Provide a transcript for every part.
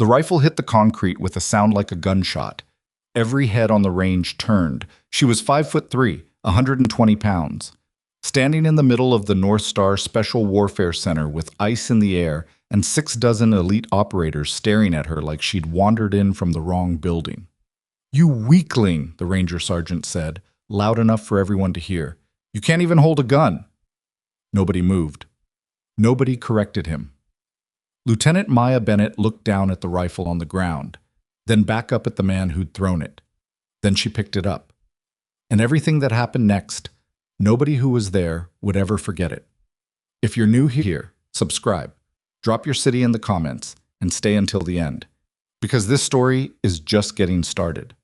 The rifle hit the concrete with a sound like a gunshot. Every head on the range turned. She was 5'3", 120 pounds. Standing in the middle of the Northstar Special Warfare Center with ice in the air and 6 dozen elite operators staring at her like she'd wandered in from the wrong building. "You weakling," the ranger sergeant said, loud enough for everyone to hear. "You can't even hold a gun." Nobody moved. Nobody corrected him. Lieutenant Maya Bennett looked down at the rifle on the ground, then back up at the man who'd thrown it. Then she picked it up. And everything that happened next, nobody who was there would ever forget it. If you're new here, subscribe, drop your city in the comments, and stay until the end, because this story is just getting started.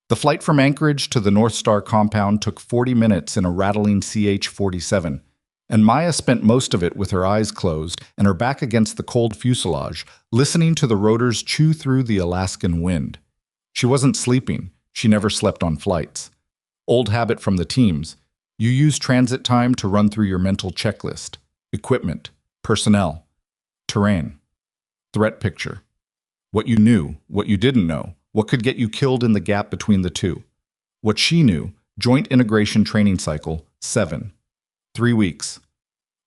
The flight from Anchorage to the Northstar compound took 40 minutes in a rattling CH-47, and Maya spent most of it with her eyes closed and her back against the cold fuselage, listening to the rotors chew through the Alaskan wind. She wasn't sleeping. She never slept on flights. Old habit from the teams. You use transit time to run through your mental checklist. Equipment, personnel, terrain, threat picture. What you knew, what you didn't know, what could get you killed in the gap between the two. What she knew, Joint Integration Training Cycle, 7. 3 weeks.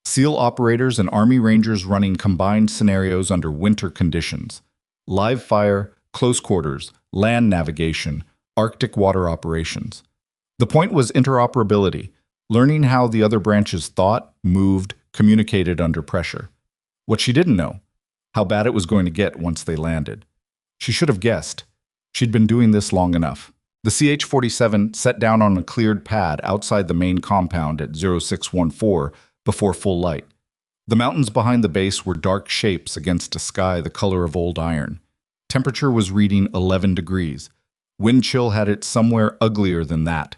SEAL operators and Army Rangers running combined scenarios under winter conditions. Live fire, close quarters, land navigation, Arctic water operations. The point was interoperability, learning how the other branches thought, moved, communicated under pressure. What she didn't know, how bad it was going to get once they landed. She should have guessed. She'd been doing this long enough. The CH-47 set down on a cleared pad outside the main compound at 0614 before full light. The mountains behind the base were dark shapes against a sky the color of old iron. Temperature was reading 11 degrees. Wind chill had it somewhere uglier than that.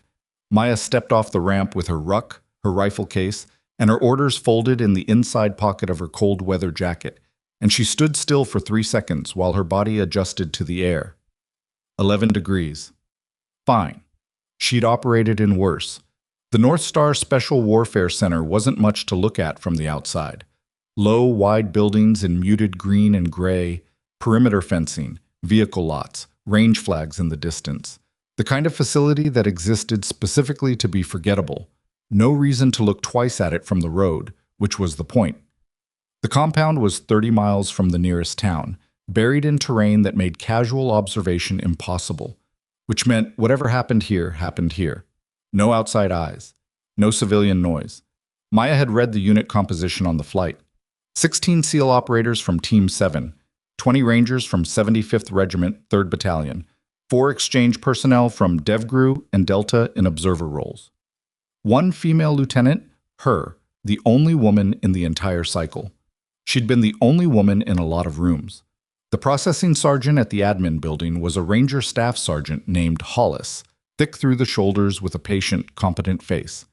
Maya stepped off the ramp with her ruck, her rifle case, and her orders folded in the inside pocket of her cold weather jacket, and she stood still for 3 seconds while her body adjusted to the air. 11 degrees. Fine. She'd operated in worse. The Northstar Special Warfare Center wasn't much to look at from the outside. Low, wide buildings in muted green and gray, perimeter fencing, vehicle lots, range flags in the distance. The kind of facility that existed specifically to be forgettable. No reason to look twice at it from the road, which was the point. The compound was 30 miles from the nearest town, buried in terrain that made casual observation impossible. Which meant whatever happened here happened here. No outside eyes. No civilian noise. Maya had read the unit composition on the flight. 16 SEAL operators from Team 7, 20 Rangers from 75th Regiment, 3rd Battalion, 4 exchange personnel from DevGru and Delta in observer roles. 1 female lieutenant, her, the only woman in the entire cycle. She'd been the only woman in a lot of rooms. The processing sergeant at the admin building was a Ranger staff sergeant named Hollis, thick through the shoulders with a patient, competent face.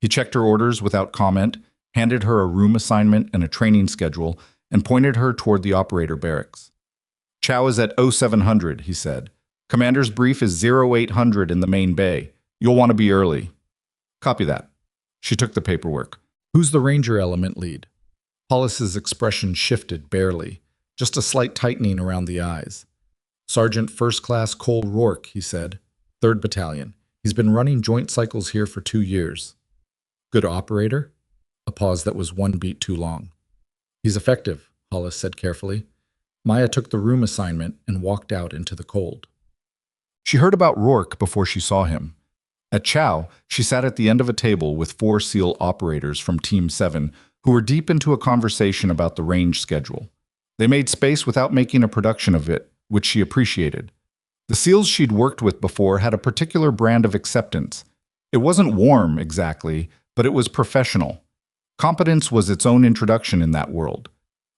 He checked her orders without comment, handed her a room assignment and a training schedule, and pointed her toward the operator barracks. "Chow is at 0700, he said. "Commander's brief is 0800 in the main bay. You'll want to be early." "Copy that." She took the paperwork. "Who's the Ranger element lead?" Hollis's expression shifted barely. Just a slight tightening around the eyes. "Sergeant First Class Cole Rourke," he said. "3rd Battalion. He's been running joint cycles here for 2 years. "Good operator?" A pause that was 1 beat too long. "He's effective," Hollis said carefully. Maya took the room assignment and walked out into the cold. She heard about Rourke before she saw him. At Chow, she sat at the end of a table with 4 SEAL operators from Team 7 who were deep into a conversation about the range schedule. They made space without making a production of it, which she appreciated. The SEALs she'd worked with before had a particular brand of acceptance. It wasn't warm, exactly, but it was professional. Competence was its own introduction in that world.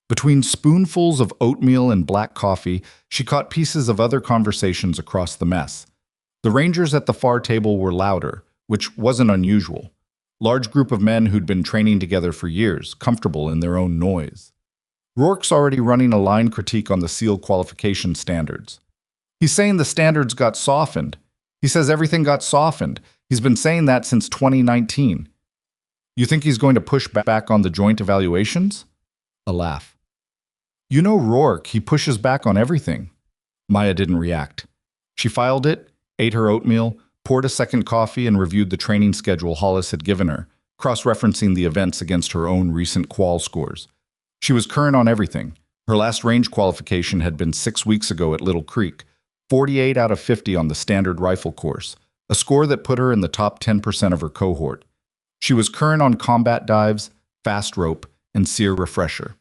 Between spoonfuls of oatmeal and black coffee, she caught pieces of other conversations across the mess. The Rangers at the far table were louder, which wasn't unusual. Large group of men who'd been training together for years, comfortable in their own noise. Rourke's already running a line critique on the SEAL qualification standards. He's saying the standards got softened. He says everything got softened. He's been saying that since 2019. You think he's going to push back on the joint evaluations? A laugh. You know Rourke, he pushes back on everything. Maya didn't react. She filed it, ate her oatmeal, poured a second coffee, and reviewed the training schedule Hollis had given her, cross-referencing the events against her own recent qual scores. She was current on everything. Her last range qualification had been 6 weeks ago at Little Creek, 48 out of 50 on the standard rifle course, a score that put her in the top 10% of her cohort. She was current on combat dives, fast rope, and sear refresher.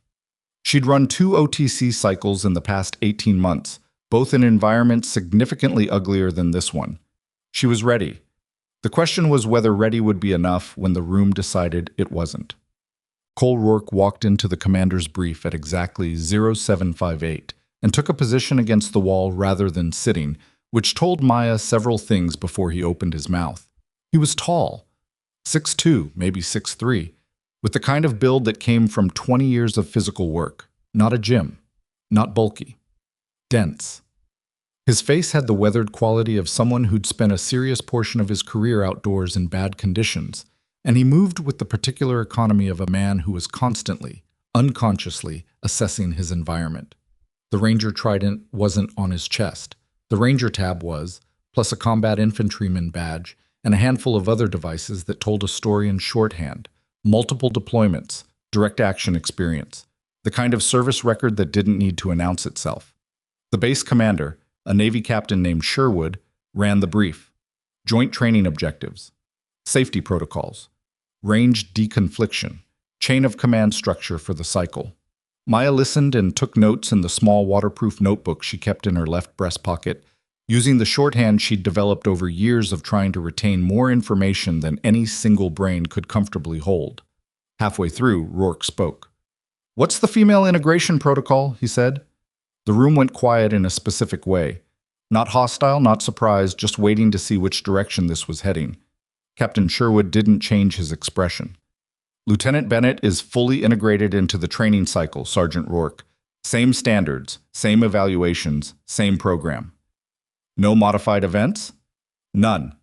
She'd run 2 OTC cycles in the past 18 months, both in environments significantly uglier than this one. She was ready. The question was whether ready would be enough when the room decided it wasn't. Cole Rourke walked into the commander's brief at exactly 0758 and took a position against the wall rather than sitting, which told Maya several things before he opened his mouth. He was tall, 6'2", maybe 6'3", with the kind of build that came from 20 years of physical work, not a gym, not bulky, dense. His face had the weathered quality of someone who'd spent a serious portion of his career outdoors in bad conditions, and he moved with the particular economy of a man who was constantly, unconsciously assessing his environment. The Ranger Trident wasn't on his chest. The Ranger tab was, plus a combat infantryman badge and a handful of other devices that told a story in shorthand, multiple deployments, direct action experience, the kind of service record that didn't need to announce itself. The base commander, a Navy captain named Sherwood, ran the brief. Joint training objectives, safety protocols, range deconfliction, chain of command structure for the cycle. Maya listened and took notes in the small waterproof notebook she kept in her left breast pocket, using the shorthand she'd developed over years of trying to retain more information than any single brain could comfortably hold. Halfway through, Rourke spoke. "What's the female integration protocol?" he said. The room went quiet in a specific way. Not hostile, not surprised, just waiting to see which direction this was heading. Captain Sherwood didn't change his expression. "Lieutenant Bennett is fully integrated into the training cycle, Sergeant Rourke. Same standards, same evaluations, same program." "No modified events?" "None."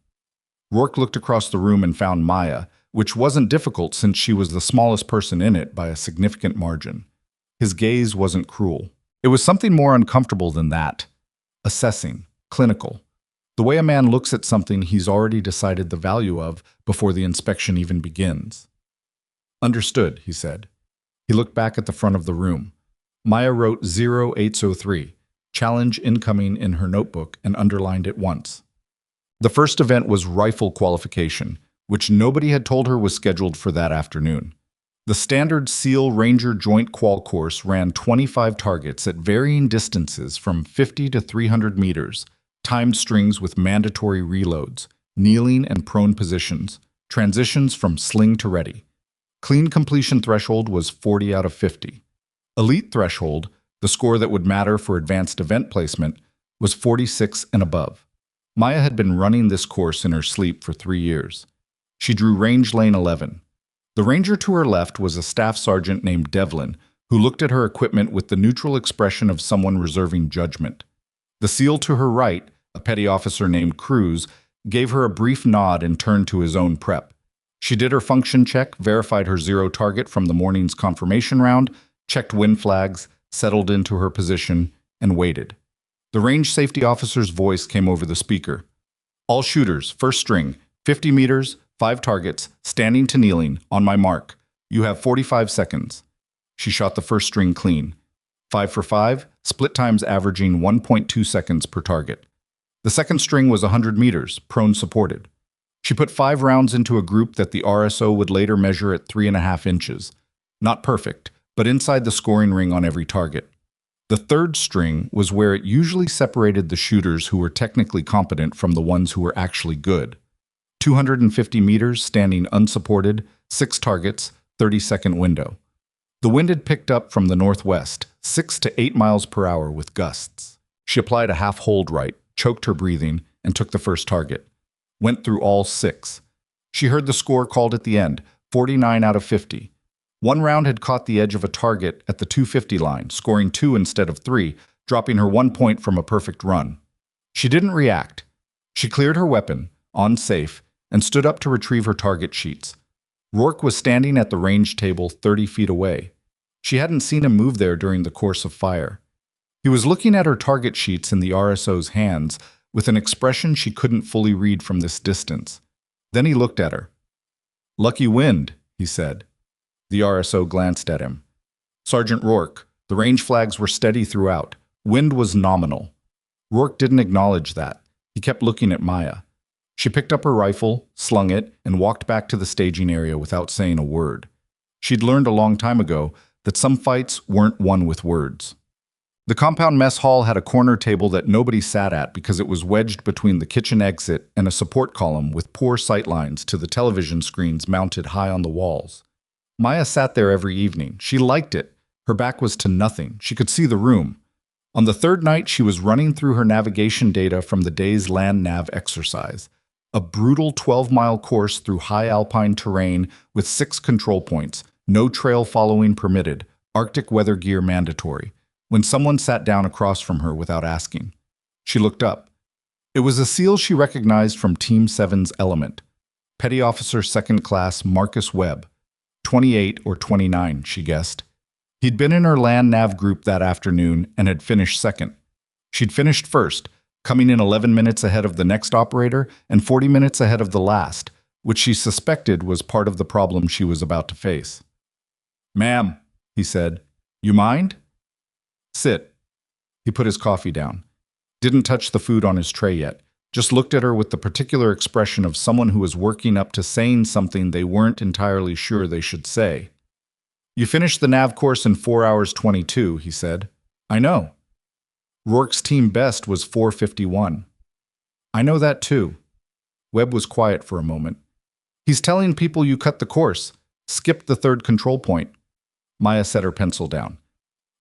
Rourke looked across the room and found Maya, which wasn't difficult since she was the smallest person in it by a significant margin. His gaze wasn't cruel. It was something more uncomfortable than that. Assessing, clinical. The way a man looks at something he's already decided the value of before the inspection even begins. "Understood," he said. He looked back at the front of the room. Maya wrote 0803, challenge incoming in her notebook, and underlined it once. The first event was rifle qualification, which nobody had told her was scheduled for that afternoon. The standard SEAL Ranger Joint Qual course ran 25 targets at varying distances from 50 to 300 meters, timed strings with mandatory reloads, kneeling and prone positions, transitions from sling to ready. Clean completion threshold was 40 out of 50. Elite threshold, the score that would matter for advanced event placement, was 46 and above. Maya had been running this course in her sleep for 3 years. She drew range lane 11. The ranger to her left was a staff sergeant named Devlin, who looked at her equipment with the neutral expression of someone reserving judgment. The SEAL to her right, a petty officer named Cruz, gave her a brief nod and turned to his own prep. She did her function check, verified her zero target from the morning's confirmation round, checked wind flags, settled into her position, and waited. The range safety officer's voice came over the speaker. "All shooters, first string, 50 meters, 5 targets, standing to kneeling, on my mark. You have 45 seconds. She shot the first string clean. 5 for 5, split times averaging 1.2 seconds per target. The second string was 100 meters, prone supported. She put 5 rounds into a group that the RSO would later measure at 3.5 inches. Not perfect, but inside the scoring ring on every target. The third string was where it usually separated the shooters who were technically competent from the ones who were actually good. 250 meters, standing unsupported, 6 targets, 30-second window. The wind had picked up from the northwest, 6 to 8 miles per hour with gusts. She applied a half hold right, choked her breathing, and took the first target. Went through all 6. She heard the score called at the end, 49 out of 50. One round had caught the edge of a target at the 250 line, scoring 2 instead of 3, dropping her 1 point from a perfect run. She didn't react. She cleared her weapon, on safe, and stood up to retrieve her target sheets. Rourke was standing at the range table 30 feet away. She hadn't seen him move there during the course of fire. He was looking at her target sheets in the RSO's hands with an expression she couldn't fully read from this distance. Then he looked at her. "Lucky wind," he said. The RSO glanced at him. "Sergeant Rourke, the range flags were steady throughout. Wind was nominal." Rourke didn't acknowledge that. He kept looking at Maya. She picked up her rifle, slung it, and walked back to the staging area without saying a word. She'd learned a long time ago that some fights weren't won with words. The compound mess hall had a corner table that nobody sat at because it was wedged between the kitchen exit and a support column with poor sightlines to the television screens mounted high on the walls. Maya sat there every evening. She liked it. Her back was to nothing. She could see the room. On the third night, she was running through her navigation data from the day's land nav exercise, a brutal 12-mile course through high alpine terrain with 6 control points, no trail following permitted, Arctic weather gear mandatory, when someone sat down across from her without asking. She looked up. It was a SEAL she recognized from Team 7's element, Petty Officer 2nd Class Marcus Webb, 28 or 29, she guessed. He'd been in her land nav group that afternoon and had finished second. She'd finished first, coming in 11 minutes ahead of the next operator and 40 minutes ahead of the last, which she suspected was part of the problem she was about to face. "Ma'am," he said, "you mind?" "Sit." He put his coffee down. Didn't touch the food on his tray yet. Just looked at her with the particular expression of someone who was working up to saying something they weren't entirely sure they should say. "You finished the nav course in 4 hours 22, he said. "I know." Rourke's team best was 4:51. "I know that too." Webb was quiet for a moment. "He's telling people you cut the course, skipped the third control point." Maya set her pencil down.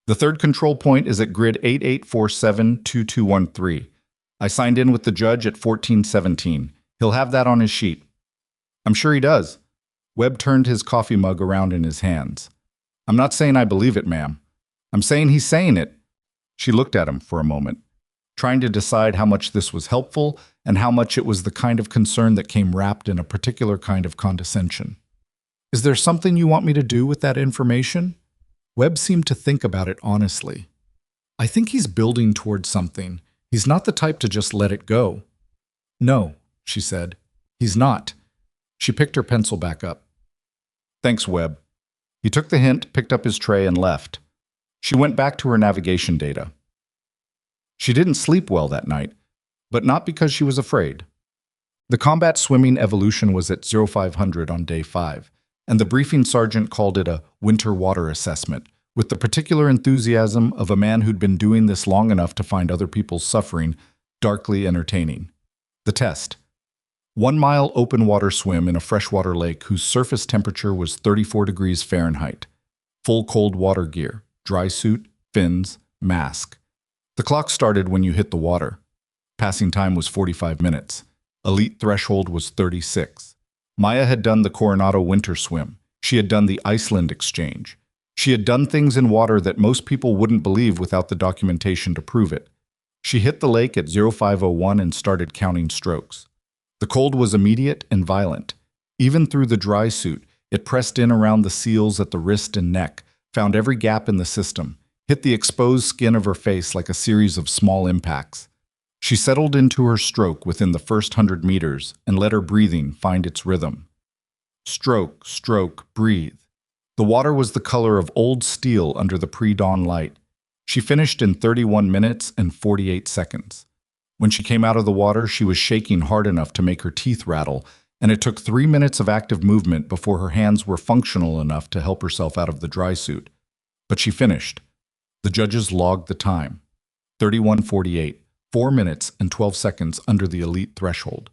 "The third control point is at grid 88472213. I signed in with the judge at 1417. He'll have that on his sheet." "I'm sure he does." Webb turned his coffee mug around in his hands. "I'm not saying I believe it, ma'am. I'm saying he's saying it." She looked at him for a moment, trying to decide how much this was helpful and how much it was the kind of concern that came wrapped in a particular kind of condescension. "Is there something you want me to do with that information?" Webb seemed to think about it honestly. "I think he's building towards something. He's not the type to just let it go." "No," she said. "He's not." She picked her pencil back up. "Thanks, Webb." He took the hint, picked up his tray, and left. She went back to her navigation data. She didn't sleep well that night, but not because she was afraid. The combat swimming evolution was at 0500 on day 5, and the briefing sergeant called it a winter water assessment, with the particular enthusiasm of a man who'd been doing this long enough to find other people's suffering darkly entertaining. The test. 1 mile open water swim in a freshwater lake whose surface temperature was 34 degrees Fahrenheit. Full cold water gear, dry suit, fins, mask. The clock started when you hit the water. Passing time was 45 minutes. Elite threshold was 36. Maya had done the Coronado winter swim. She had done the Iceland exchange. She had done things in water that most people wouldn't believe without the documentation to prove it. She hit the lake at 0501 and started counting strokes. The cold was immediate and violent. Even through the dry suit, it pressed in around the seals at the wrist and neck, found every gap in the system, hit the exposed skin of her face like a series of small impacts. She settled into her stroke within the first 100 meters and let her breathing find its rhythm. Stroke, stroke, breathe. The water was the color of old steel under the pre-dawn light. She finished in 31 minutes and 48 seconds. When she came out of the water, she was shaking hard enough to make her teeth rattle, and it took 3 minutes of active movement before her hands were functional enough to help herself out of the dry suit. But she finished. The judges logged the time. 31:48, 4 minutes and 12 seconds under the elite threshold.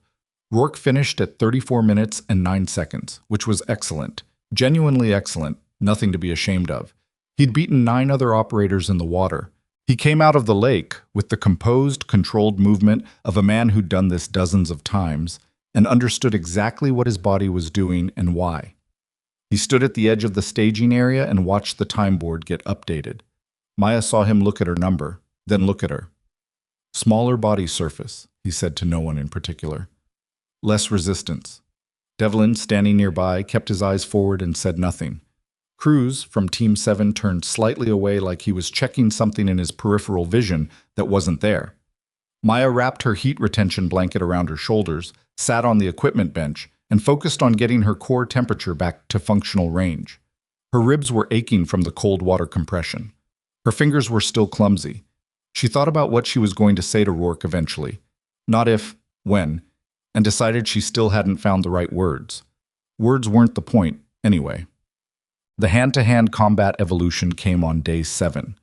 Rourke finished at 34 minutes and 9 seconds, which was excellent. Genuinely excellent, nothing to be ashamed of. He'd beaten 9 other operators in the water. He came out of the lake with the composed, controlled movement of a man who'd done this dozens of times and understood exactly what his body was doing and why. He stood at the edge of the staging area and watched the time board get updated. Maya saw him look at her number, then look at her. "Smaller body surface," he said to no one in particular. "Less resistance." Devlin, standing nearby, kept his eyes forward and said nothing. Cruz from Team 7 turned slightly away like he was checking something in his peripheral vision that wasn't there. Maya wrapped her heat retention blanket around her shoulders, sat on the equipment bench, and focused on getting her core temperature back to functional range. Her ribs were aching from the cold water compression. Her fingers were still clumsy. She thought about what she was going to say to Rourke eventually. Not if, when, and decided she still hadn't found the right words. Words weren't the point, anyway. The hand-to-hand combat evolution came on day 7.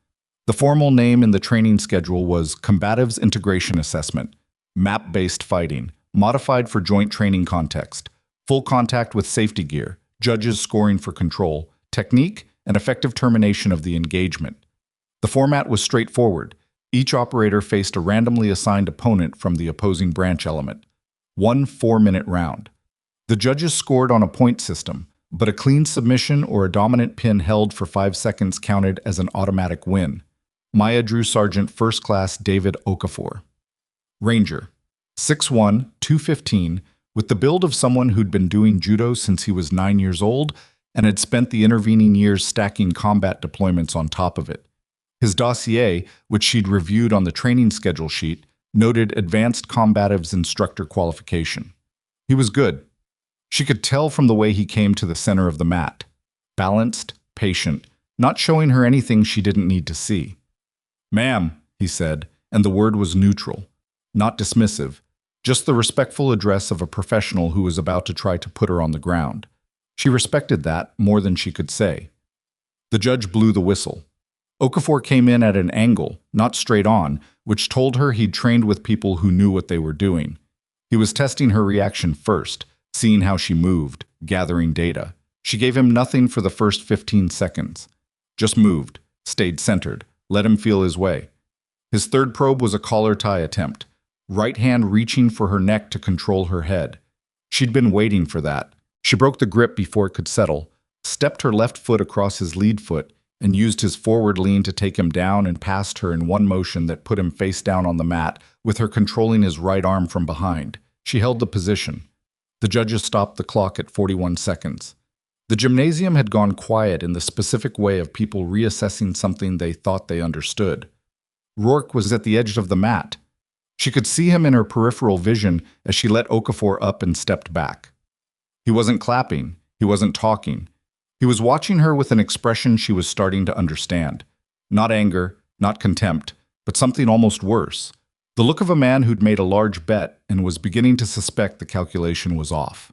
The formal name in the training schedule was Combatives Integration Assessment, map-based fighting, modified for joint training context, full contact with safety gear, judges scoring for control, technique, and effective termination of the engagement. The format was straightforward. Each operator faced a randomly assigned opponent from the opposing branch element. 1 4-minute round. The judges scored on a point system, but a clean submission or a dominant pin held for 5 seconds counted as an automatic win. Maya drew Sergeant First Class David Okafor. Ranger. 6'1", 215, with the build of someone who'd been doing judo since he was 9 years old and had spent the intervening years stacking combat deployments on top of it. His dossier, which she'd reviewed on the training schedule sheet, noted Advanced Combatives Instructor qualification. He was good. She could tell from the way he came to the center of the mat. Balanced, patient, not showing her anything she didn't need to see. "Ma'am," he said, and the word was neutral, not dismissive, just the respectful address of a professional who was about to try to put her on the ground. She respected that more than she could say. The judge blew the whistle. Okafor came in at an angle, not straight on, which told her he'd trained with people who knew what they were doing. He was testing her reaction first, seeing how she moved, gathering data. She gave him nothing for the first 15 seconds. Just moved, stayed centered, let him feel his way. His third probe was a collar tie attempt, right hand reaching for her neck to control her head. She'd been waiting for that. She broke the grip before it could settle, stepped her left foot across his lead foot, and used his forward lean to take him down and past her in one motion that put him face down on the mat, with her controlling his right arm from behind. She held the position. The judges stopped the clock at 41 seconds. The gymnasium had gone quiet in the specific way of people reassessing something they thought they understood. Rourke was at the edge of the mat. She could see him in her peripheral vision as she let Okafor up and stepped back. He wasn't clapping. He wasn't talking. He was watching her with an expression she was starting to understand. Not anger, not contempt, but something almost worse. The look of a man who'd made a large bet and was beginning to suspect the calculation was off.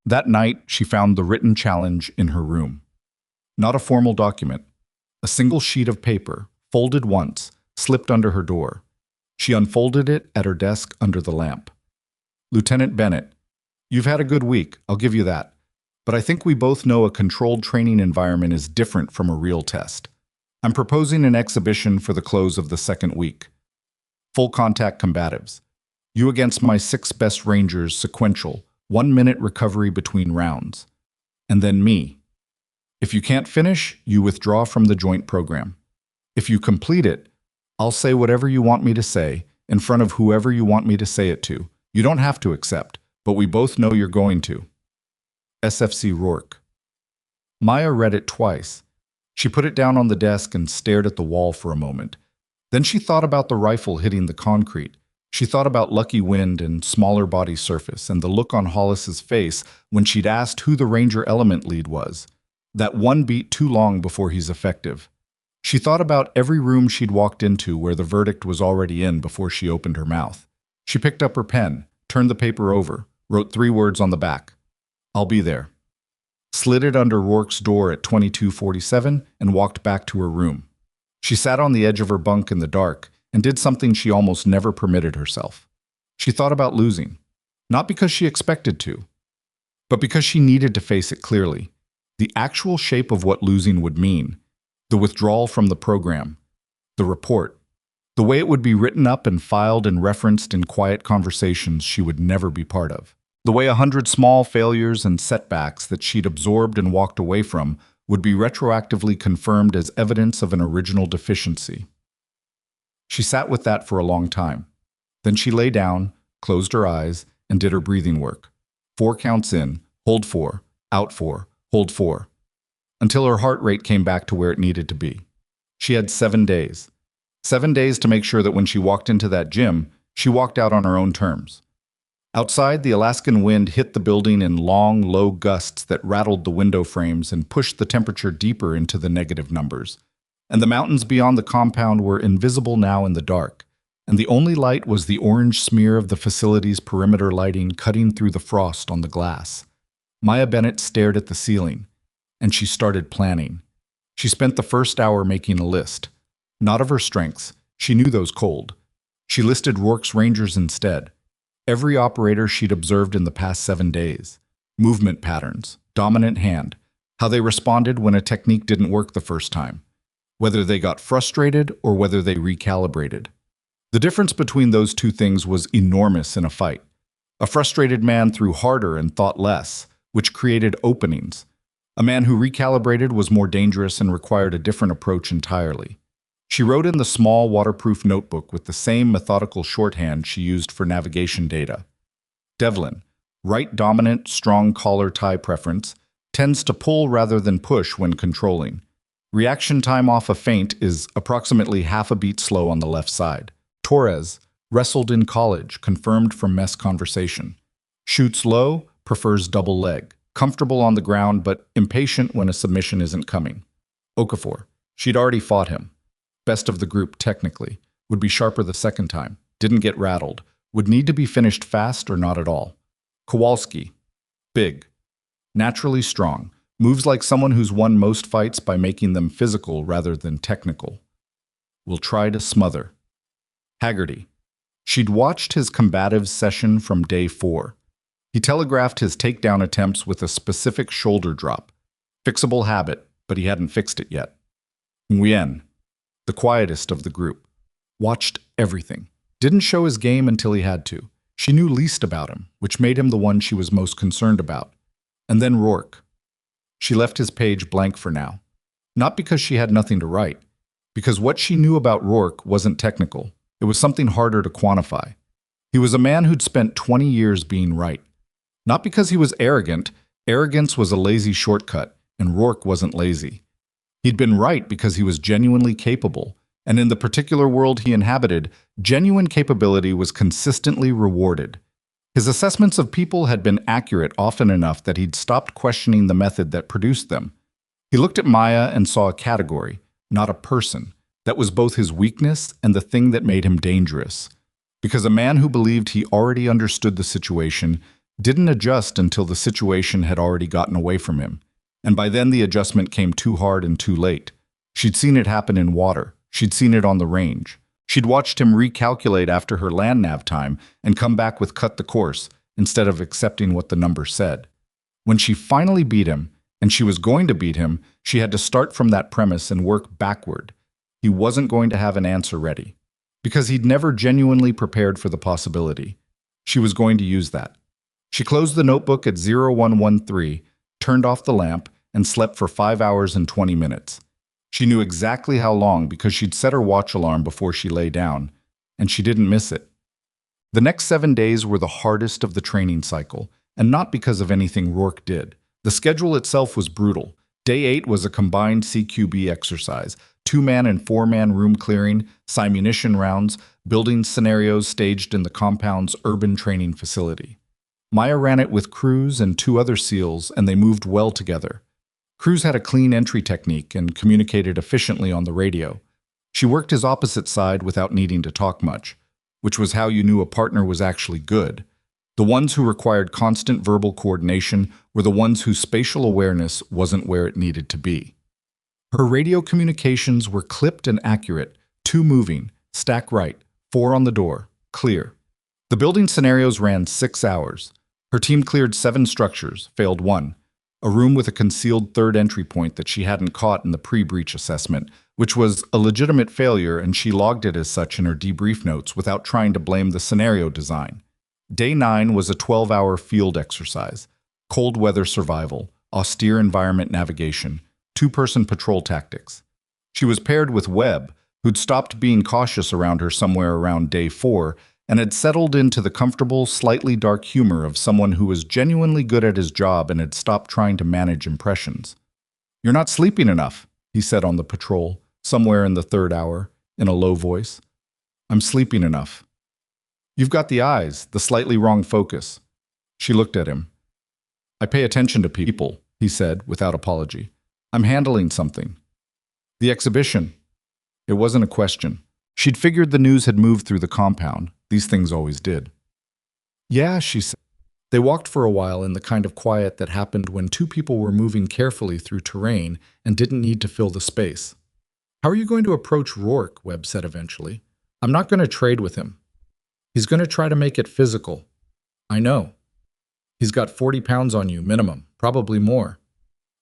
That night, she found the written challenge in her room. Not a formal document. A single sheet of paper, folded once, slipped under her door. She unfolded it at her desk under the lamp. "Lieutenant Bennett, you've had a good week, I'll give you that. But I think we both know a controlled training environment is different from a real test. I'm proposing an exhibition for the close of the second week. Full contact combatives. You against my 6 best rangers, sequential, 1-minute recovery between rounds. And then me. If you can't finish, you withdraw from the joint program. If you complete it, I'll say whatever you want me to say, in front of whoever you want me to say it to. You don't have to accept, but we both know you're going to. SFC Rourke." Maya read it twice. She put it down on the desk and stared at the wall for a moment. Then she thought about the rifle hitting the concrete. She thought about lucky wind and smaller body surface and the look on Hollis's face when she'd asked who the Ranger element lead was. That one beat too long before he's effective. She thought about every room she'd walked into where the verdict was already in before she opened her mouth. She picked up her pen, turned the paper over, wrote 3 words on the back. "I'll be there." Slid it under Rourke's door at 22:47 and walked back to her room. She sat on the edge of her bunk in the dark and did something she almost never permitted herself. She thought about losing, not because she expected to, but because she needed to face it clearly. The actual shape of what losing would mean, the withdrawal from the program, the report, the way it would be written up and filed and referenced in quiet conversations she would never be part of. The way 100 small failures and setbacks that she'd absorbed and walked away from would be retroactively confirmed as evidence of an original deficiency. She sat with that for a long time. Then she lay down, closed her eyes, and did her breathing work. 4 counts in, hold 4, out 4, hold 4. until her heart rate came back to where it needed to be. She had 7 days. 7 days to make sure that when she walked into that gym, she walked out on her own terms. Outside, the Alaskan wind hit the building in long, low gusts that rattled the window frames and pushed the temperature deeper into the negative numbers. And the mountains beyond the compound were invisible now in the dark, and the only light was the orange smear of the facility's perimeter lighting cutting through the frost on the glass. Maya Bennett stared at the ceiling, and she started planning. She spent the first hour making a list. Not of her strengths, she knew those cold. She listed Rourke's Rangers instead. Every operator she'd observed in the past 7 days. Movement patterns, dominant hand, how they responded when a technique didn't work the first time, whether they got frustrated or whether they recalibrated. The difference between those two things was enormous in a fight. A frustrated man threw harder and thought less, which created openings. A man who recalibrated was more dangerous and required a different approach entirely. She wrote in the small, waterproof notebook with the same methodical shorthand she used for navigation data. Devlin, right dominant, strong collar tie preference, tends to pull rather than push when controlling. Reaction time off a feint is approximately half a beat slow on the left side. Torres, wrestled in college, confirmed from mess conversation. Shoots low, prefers double leg. Comfortable on the ground, but impatient when a submission isn't coming. Okafor, she'd already fought him. Best of the group, technically. Would be sharper the second time. Didn't get rattled. Would need to be finished fast or not at all. Kowalski, big. Naturally strong. Moves like someone who's won most fights by making them physical rather than technical. Will try to smother. Haggerty. She'd watched his combative session from day 4. He telegraphed his takedown attempts with a specific shoulder drop. Fixable habit, but he hadn't fixed it yet. Nguyen, the quietest of the group. Watched everything. Didn't show his game until he had to. She knew least about him, which made him the one she was most concerned about. And then Rourke. She left his page blank for now. Not because she had nothing to write, because what she knew about Rourke wasn't technical. It was something harder to quantify. He was a man who'd spent 20 years being right. Not because he was arrogant. Arrogance was a lazy shortcut, and Rourke wasn't lazy. He'd been right because he was genuinely capable, and in the particular world he inhabited, genuine capability was consistently rewarded. His assessments of people had been accurate often enough that he'd stopped questioning the method that produced them. He looked at Maya and saw a category, not a person. That was both his weakness and the thing that made him dangerous. Because a man who believed he already understood the situation didn't adjust until the situation had already gotten away from him. And by then the adjustment came too hard and too late. She'd seen it happen in water. She'd seen it on the range. She'd watched him recalculate after her land nav time and come back with cut the course instead of accepting what the number said. When she finally beat him, and she was going to beat him, she had to start from that premise and work backward. He wasn't going to have an answer ready, because he'd never genuinely prepared for the possibility. She was going to use that. She closed the notebook at 0113, turned off the lamp, and slept for 5 hours and 20 minutes. She knew exactly how long because she'd set her watch alarm before she lay down, and she didn't miss it. The next 7 days were the hardest of the training cycle, and not because of anything Rourke did. The schedule itself was brutal. Day 8 was a combined CQB exercise, 2-man and 4-man room clearing, simunition rounds, building scenarios staged in the compound's urban training facility. Maya ran it with Cruz and 2 other SEALs, and they moved well together. Cruz had a clean entry technique and communicated efficiently on the radio. She worked his opposite side without needing to talk much, which was how you knew a partner was actually good. The ones who required constant verbal coordination were the ones whose spatial awareness wasn't where it needed to be. Her radio communications were clipped and accurate, 2 moving, stack right, 4 on the door, clear. The building scenarios ran 6 hours. Her team cleared 7 structures, failed 1. A room with a concealed 3rd entry point that she hadn't caught in the pre-breach assessment, which was a legitimate failure, and she logged it as such in her debrief notes without trying to blame the scenario design. Day 9 was a 12-hour field exercise, cold weather survival, austere environment navigation, 2-person patrol tactics. She was paired with Webb, who'd stopped being cautious around her somewhere around day 4 and had settled into the comfortable, slightly dark humor of someone who was genuinely good at his job and had stopped trying to manage impressions. You're not sleeping enough, he said on the patrol, somewhere in the third hour, in a low voice. I'm sleeping enough. You've got the eyes, the slightly wrong focus. She looked at him. I pay attention to people, he said, without apology. I'm handling something. The exhibition. It wasn't a question. She'd figured the news had moved through the compound. These things always did. Yeah, she said. They walked for a while in the kind of quiet that happened when two people were moving carefully through terrain and didn't need to fill the space. How are you going to approach Rourke? Webb said eventually. I'm not going to trade with him. He's going to try to make it physical. I know. He's got 40 pounds on you, minimum, probably more.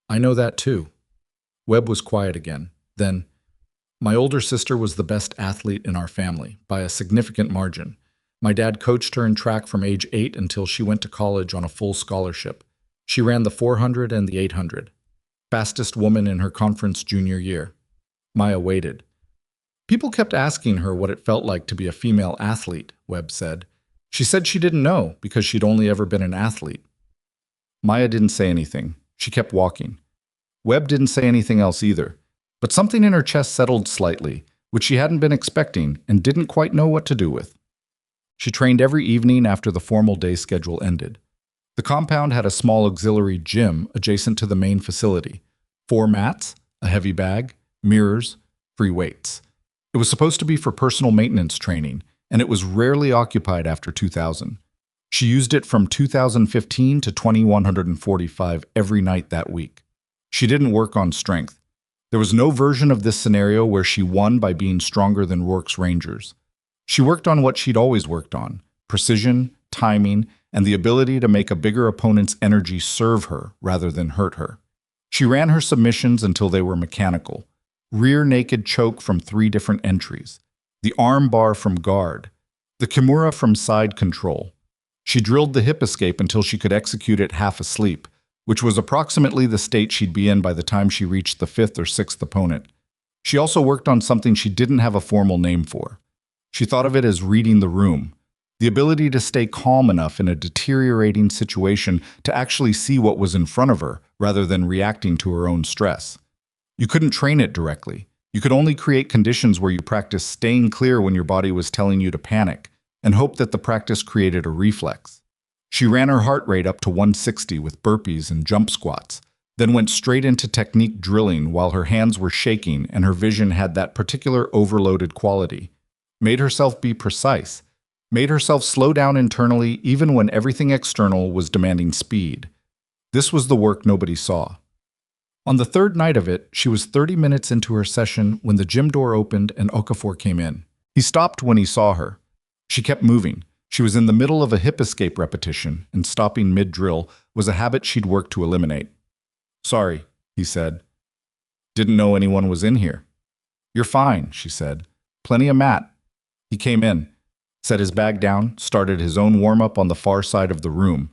I know that too. Webb was quiet again. Then, my older sister was the best athlete in our family, by a significant margin. My dad coached her in track from age 8 until she went to college on a full scholarship. She ran the 400 and the 800. Fastest woman in her conference junior year. Maya waited. People kept asking her what it felt like to be a female athlete, Webb said. She said she didn't know because she'd only ever been an athlete. Maya didn't say anything. She kept walking. Webb didn't say anything else either, but something in her chest settled slightly, which she hadn't been expecting and didn't quite know what to do with. She trained every evening after the formal day schedule ended. The compound had a small auxiliary gym adjacent to the main facility. 4 mats, a heavy bag, mirrors, free weights. It was supposed to be for personal maintenance training, and it was rarely occupied after 2000. She used it from 2015 to 2145 every night that week. She didn't work on strength. There was no version of this scenario where she won by being stronger than Rourke's Rangers. She worked on what she'd always worked on: precision, timing, and the ability to make a bigger opponent's energy serve her rather than hurt her. She ran her submissions until they were mechanical. Rear naked choke from 3 different entries. The arm bar from guard. The kimura from side control. She drilled the hip escape until she could execute it half asleep, which was approximately the state she'd be in by the time she reached the 5th or 6th opponent. She also worked on something she didn't have a formal name for. She thought of it as reading the room, the ability to stay calm enough in a deteriorating situation to actually see what was in front of her rather than reacting to her own stress. You couldn't train it directly. You could only create conditions where you practiced staying clear when your body was telling you to panic and hope that the practice created a reflex. She ran her heart rate up to 160 with burpees and jump squats, then went straight into technique drilling while her hands were shaking and her vision had that particular overloaded quality. Made herself be precise, made herself slow down internally even when everything external was demanding speed. This was the work nobody saw. On the 3rd night of it, she was 30 minutes into her session when the gym door opened and Okafor came in. He stopped when he saw her. She kept moving. She was in the middle of a hip escape repetition, and stopping mid-drill was a habit she'd worked to eliminate. Sorry, he said. Didn't know anyone was in here. You're fine, she said. Plenty of mat. He came in, set his bag down, started his own warm-up on the far side of the room.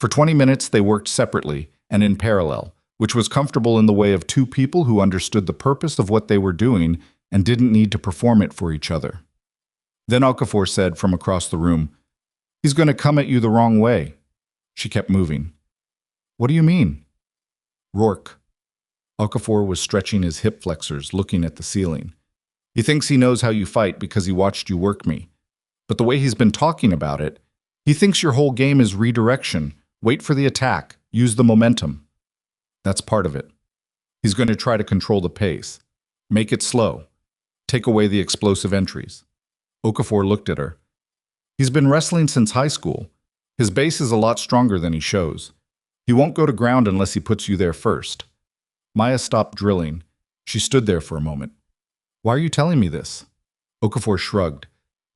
For 20 minutes, they worked separately and in parallel, which was comfortable in the way of 2 people who understood the purpose of what they were doing and didn't need to perform it for each other. Then Okafor said from across the room, He's going to come at you the wrong way. She kept moving. What do you mean? Rourke. Okafor was stretching his hip flexors, looking at the ceiling. He thinks he knows how you fight because he watched you work me. But the way he's been talking about it, he thinks your whole game is redirection. Wait for the attack. Use the momentum. That's part of it. He's going to try to control the pace. Make it slow. Take away the explosive entries. Okafor looked at her. He's been wrestling since high school. His base is a lot stronger than he shows. He won't go to ground unless he puts you there first. Maya stopped drilling. She stood there for a moment. Why are you telling me this? Okafor shrugged.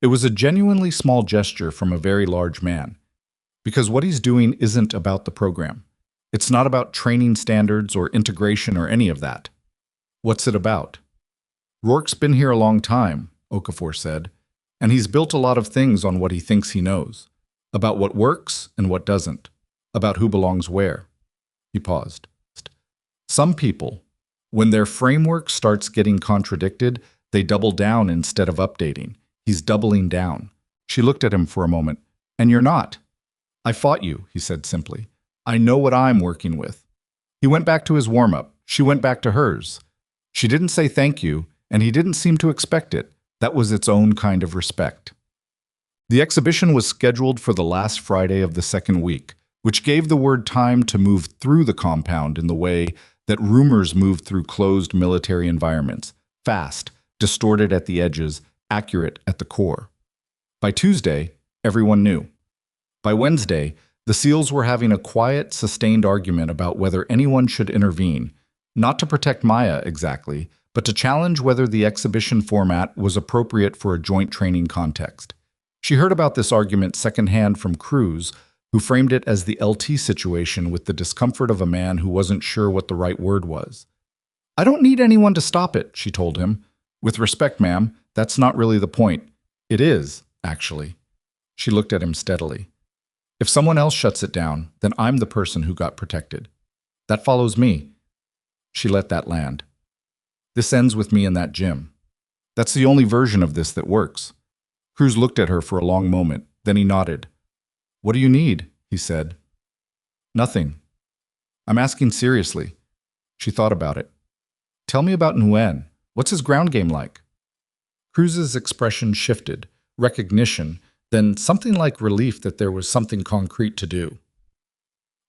It was a genuinely small gesture from a very large man. Because what he's doing isn't about the program. It's not about training standards or integration or any of that. What's it about? Rourke's been here a long time, Okafor said, and he's built a lot of things on what he thinks he knows. About what works and what doesn't. About who belongs where. He paused. Some people, when their framework starts getting contradicted, they double down instead of updating. He's doubling down. She looked at him for a moment. And you're not. I fought you, he said simply. I know what I'm working with. He went back to his warm-up. She went back to hers. She didn't say thank you, and he didn't seem to expect it. That was its own kind of respect. The exhibition was scheduled for the last Friday of the second week, which gave the word time to move through the compound in the way that rumors move through closed military environments, fast, distorted at the edges, accurate at the core. By Tuesday, everyone knew. By Wednesday, the SEALs were having a quiet, sustained argument about whether anyone should intervene, not to protect Maya exactly, but to challenge whether the exhibition format was appropriate for a joint training context. She heard about this argument secondhand from Cruz, who framed it as the LT situation with the discomfort of a man who wasn't sure what the right word was. "I don't need anyone to stop it," she told him. "With respect, ma'am, that's not really the point. It is, actually." She looked at him steadily. "If someone else shuts it down, then I'm the person who got protected. That follows me." She let that land. "This ends with me in that gym. That's the only version of this that works." Cruz looked at her for a long moment, then he nodded. "What do you need?" he said. "Nothing. I'm asking seriously." She thought about it. "Tell me about Nguyen. What's his ground game like?" Cruz's expression shifted, recognition, then something like relief that there was something concrete to do.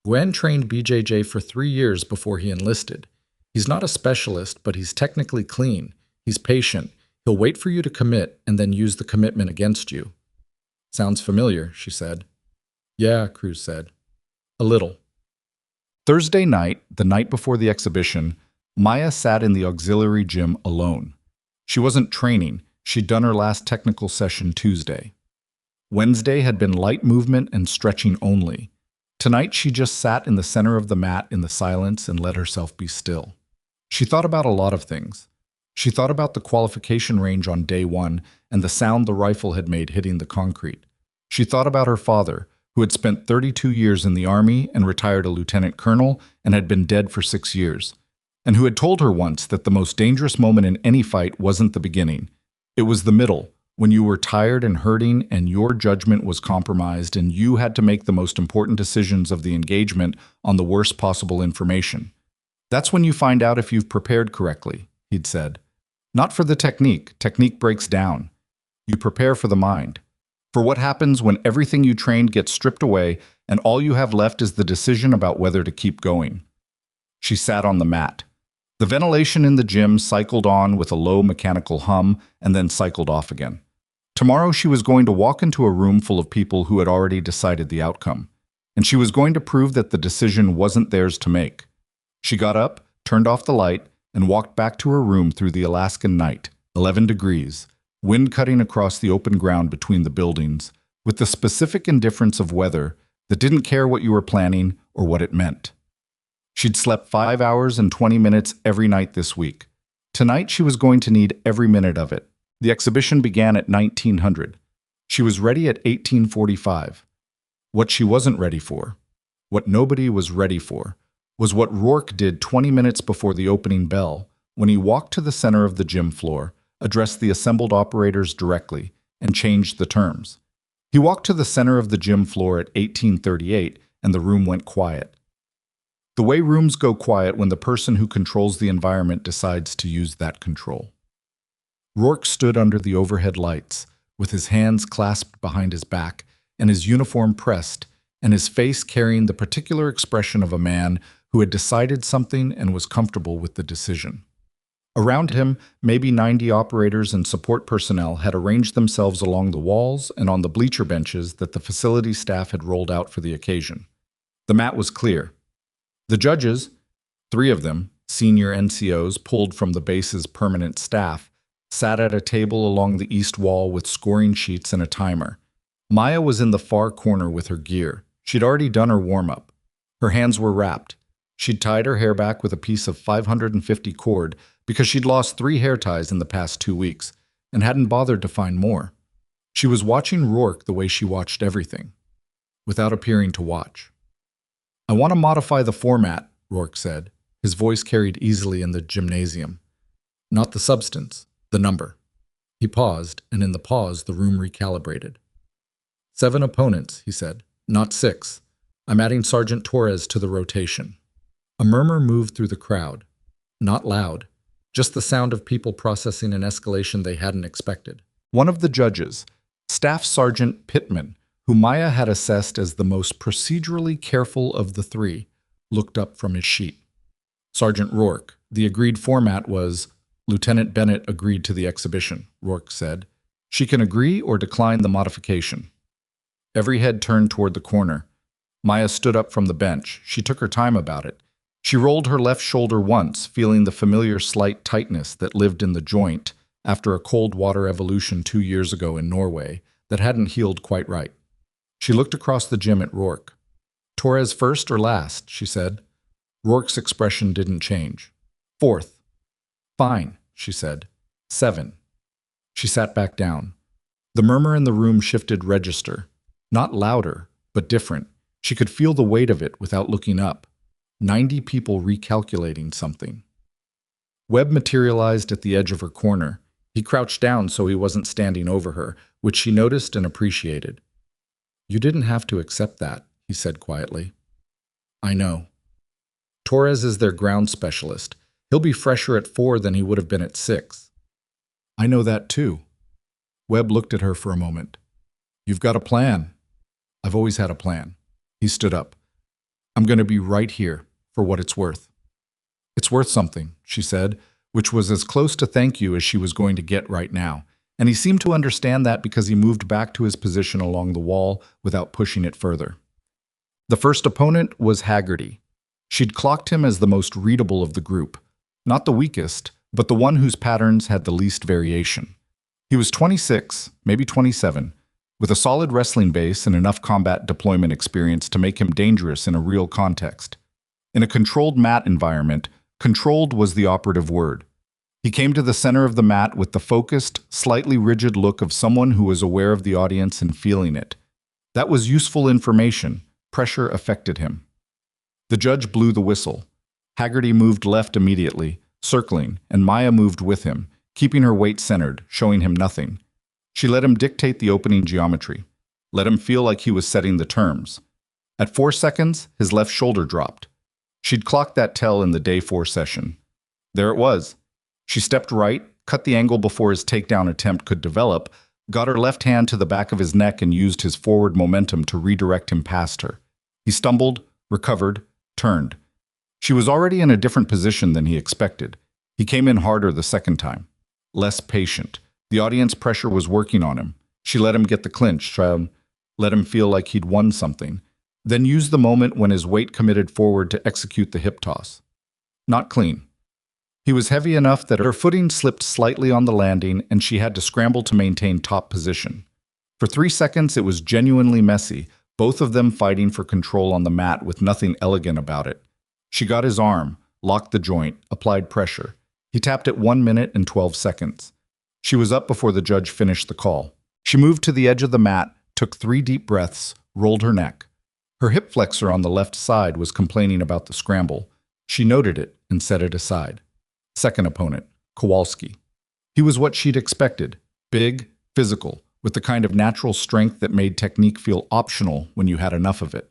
"Nguyen trained BJJ for 3 years before he enlisted. He's not a specialist, but he's technically clean. He's patient. He'll wait for you to commit and then use the commitment against you." "Sounds familiar," she said. "Yeah," Cruz said. "A little." Thursday night, the night before the exhibition, Maya sat in the auxiliary gym alone. She wasn't training. She'd done her last technical session Tuesday. Wednesday had been light movement and stretching only. Tonight she just sat in the center of the mat in the silence and let herself be still. She thought about a lot of things. She thought about the qualification range on day 1 and the sound the rifle had made hitting the concrete. She thought about her father, who had spent 32 years in the Army and retired a lieutenant colonel and had been dead for 6 years, and who had told her once that the most dangerous moment in any fight wasn't the beginning. It was the middle, when you were tired and hurting and your judgment was compromised and you had to make the most important decisions of the engagement on the worst possible information. "That's when you find out if you've prepared correctly," he'd said. "Not for the technique. Technique breaks down. You prepare for the mind. For what happens when everything you trained gets stripped away and all you have left is the decision about whether to keep going." She sat on the mat. The ventilation in the gym cycled on with a low mechanical hum and then cycled off again. Tomorrow she was going to walk into a room full of people who had already decided the outcome, and she was going to prove that the decision wasn't theirs to make. She got up, turned off the light, and walked back to her room through the Alaskan night, 11 degrees, wind cutting across the open ground between the buildings, with the specific indifference of weather that didn't care what you were planning or what it meant. She'd slept 5 hours and 20 minutes every night this week. Tonight she was going to need every minute of it. The exhibition began at 1900. She was ready at 1845. What she wasn't ready for, what nobody was ready for, was what Rourke did 20 minutes before the opening bell, when he walked to the center of the gym floor, addressed the assembled operators directly, and changed the terms. He walked to the center of the gym floor at 1838, and the room went quiet. The way rooms go quiet when the person who controls the environment decides to use that control. Rourke stood under the overhead lights, with his hands clasped behind his back, and his uniform pressed, and his face carrying the particular expression of a man who had decided something and was comfortable with the decision. Around him, maybe 90 operators and support personnel had arranged themselves along the walls and on the bleacher benches that the facility staff had rolled out for the occasion. The mat was clear. The judges, 3 of them, senior NCOs pulled from the base's permanent staff, sat at a table along the east wall with scoring sheets and a timer. Maya was in the far corner with her gear. She'd already done her warm-up. Her hands were wrapped. She'd tied her hair back with a piece of 550 cord because she'd lost 3 hair ties in the past 2 weeks and hadn't bothered to find more. She was watching Rourke the way she watched everything, without appearing to watch. "I want to modify the format," Rourke said. His voice carried easily in the gymnasium. "Not the substance, the number." He paused, and in the pause the room recalibrated. 7 opponents, he said, not 6. I'm adding Sergeant Torres to the rotation. A murmur moved through the crowd. Not loud, just the sound of people processing an escalation they hadn't expected. One of the judges, Staff Sergeant Pittman, who Maya had assessed as the most procedurally careful of the three, looked up from his sheet. Sergeant Rourke, the agreed format was, Lieutenant Bennett agreed to the exhibition, Rourke said. She can agree or decline the modification. Every head turned toward the corner. Maya stood up from the bench. She took her time about it. She rolled her left shoulder once, feeling the familiar slight tightness that lived in the joint after a cold water evolution 2 years ago in Norway that hadn't healed quite right. She looked across the gym at Rourke. Torres first or last, she said. Rourke's expression didn't change. Fourth. Fine, she said. 7. She sat back down. The murmur in the room shifted register. Not louder, but different. She could feel the weight of it without looking up. 90 people recalculating something. Webb materialized at the edge of her corner. He crouched down so he wasn't standing over her, which she noticed and appreciated. You didn't have to accept that, he said quietly. I know. Torres is their ground specialist. He'll be fresher at 4 than he would have been at 6. I know that too. Webb looked at her for a moment. You've got a plan. I've always had a plan. He stood up. I'm going to be right here, for what it's worth. It's worth something, she said, which was as close to thank you as she was going to get right now, and he seemed to understand that because he moved back to his position along the wall without pushing it further. The first opponent was Haggerty. She'd clocked him as the most readable of the group, not the weakest, but the one whose patterns had the least variation. He was 26, maybe 27, with a solid wrestling base and enough combat deployment experience to make him dangerous in a real context. In a controlled mat environment, controlled was the operative word. He came to the center of the mat with the focused, slightly rigid look of someone who was aware of the audience and feeling it. That was useful information. Pressure affected him. The judge blew the whistle. Haggerty moved left immediately, circling, and Maya moved with him, keeping her weight centered, showing him nothing. She let him dictate the opening geometry, let him feel like he was setting the terms. At 4 seconds, his left shoulder dropped. She'd clocked that tell in the day 4 session. There it was. She stepped right, cut the angle before his takedown attempt could develop, got her left hand to the back of his neck and used his forward momentum to redirect him past her. He stumbled, recovered, turned. She was already in a different position than he expected. He came in harder the second time. Less patient. The audience pressure was working on him. She let him get the clinch, let him feel like he'd won something, then used the moment when his weight committed forward to execute the hip toss. Not clean. He was heavy enough that her footing slipped slightly on the landing and she had to scramble to maintain top position. For 3 seconds, it was genuinely messy, both of them fighting for control on the mat with nothing elegant about it. She got his arm, locked the joint, applied pressure. He tapped at 1 minute and 12 seconds. She was up before the judge finished the call. She moved to the edge of the mat, took 3 deep breaths, rolled her neck. Her hip flexor on the left side was complaining about the scramble. She noted it and set it aside. Second opponent, Kowalski. He was what she'd expected. Big, physical, with the kind of natural strength that made technique feel optional when you had enough of it.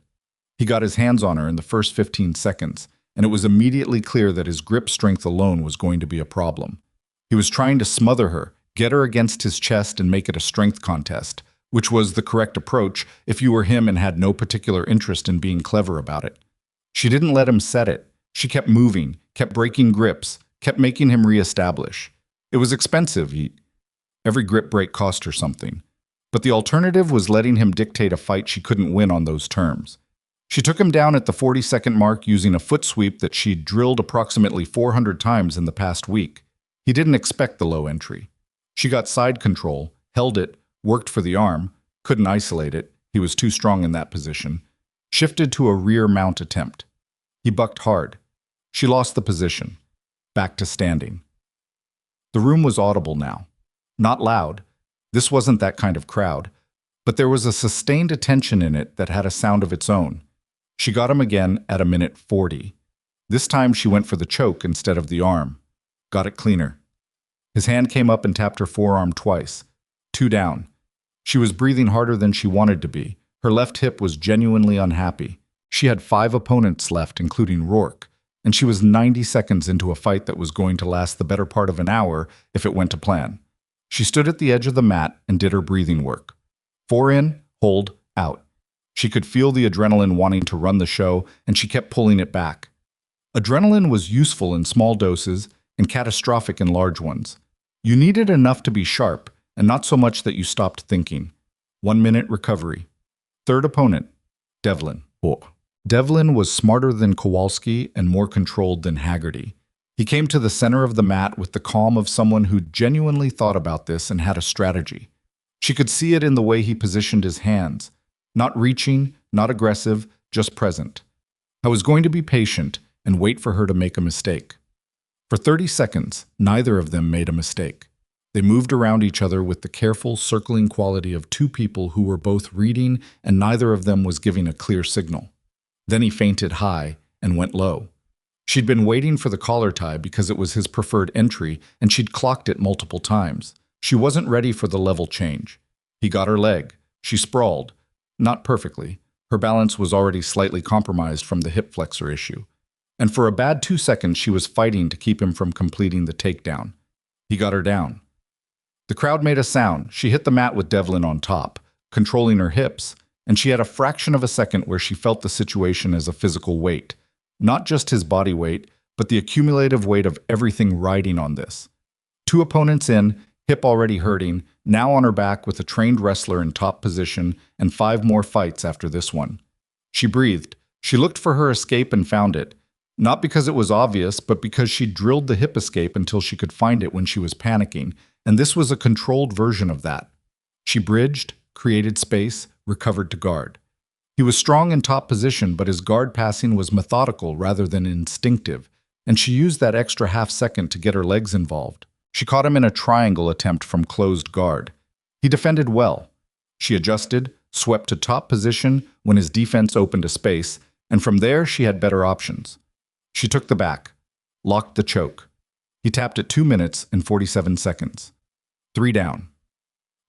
He got his hands on her in the first 15 seconds, and it was immediately clear that his grip strength alone was going to be a problem. He was trying to smother her, get her against his chest and make it a strength contest, which was the correct approach if you were him and had no particular interest in being clever about it. She didn't let him set it. She kept moving, kept breaking grips, kept making him reestablish. It was expensive. Every grip break cost her something. But the alternative was letting him dictate a fight she couldn't win on those terms. She took him down at the 40-second mark using a foot sweep that she'd drilled approximately 400 times in the past week. He didn't expect the low entry. She got side control, held it, worked for the arm, couldn't isolate it, he was too strong in that position, shifted to a rear mount attempt. He bucked hard. She lost the position. Back to standing. The room was audible now. Not loud. This wasn't that kind of crowd. But there was a sustained attention in it that had a sound of its own. She got him again at a minute 40. This time she went for the choke instead of the arm. Got it cleaner. His hand came up and tapped her forearm twice. 2 down. She was breathing harder than she wanted to be. Her left hip was genuinely unhappy. She had 5 opponents left, including Rourke. and she was 90 seconds into a fight that was going to last the better part of an hour if it went to plan. She stood at the edge of the mat and did her breathing work. 4 in, hold, out. She could feel the adrenaline wanting to run the show, and she kept pulling it back. Adrenaline was useful in small doses and catastrophic in large ones. You needed enough to be sharp, and not so much that you stopped thinking. 1 minute recovery. Third opponent, Devlin. Oh. Devlin was smarter than Kowalski and more controlled than Haggerty. He came to the center of the mat with the calm of someone who genuinely thought about this and had a strategy. She could see it in the way he positioned his hands. Not reaching, not aggressive, just present. I was going to be patient and wait for her to make a mistake. For 30 seconds, neither of them made a mistake. They moved around each other with the careful, circling quality of two people who were both reading and neither of them was giving a clear signal. Then he feinted high and went low. She'd been waiting for the collar tie because it was his preferred entry, and she'd clocked it multiple times. She wasn't ready for the level change. He got her leg. She sprawled. Not perfectly. Her balance was already slightly compromised from the hip flexor issue. And for a bad 2 seconds, she was fighting to keep him from completing the takedown. He got her down. The crowd made a sound. She hit the mat with Devlin on top, controlling her hips, and she had a fraction of a second where she felt the situation as a physical weight. Not just his body weight, but the accumulative weight of everything riding on this. 2 opponents in, hip already hurting, now on her back with a trained wrestler in top position, and 5 more fights after this one. She breathed. She looked for her escape and found it. Not because it was obvious, but because she drilled the hip escape until she could find it when she was panicking, and this was a controlled version of that. She bridged, created space, recovered to guard. He was strong in top position, but his guard passing was methodical rather than instinctive, and she used that extra half second to get her legs involved. She caught him in a triangle attempt from closed guard. He defended well. She adjusted, swept to top position when his defense opened a space, and from there she had better options. She took the back, locked the choke. He tapped at 2 minutes and 47 seconds. 3 down.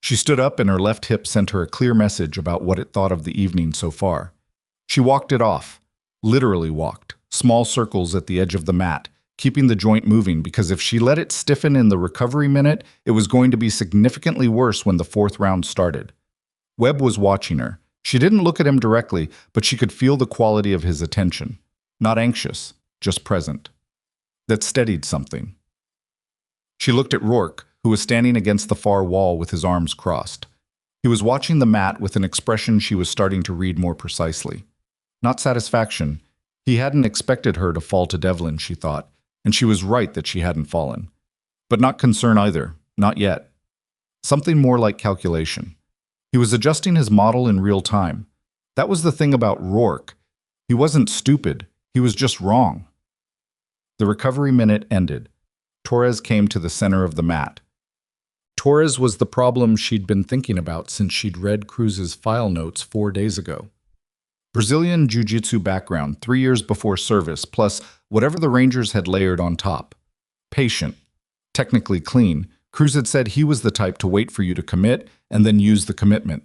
She stood up and her left hip sent her a clear message about what it thought of the evening so far. She walked it off, literally walked, small circles at the edge of the mat, keeping the joint moving because if she let it stiffen in the recovery minute, it was going to be significantly worse when the 4th round started. Webb was watching her. She didn't look at him directly, but she could feel the quality of his attention. Not anxious, just present. That steadied something. She looked at Rourke, who was standing against the far wall with his arms crossed. He was watching the mat with an expression she was starting to read more precisely. Not satisfaction. He hadn't expected her to fall to Devlin, she thought, and she was right that she hadn't fallen. But not concern either, not yet. Something more like calculation. He was adjusting his model in real time. That was the thing about Rourke. He wasn't stupid, he was just wrong. The recovery minute ended. Torres came to the center of the mat. Torres was the problem she'd been thinking about since she'd read Cruz's file notes 4 days ago. Brazilian jiu-jitsu background 3 years before service, plus whatever the Rangers had layered on top. Patient. Technically clean. Cruz had said he was the type to wait for you to commit and then use the commitment.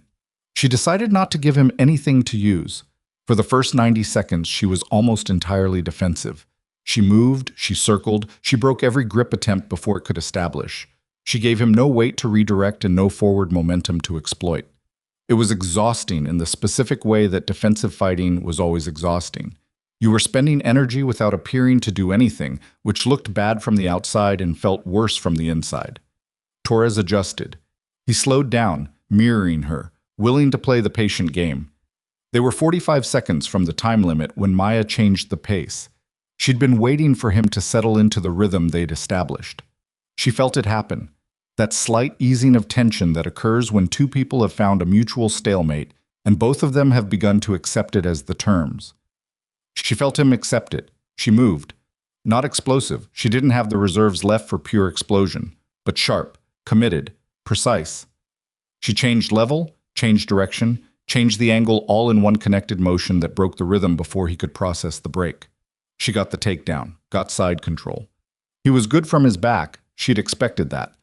She decided not to give him anything to use. For the first 90 seconds, she was almost entirely defensive. She moved, she circled, she broke every grip attempt before it could establish. She gave him no weight to redirect and no forward momentum to exploit. It was exhausting in the specific way that defensive fighting was always exhausting. You were spending energy without appearing to do anything, which looked bad from the outside and felt worse from the inside. Torres adjusted. He slowed down, mirroring her, willing to play the patient game. They were 45 seconds from the time limit when Maya changed the pace. She'd been waiting for him to settle into the rhythm they'd established. She felt it happen. That slight easing of tension that occurs when 2 people have found a mutual stalemate and both of them have begun to accept it as the terms. She felt him accept it. She moved. Not explosive. She didn't have the reserves left for pure explosion, but sharp, committed, precise. She changed level, changed direction, changed the angle all in one connected motion that broke the rhythm before he could process the break. She got the takedown, got side control. He was good from his back. She'd expected that.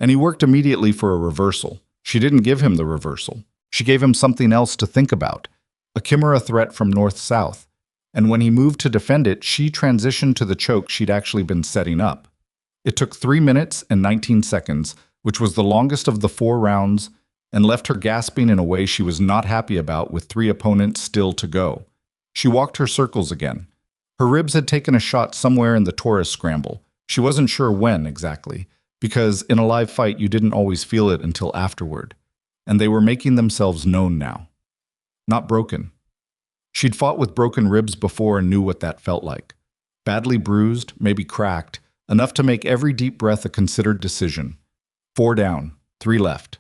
And he worked immediately for a reversal. She didn't give him the reversal. She gave him something else to think about. A chimera threat from north-south. and when he moved to defend it, she transitioned to the choke she'd actually been setting up. It took 3 minutes and 19 seconds, which was the longest of the 4 rounds, and left her gasping in a way she was not happy about with 3 opponents still to go. She walked her circles again. Her ribs had taken a shot somewhere in the Taurus scramble. She wasn't sure when exactly, because in a live fight you didn't always feel it until afterward. And they were making themselves known now. Not broken. She'd fought with broken ribs before and knew what that felt like. Badly bruised, maybe cracked, enough to make every deep breath a considered decision. 4 down, 3 left.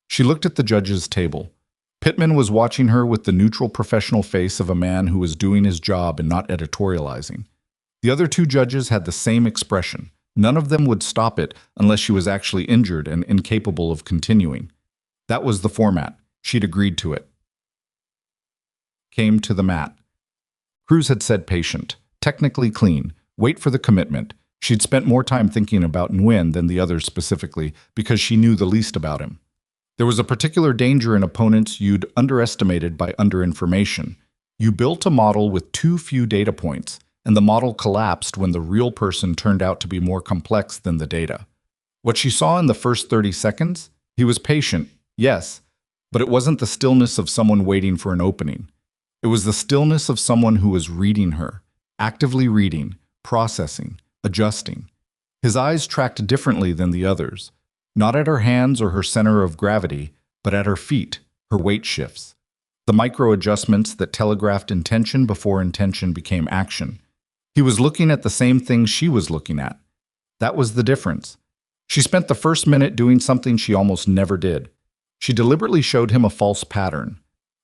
She looked at the judges' table. Pittman was watching her with the neutral professional face of a man who was doing his job and not editorializing. The other 2 judges had the same expression. None of them would stop it unless she was actually injured and incapable of continuing. That was the format. She'd agreed to it. Came to the mat. Cruz had said patient, technically clean, wait for the commitment. She'd spent more time thinking about Nguyen than the others specifically because she knew the least about him. There was a particular danger in opponents you'd underestimated by underinformation. You built a model with too few data points, and the model collapsed when the real person turned out to be more complex than the data. What she saw in the first 30 seconds? He was patient, yes, but it wasn't the stillness of someone waiting for an opening. It was the stillness of someone who was reading her, actively reading, processing, adjusting. His eyes tracked differently than the others, not at her hands or her center of gravity, but at her feet, her weight shifts. The micro-adjustments that telegraphed intention before intention became action. He was looking at the same thing she was looking at. That was the difference. She spent the first minute doing something she almost never did. She deliberately showed him a false pattern.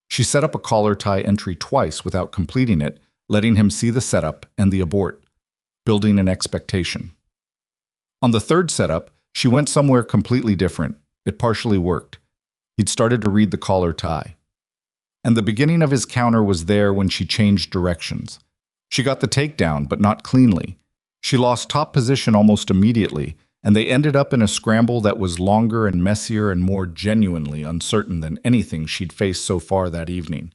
She set up a collar tie entry twice without completing it, letting him see the setup and the abort, building an expectation. On the third setup, she went somewhere completely different. It partially worked. He'd started to read the collar tie. And the beginning of his counter was there when she changed directions. She got the takedown, but not cleanly. She lost top position almost immediately, and they ended up in a scramble that was longer and messier and more genuinely uncertain than anything she'd faced so far that evening.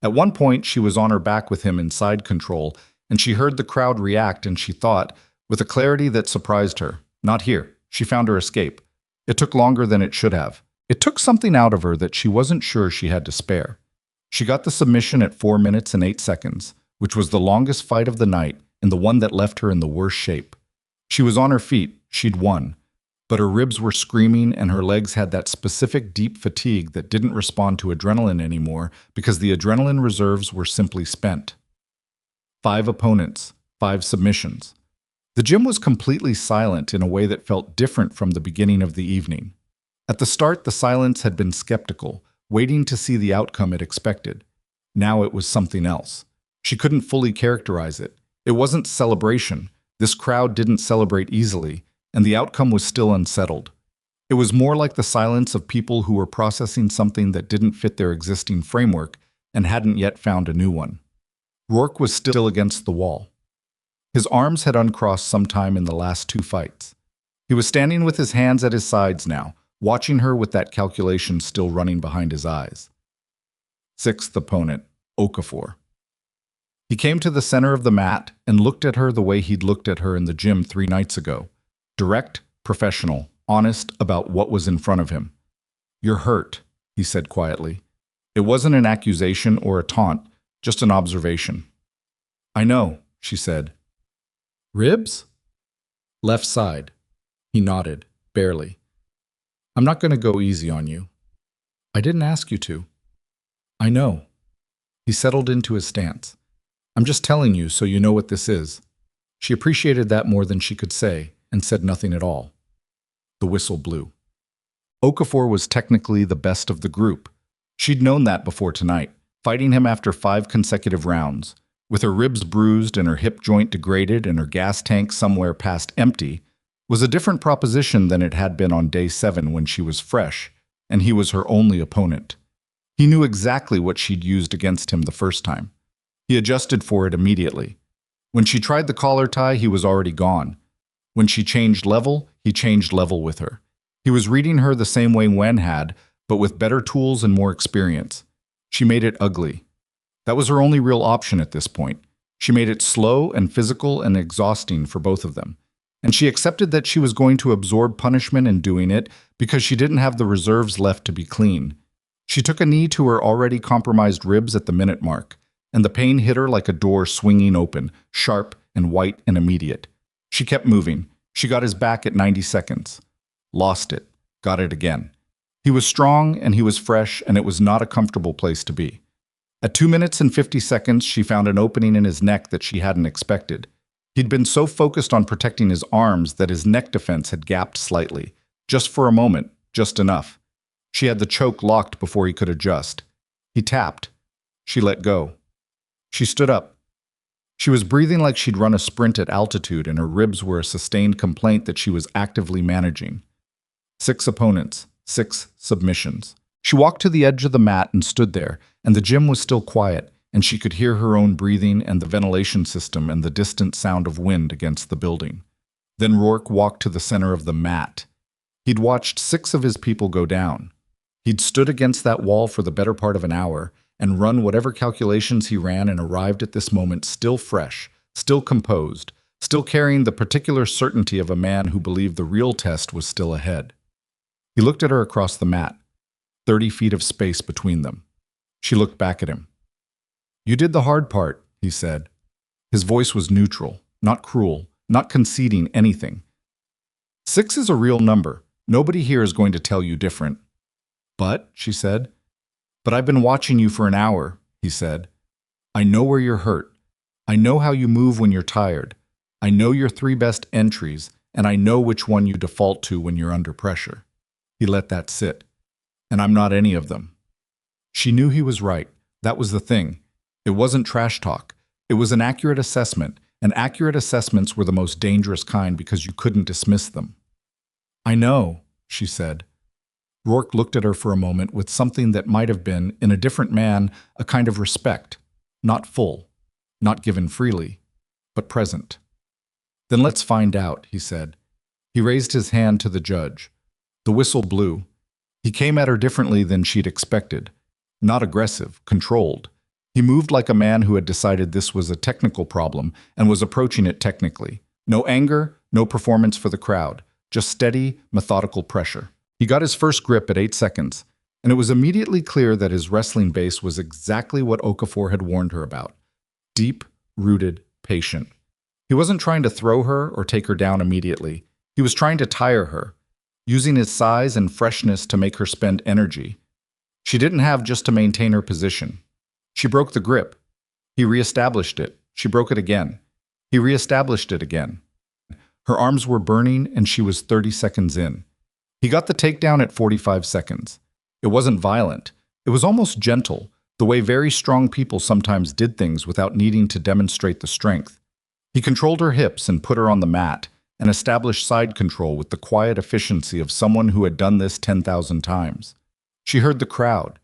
At one point, she was on her back with him in side control, and she heard the crowd react, and she thought, with a clarity that surprised her, not here. She found her escape. It took longer than it should have. It took something out of her that she wasn't sure she had to spare. She got the submission at 4 minutes and 8 seconds, which was the longest fight of the night and the one that left her in the worst shape. She was on her feet. She'd won. But her ribs were screaming and her legs had that specific deep fatigue that didn't respond to adrenaline anymore because the adrenaline reserves were simply spent. 5 opponents, 5 submissions. The gym was completely silent in a way that felt different from the beginning of the evening. At the start, the silence had been skeptical, waiting to see the outcome it expected. Now it was something else. She couldn't fully characterize it. It wasn't celebration. This crowd didn't celebrate easily, and the outcome was still unsettled. It was more like the silence of people who were processing something that didn't fit their existing framework and hadn't yet found a new one. Rourke was still against the wall. His arms had uncrossed sometime in the last 2 fights. He was standing with his hands at his sides now, watching her with that calculation still running behind his eyes. 6th opponent, Okafor. He came to the center of the mat and looked at her the way he'd looked at her in the gym 3 nights ago. Direct, professional, honest about what was in front of him. "You're hurt," he said quietly. It wasn't an accusation or a taunt, just an observation. "I know," she said. "Ribs?" "Left side." He nodded, barely. "I'm not going to go easy on you." "I didn't ask you to." "I know." He settled into his stance. "I'm just telling you so you know what this is." She appreciated that more than she could say, and said nothing at all. The whistle blew. Okafor was technically the best of the group. She'd known that before tonight, fighting him after 5 consecutive rounds. With her ribs bruised and her hip joint degraded and her gas tank somewhere past empty, was a different proposition than it had been on day 7 when she was fresh, and he was her only opponent. He knew exactly what she'd used against him the first time. He adjusted for it immediately. When she tried the collar tie, he was already gone. When she changed level, he changed level with her. He was reading her the same way Nguyen had, but with better tools and more experience. She made it ugly. That was her only real option at this point. She made it slow and physical and exhausting for both of them. And she accepted that she was going to absorb punishment in doing it because she didn't have the reserves left to be clean. She took a knee to her already compromised ribs at the minute mark, and the pain hit her like a door swinging open, sharp and white and immediate. She kept moving. She got his back at 90 seconds. Lost it. Got it again. He was strong and he was fresh, and it was not a comfortable place to be. At 2 minutes and 50 seconds, she found an opening in his neck that she hadn't expected. He'd been so focused on protecting his arms that his neck defense had gapped slightly. Just for a moment, just enough. She had the choke locked before he could adjust. He tapped. She let go. She stood up. She was breathing like she'd run a sprint at altitude, and her ribs were a sustained complaint that she was actively managing. 6 opponents, 6 submissions. She walked to the edge of the mat and stood there, and the gym was still quiet, and she could hear her own breathing and the ventilation system and the distant sound of wind against the building. Then Rourke walked to the center of the mat. He'd watched 6 of his people go down. He'd stood against that wall for the better part of an hour and run whatever calculations he ran, and arrived at this moment still fresh, still composed, still carrying the particular certainty of a man who believed the real test was still ahead. He looked at her across the mat, 30 feet of space between them. She looked back at him. "You did the hard part," he said. His voice was neutral, not cruel, not conceding anything. 6 is a real number. Nobody here is going to tell you different. "But," she said. "But I've been watching you for an hour," he said. "I know where you're hurt. I know how you move when you're tired. I know your 3 best entries, and I know which one you default to when you're under pressure." He let that sit. "And I'm not any of them." She knew he was right. That was the thing. It wasn't trash talk. It was an accurate assessment, and accurate assessments were the most dangerous kind because you couldn't dismiss them. "I know," she said. Rourke looked at her for a moment with something that might have been, in a different man, a kind of respect. Not full, not given freely, but present. "Then let's find out," he said. He raised his hand to the judge. The whistle blew. He came at her differently than she'd expected. Not aggressive, controlled. He moved like a man who had decided this was a technical problem and was approaching it technically. No anger, no performance for the crowd, just steady, methodical pressure. He got his first grip at 8 seconds, and it was immediately clear that his wrestling base was exactly what Okafor had warned her about. Deep, rooted, patient. He wasn't trying to throw her or take her down immediately. He was trying to tire her, using his size and freshness to make her spend energy. She didn't have just to maintain her position. She broke the grip. He reestablished it. She broke it again. He reestablished it again. Her arms were burning, and she was 30 seconds in. He got the takedown at 45 seconds. It wasn't violent. It was almost gentle, the way very strong people sometimes did things without needing to demonstrate the strength. He controlled her hips and put her on the mat, and established side control with the quiet efficiency of someone who had done this 10,000 times. She heard the crowd.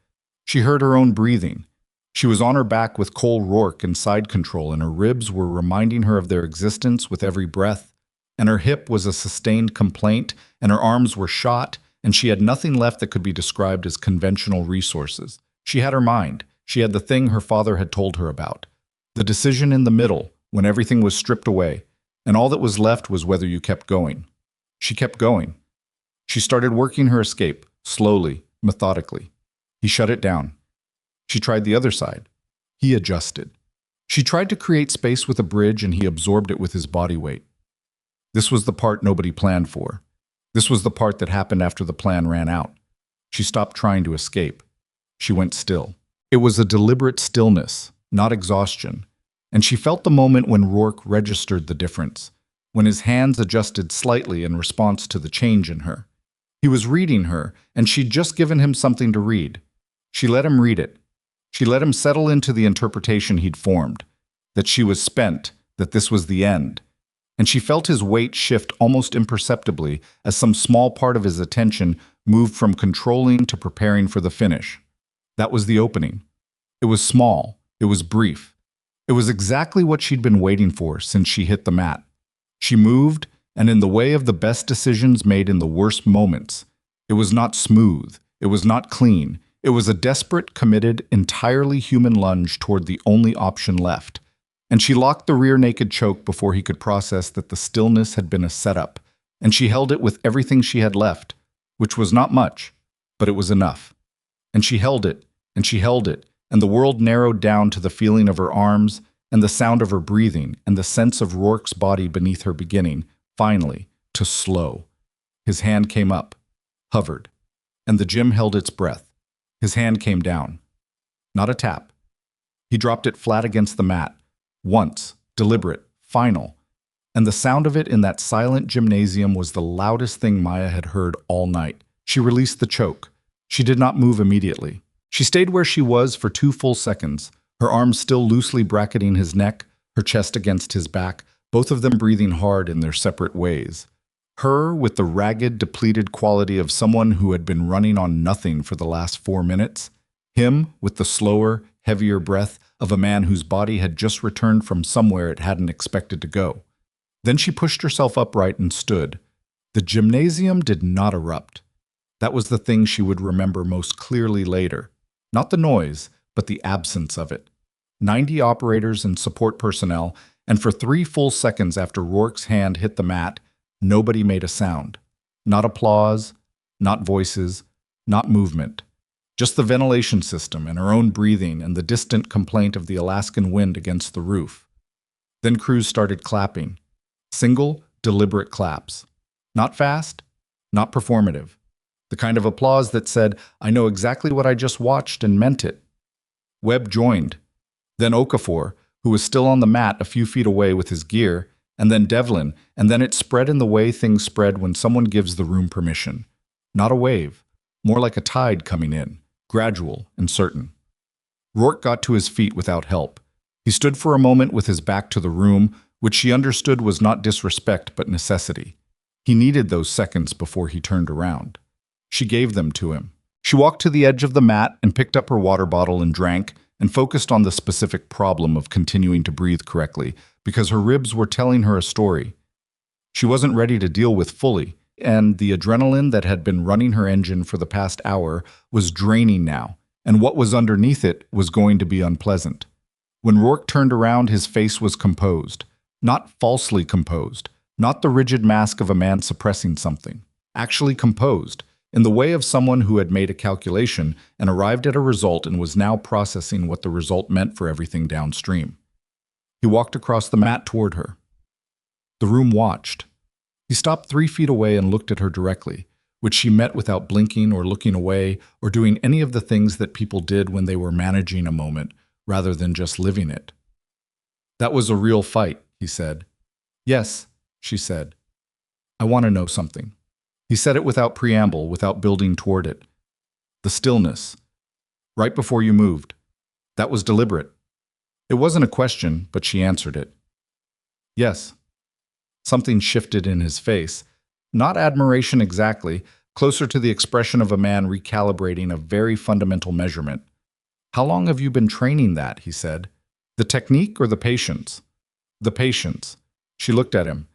She heard her own breathing. She was on her back with Cole Rourke in side control, and her ribs were reminding her of their existence with every breath. And her hip was a sustained complaint, and her arms were shot, and she had nothing left that could be described as conventional resources. She had her mind. She had the thing her father had told her about. The decision in the middle, when everything was stripped away, and all that was left was whether you kept going. She kept going. She started working her escape, slowly, methodically. He shut it down. She tried the other side. He adjusted. She tried to create space with a bridge, and he absorbed it with his body weight. This was the part nobody planned for. This was the part that happened after the plan ran out. She stopped trying to escape. She went still. It was a deliberate stillness, not exhaustion, and she felt the moment when Rourke registered the difference, when his hands adjusted slightly in response to the change in her. He was reading her, and she'd just given him something to read. She let him read it. She let him settle into the interpretation he'd formed, that she was spent, that this was the end. And she felt his weight shift almost imperceptibly as some small part of his attention moved from controlling to preparing for the finish. That was the opening. It was small. It was brief. It was exactly what she'd been waiting for since she hit the mat. She moved, and in the way of the best decisions made in the worst moments, it was not smooth. It was not clean. It was a desperate, committed, entirely human lunge toward the only option left. and she locked the rear naked choke before he could process that the stillness had been a setup, and she held it with everything she had left, which was not much, but it was enough. And she held it, and she held it, and the world narrowed down to the feeling of her arms, and the sound of her breathing, and the sense of Rourke's body beneath her beginning, finally, to slow. His hand came up, hovered, and the gym held its breath. His hand came down. Not a tap. He dropped it flat against the mat, once, deliberate, final, and the sound of it in that silent gymnasium was the loudest thing Maya had heard all night. She released the choke. She did not move immediately. She stayed where she was for 2 full seconds, her arms still loosely bracketing his neck, her chest against his back, both of them breathing hard in their separate ways. Her with the ragged, depleted quality of someone who had been running on nothing for the last 4 minutes. Him with the slower, heavier breath of a man whose body had just returned from somewhere it hadn't expected to go. Then she pushed herself upright and stood. The gymnasium did not erupt. That was the thing she would remember most clearly later. Not the noise, but the absence of it. 90 operators and support personnel, and for 3 full seconds after Rourke's hand hit the mat, nobody made a sound. Not applause, not voices, not movement. Just the ventilation system and her own breathing and the distant complaint of the Alaskan wind against the roof. Then crews started clapping. Single, deliberate claps. Not fast, not performative. The kind of applause that said, "I know exactly what I just watched and meant it." Webb joined. Then Okafor, who was still on the mat a few feet away with his gear, and then Devlin, and then it spread in the way things spread when someone gives the room permission. Not a wave, more like a tide coming in, gradual and certain. Rourke got to his feet without help. He stood for a moment with his back to the room, which she understood was not disrespect but necessity. He needed those seconds before he turned around. She gave them to him. She walked to the edge of the mat and picked up her water bottle and drank, and focused on the specific problem of continuing to breathe correctly, because her ribs were telling her a story she wasn't ready to deal with fully, and the adrenaline that had been running her engine for the past hour was draining now, and what was underneath it was going to be unpleasant. When Rourke turned around, his face was composed, not falsely composed, not the rigid mask of a man suppressing something, actually composed, in the way of someone who had made a calculation and arrived at a result and was now processing what the result meant for everything downstream. He walked across the mat toward her. The room watched. He stopped 3 feet away and looked at her directly, which she met without blinking or looking away or doing any of the things that people did when they were managing a moment rather than just living it. "That was a real fight," he said. "Yes," she said. "I want to know something." He said it without preamble, without building toward it. The stillness. "Right before you moved." That was deliberate. It wasn't a question, but she answered it. "Yes." Something shifted in his face. Not admiration exactly, closer to the expression of a man recalibrating a very fundamental measurement. "How long have you been training that?" he said. "The technique or the patience?" "The patience." She looked at him.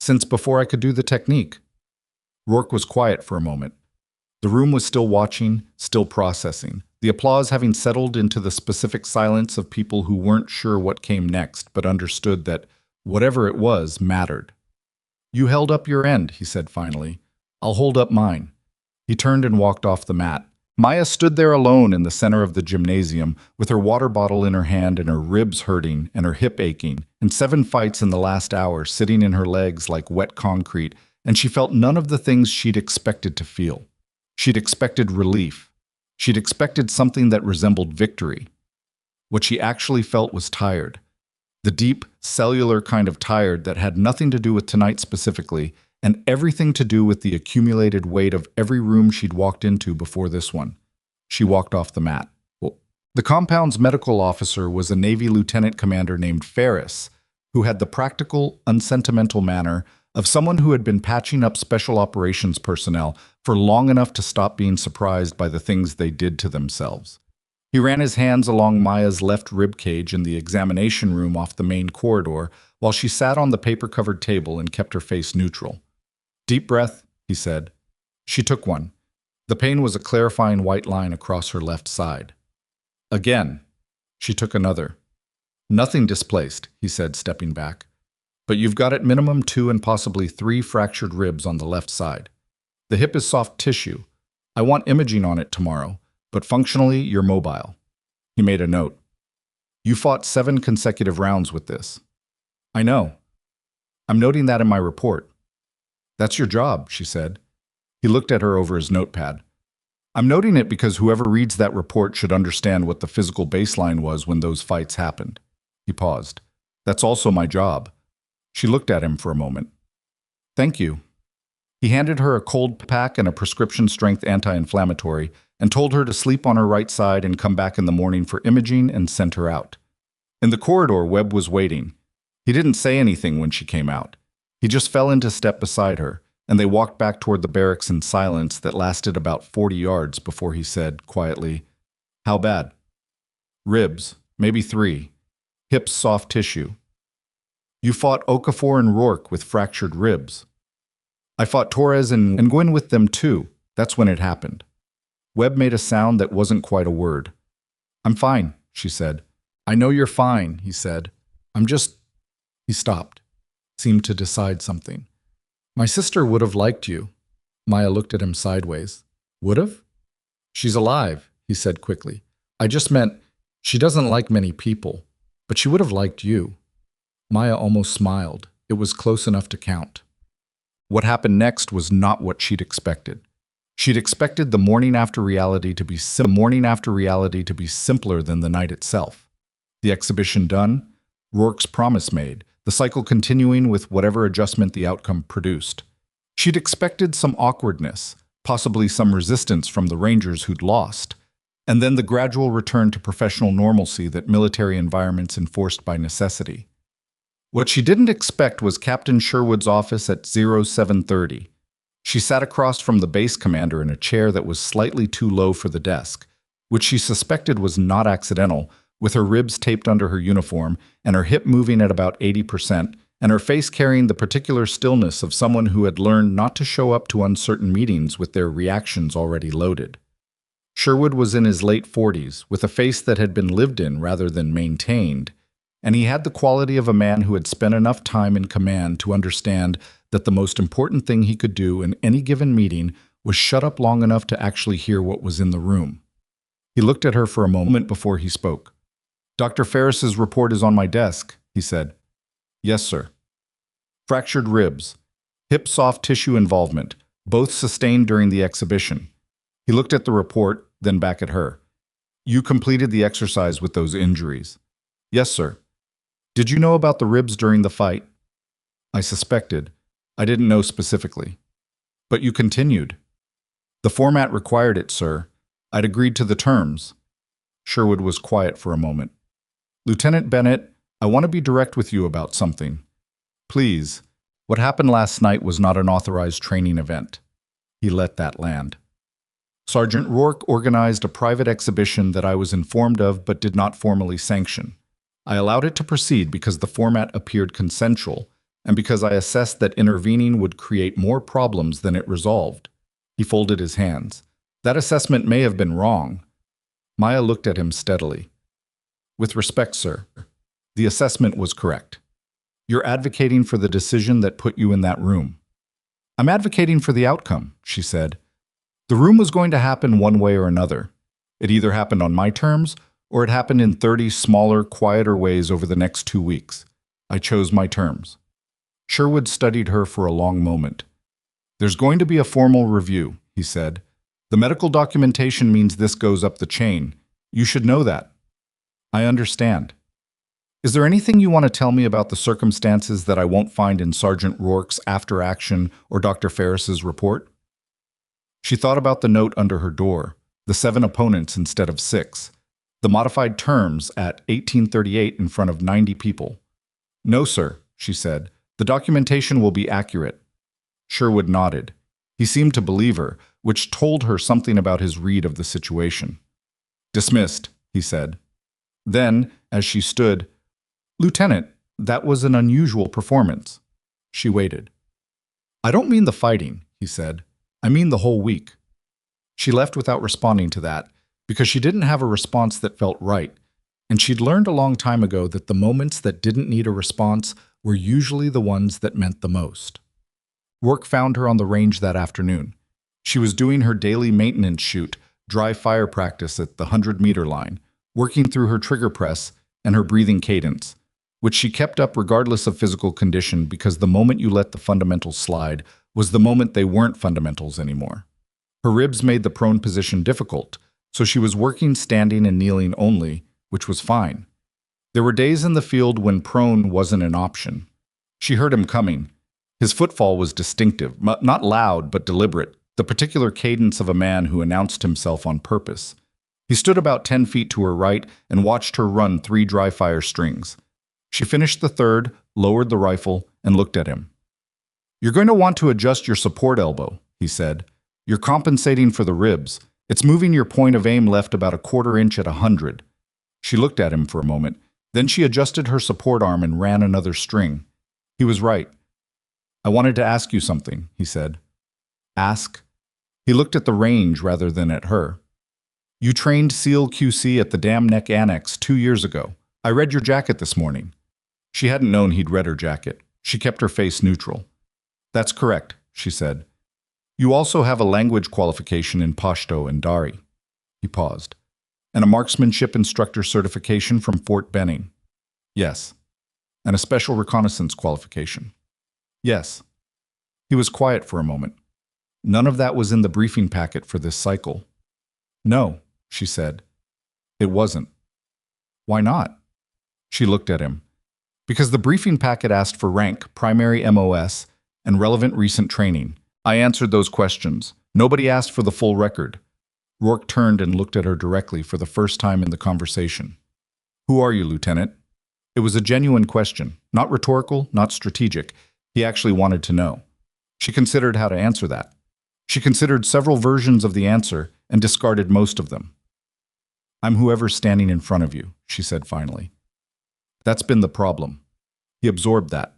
"Since before I could do the technique." Rourke was quiet for a moment. The room was still watching, still processing, the applause having settled into the specific silence of people who weren't sure what came next, but understood that whatever it was mattered. "You held up your end," he said finally. "I'll hold up mine." He turned and walked off the mat. Maya stood there alone in the center of the gymnasium, with her water bottle in her hand and her ribs hurting and her hip aching, and 7 fights in the last hour sitting in her legs like wet concrete, and she felt none of the things she'd expected to feel. She'd expected relief. She'd expected something that resembled victory. What she actually felt was tired. The deep, cellular kind of tired that had nothing to do with tonight specifically, and everything to do with the accumulated weight of every room she'd walked into before this one. She walked off the mat. The compound's medical officer was a Navy lieutenant commander named Ferris, who had the practical, unsentimental manner of someone who had been patching up special operations personnel for long enough to stop being surprised by the things they did to themselves. He ran his hands along Maya's left rib cage in the examination room off the main corridor while she sat on the paper-covered table and kept her face neutral. "Deep breath," he said. She took one. The pain was a clarifying white line across her left side. Again. She took another. Nothing displaced, he said, stepping back. But you've got at minimum 2 and possibly 3 fractured ribs on the left side. The hip is soft tissue. I want imaging on it tomorrow, but functionally you're mobile. He made a note. You fought 7 consecutive rounds with this. I know. I'm noting that in my report. That's your job, she said. He looked at her over his notepad. I'm noting it because whoever reads that report should understand what the physical baseline was when those fights happened. He paused. That's also my job. She looked at him for a moment. Thank you. He handed her a cold pack and a prescription-strength anti-inflammatory and told her to sleep on her right side and come back in the morning for imaging and sent her out. In the corridor, Webb was waiting. He didn't say anything when she came out. He just fell into step beside her, and they walked back toward the barracks in silence that lasted about 40 yards before he said, quietly, How bad? Ribs, maybe 3. Hips soft tissue. You fought Okafor and Rourke with fractured ribs. I fought Torres and Gwyn with them too. That's when it happened. Webb made a sound that wasn't quite a word. I'm fine, she said. I know you're fine, he said. I'm just... He stopped, seemed to decide something. My sister would have liked you. Maya looked at him sideways. Would have? She's alive, he said quickly. I just meant she doesn't like many people, but she would have liked you. Maya almost smiled. It was close enough to count. What happened next was not what she'd expected. She'd expected the morning after reality to be simpler than the night itself. The exhibition done, Rourke's promise made, the cycle continuing with whatever adjustment the outcome produced. She'd expected some awkwardness, possibly some resistance from the Rangers who'd lost, and then the gradual return to professional normalcy that military environments enforced by necessity. What she didn't expect was Captain Sherwood's office at 0730. She sat across from the base commander in a chair that was slightly too low for the desk, which she suspected was not accidental, with her ribs taped under her uniform and her hip moving at about 80%, and her face carrying the particular stillness of someone who had learned not to show up to uncertain meetings with their reactions already loaded. Sherwood was in his late 40s, with a face that had been lived in rather than maintained, and he had the quality of a man who had spent enough time in command to understand that the most important thing he could do in any given meeting was shut up long enough to actually hear what was in the room. He looked at her for a moment before he spoke. Dr. Ferris's report is on my desk, he said. Yes, sir. Fractured ribs, hip soft tissue involvement, both sustained during the exhibition. He looked at the report, then back at her. You completed the exercise with those injuries. Yes, sir. Did you know about the ribs during the fight? I suspected. I didn't know specifically. But you continued. The format required it, sir. I'd agreed to the terms. Sherwood was quiet for a moment. Lieutenant Bennett, I want to be direct with you about something. Please, what happened last night was not an authorized training event. He let that land. Sergeant Rourke organized a private exhibition that I was informed of but did not formally sanction. I allowed it to proceed because the format appeared consensual and because I assessed that intervening would create more problems than it resolved. He folded his hands. That assessment may have been wrong. Maya looked at him steadily. With respect, sir, the assessment was correct. You're advocating for the decision that put you in that room. I'm advocating for the outcome, she said. The room was going to happen one way or another. It either happened on my terms or it happened in 30 smaller, quieter ways over the next 2 weeks. I chose my terms. Sherwood studied her for a long moment. There's going to be a formal review, he said. The medical documentation means this goes up the chain. You should know that. I understand. Is there anything you want to tell me about the circumstances that I won't find in Sergeant Rourke's after action or Dr. Ferris's report? She thought about the note under her door, the 7 opponents instead of 6, the modified terms at 1838 in front of 90 people. No, sir, she said. The documentation will be accurate. Sherwood nodded. He seemed to believe her, which told her something about his read of the situation. Dismissed, he said. Then, as she stood, Lieutenant, that was an unusual performance. She waited. I don't mean the fighting, he said. I mean the whole week. She left without responding to that, because she didn't have a response that felt right. And she'd learned a long time ago that the moments that didn't need a response were usually the ones that meant the most. Work found her on the range that afternoon. She was doing her daily maintenance shoot, dry fire practice at the 100-meter line, working through her trigger press and her breathing cadence, which she kept up regardless of physical condition because the moment you let the fundamentals slide was the moment they weren't fundamentals anymore. Her ribs made the prone position difficult, so she was working standing and kneeling only, which was fine. There were days in the field when prone wasn't an option. She heard him coming. His footfall was distinctive, not loud but deliberate, the particular cadence of a man who announced himself on purpose. He stood about 10 feet to her right and watched her run 3 dry fire strings. She finished the third, lowered the rifle, and looked at him. "You're going to want to adjust your support elbow," he said. "You're compensating for the ribs. It's moving your point of aim left about a quarter inch at 100. She looked at him for a moment. Then she adjusted her support arm and ran another string. He was right. "I wanted to ask you something," he said. "Ask?" He looked at the range rather than at her. "You trained SEAL QC at the Dam Neck Annex 2 years ago. I read your jacket this morning." She hadn't known he'd read her jacket. She kept her face neutral. "That's correct," she said. "You also have a language qualification in Pashto and Dari." He paused. "And a marksmanship instructor certification from Fort Benning." "Yes." "And a special reconnaissance qualification." "Yes." He was quiet for a moment. "None of that was in the briefing packet for this cycle." "No," she said. "It wasn't." "Why not?" She looked at him. "Because the briefing packet asked for rank, primary MOS, and relevant recent training. I answered those questions. Nobody asked for the full record." Rourke turned and looked at her directly for the first time in the conversation. "Who are you, Lieutenant?" It was a genuine question, not rhetorical, not strategic. He actually wanted to know. She considered how to answer that. She considered several versions of the answer and discarded most of them. "I'm whoever's standing in front of you," she said finally. That's been the problem. He absorbed that.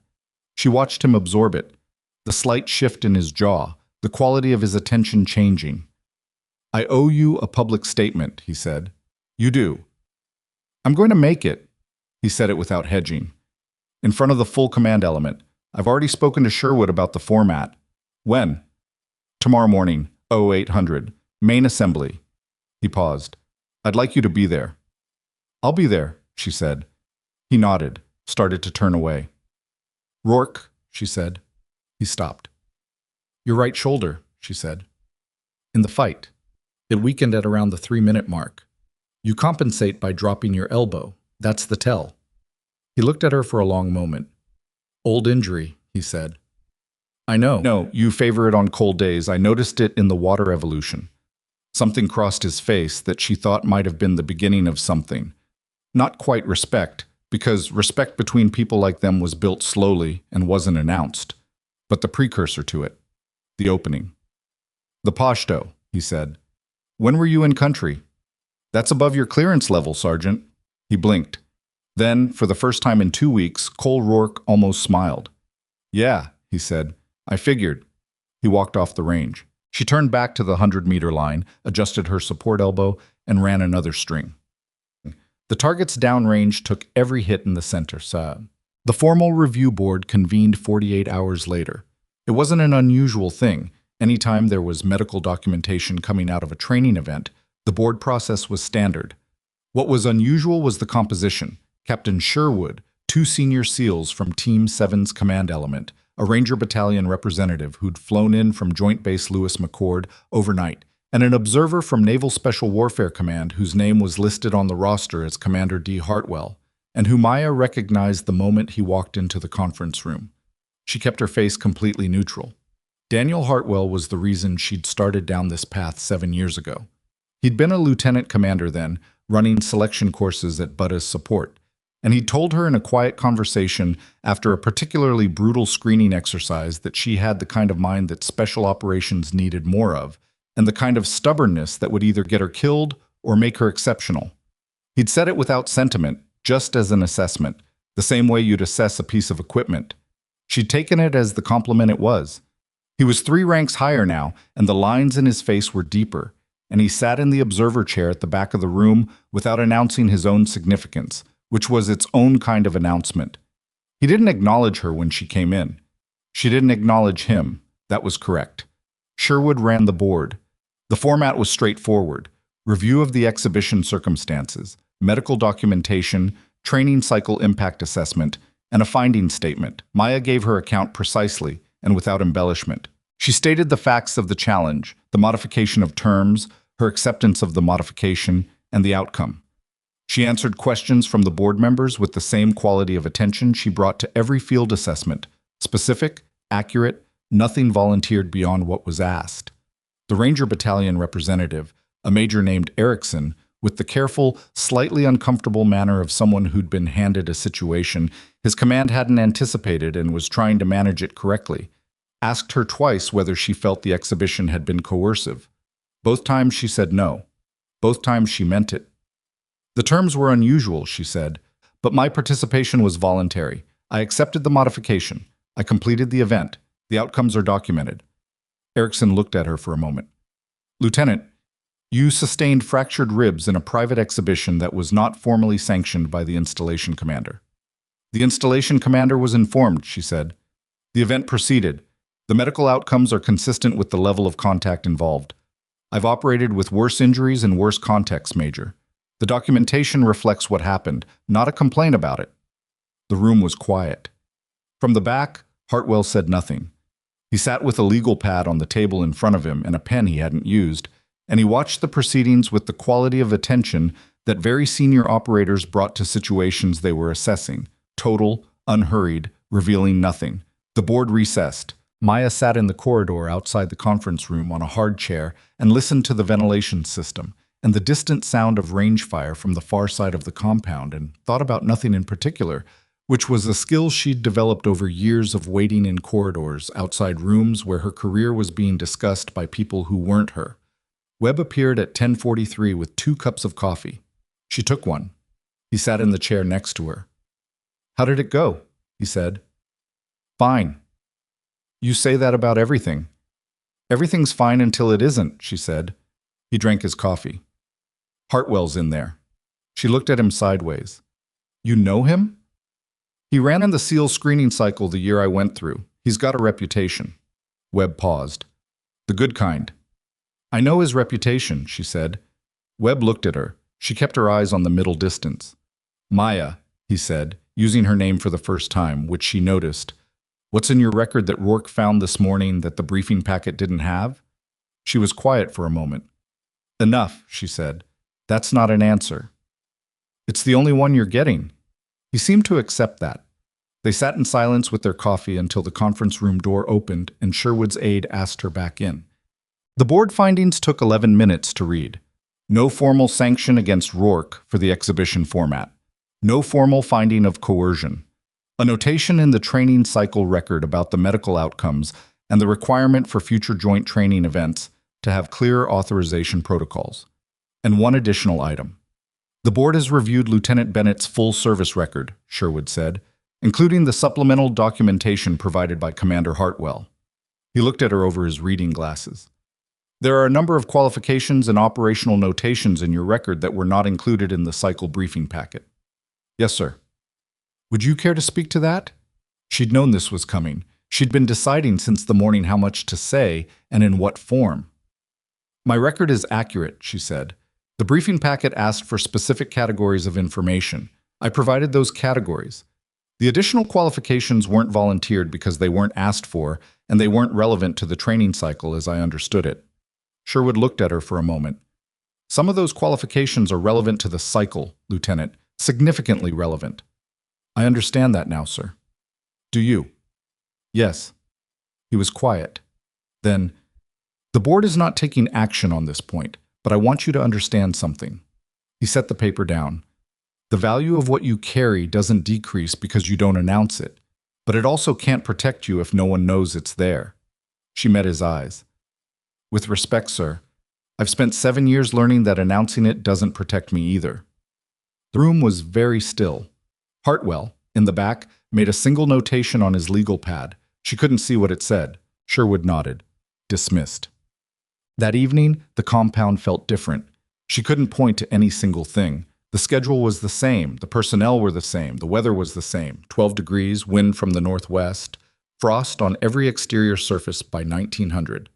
She watched him absorb it, the slight shift in his jaw, the quality of his attention changing. "I owe you a public statement," he said. "You do." "I'm going to make it." He said it without hedging. "In front of the full command element. I've already spoken to Sherwood about the format." "When?" "Tomorrow morning, 0800. Main assembly." He paused. "I'd like you to be there." "I'll be there," she said. He nodded, started to turn away. "Rourke," she said. He stopped. "Your right shoulder," she said. "In the fight. It weakened at around the 3-minute mark. You compensate by dropping your elbow. That's the tell." He looked at her for a long moment. "Old injury," he said. "I know. No, you favor it on cold days. I noticed it in the water evolution." Something crossed his face that she thought might have been the beginning of something. Not quite respect, because respect between people like them was built slowly and wasn't announced, but the precursor to it, the opening. "The Pashto," he said. "When were you in country?" "That's above your clearance level, Sergeant." He blinked. Then, for the first time in 2 weeks, Cole Rourke almost smiled. "Yeah," he said. "I figured." He walked off the range. She turned back to the 100-meter line, adjusted her support elbow, and ran another string. The target's downrange took every hit in the center. The formal review board convened 48 hours later. It wasn't an unusual thing. Anytime there was medical documentation coming out of a training event, the board process was standard. What was unusual was the composition. Captain Sherwood, 2 senior SEALs from Team 7's command element, a Ranger Battalion representative who'd flown in from Joint Base Lewis McChord overnight, and an observer from Naval Special Warfare Command whose name was listed on the roster as Commander D. Hartwell, and who Maya recognized the moment he walked into the conference room. She kept her face completely neutral. Daniel Hartwell was the reason she'd started down this path 7 years ago. He'd been a lieutenant commander then, running selection courses at Butta's support, and he told her in a quiet conversation after a particularly brutal screening exercise that she had the kind of mind that special operations needed more of, and the kind of stubbornness that would either get her killed or make her exceptional. He'd said it without sentiment, just as an assessment, the same way you'd assess a piece of equipment. She'd taken it as the compliment it was. He was 3 ranks higher now, and the lines in his face were deeper. and he sat in the observer chair at the back of the room without announcing his own significance, which was its own kind of announcement. He didn't acknowledge her when she came in. She didn't acknowledge him. That was correct. Sherwood ran the board. The format was straightforward: review of the exhibition circumstances, medical documentation, training cycle impact assessment, and a finding statement. Maya gave her account precisely and without embellishment. She stated the facts of the challenge, the modification of terms, her acceptance of the modification, and the outcome. She answered questions from the board members with the same quality of attention she brought to every field assessment: specific, accurate, nothing volunteered beyond what was asked. The Ranger Battalion representative, a major named Erickson, with the careful, slightly uncomfortable manner of someone who'd been handed a situation his command hadn't anticipated and was trying to manage it correctly, asked her twice whether she felt the exhibition had been coercive. Both times she said no. Both times she meant it. The terms were unusual, she said, but my participation was voluntary. I accepted the modification. I completed the event. The outcomes are documented. Erickson looked at her for a moment. Lieutenant, you sustained fractured ribs in a private exhibition that was not formally sanctioned by the installation commander. The installation commander was informed, she said. The event proceeded. The medical outcomes are consistent with the level of contact involved. I've operated with worse injuries and worse contexts, Major. The documentation reflects what happened, not a complaint about it. The room was quiet. From the back, Hartwell said nothing. He sat with a legal pad on the table in front of him and a pen he hadn't used, and he watched the proceedings with the quality of attention that very senior operators brought to situations they were assessing: total, unhurried, revealing nothing. The board recessed. Maya sat in the corridor outside the conference room on a hard chair and listened to the ventilation system and the distant sound of range fire from the far side of the compound, and thought about nothing in particular, which was a skill she'd developed over years of waiting in corridors outside rooms where her career was being discussed by people who weren't her. Webb appeared at 10:43 with 2 cups of coffee. She took one. He sat in the chair next to her. How did it go? He said. Fine. You say that about everything. Everything's fine until it isn't, she said. He drank his coffee. Hartwell's in there. She looked at him sideways. You know him? He ran the SEAL screening cycle the year I went through. He's got a reputation. Webb paused. The good kind. I know his reputation, she said. Webb looked at her. She kept her eyes on the middle distance. Maya, he said, using her name for the first time, which she noticed. What's in your record that Rourke found this morning that the briefing packet didn't have? She was quiet for a moment. Enough, she said. That's not an answer. It's the only one you're getting. He seemed to accept that. They sat in silence with their coffee until the conference room door opened and Sherwood's aide asked her back in. The board findings took 11 minutes to read. No formal sanction against Rourke for the exhibition format. No formal finding of coercion. A notation in the training cycle record about the medical outcomes and the requirement for future joint training events to have clear authorization protocols. And one additional item. The board has reviewed Lieutenant Bennett's full service record, Sherwood said, including the supplemental documentation provided by Commander Hartwell. He looked at her over his reading glasses. There are a number of qualifications and operational notations in your record that were not included in the cycle briefing packet. Yes, sir. Would you care to speak to that? She'd known this was coming. She'd been deciding since the morning how much to say and in what form. My record is accurate, she said. The briefing packet asked for specific categories of information. I provided those categories. The additional qualifications weren't volunteered because they weren't asked for, and they weren't relevant to the training cycle as I understood it. Sherwood looked at her for a moment. Some of those qualifications are relevant to the cycle, Lieutenant, significantly relevant. I understand that now, sir. Do you? Yes. He was quiet. Then, the board is not taking action on this point, but I want you to understand something. He set the paper down. The value of what you carry doesn't decrease because you don't announce it, but it also can't protect you if no one knows it's there. She met his eyes. With respect, sir, I've spent 7 years learning that announcing it doesn't protect me either. The room was very still. Hartwell, in the back, made a single notation on his legal pad. She couldn't see what it said. Sherwood nodded. Dismissed. That evening, the compound felt different. She couldn't point to any single thing. The schedule was the same, the personnel were the same, the weather was the same, 12 degrees, wind from the northwest, frost on every exterior surface by 1900.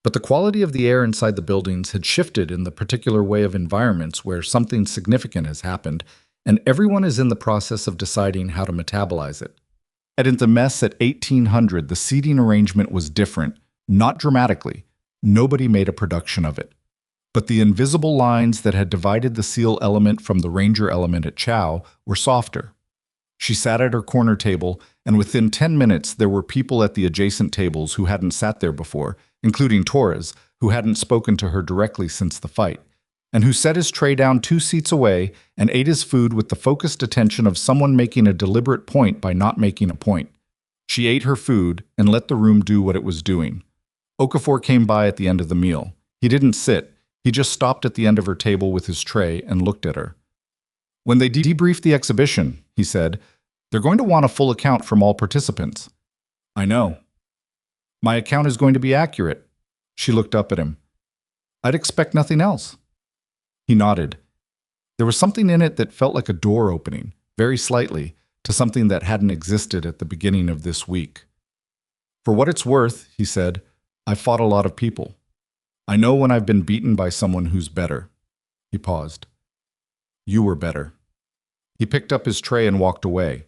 But the quality of the air inside the buildings had shifted in the particular way of environments where something significant has happened, and everyone is in the process of deciding how to metabolize it. At the mess at 1800, the seating arrangement was different, not dramatically. Nobody made a production of it. But the invisible lines that had divided the SEAL element from the Ranger element at Chow were softer. She sat at her corner table, and within 10 minutes there were people at the adjacent tables who hadn't sat there before, including Torres, who hadn't spoken to her directly since the fight, and who set his tray down 2 seats away and ate his food with the focused attention of someone making a deliberate point by not making a point. She ate her food and let the room do what it was doing. Okafor came by at the end of the meal. He didn't sit. He just stopped at the end of her table with his tray and looked at her. When they debriefed the exhibition, he said, they're going to want a full account from all participants. I know. My account is going to be accurate. She looked up at him. I'd expect nothing else. He nodded. There was something in it that felt like a door opening, very slightly, to something that hadn't existed at the beginning of this week. For what it's worth, he said, I've fought a lot of people. I know when I've been beaten by someone who's better. He paused. You were better. He picked up his tray and walked away.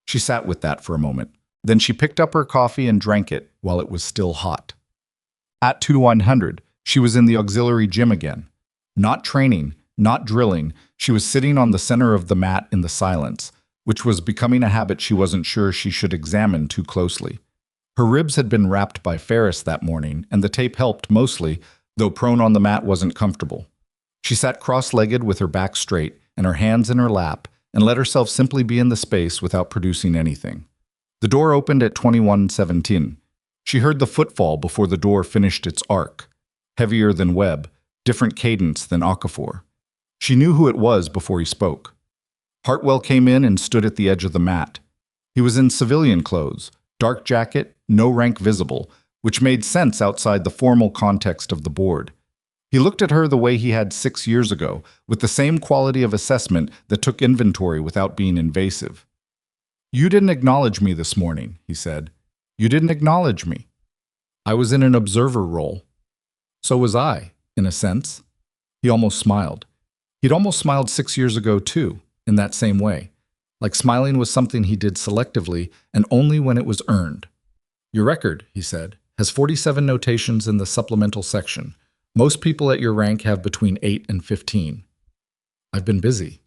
She sat with that for a moment. Then she picked up her coffee and drank it while it was still hot. At 2100, she was in the auxiliary gym again. Not training, not drilling, she was sitting on the center of the mat in the silence, which was becoming a habit she wasn't sure she should examine too closely. Her ribs had been wrapped by Ferris that morning, and the tape helped mostly, though prone on the mat wasn't comfortable. She sat cross-legged with her back straight and her hands in her lap and let herself simply be in the space without producing anything. The door opened at 21:17. She heard the footfall before the door finished its arc. Heavier than Webb, different cadence than Okafor. She knew who it was before he spoke. Hartwell came in and stood at the edge of the mat. He was in civilian clothes, dark jacket, no rank visible, which made sense outside the formal context of the board. He looked at her the way he had 6 years ago, with the same quality of assessment that took inventory without being invasive. You didn't acknowledge me this morning, he said. You didn't acknowledge me. I was in an observer role. So was I, in a sense. He almost smiled. He'd almost smiled 6 years ago, too, in that same way. Like smiling was something he did selectively and only when it was earned. Your record, he said, has 47 notations in the supplemental section. Most people at your rank have between 8 and 15. I've been busy.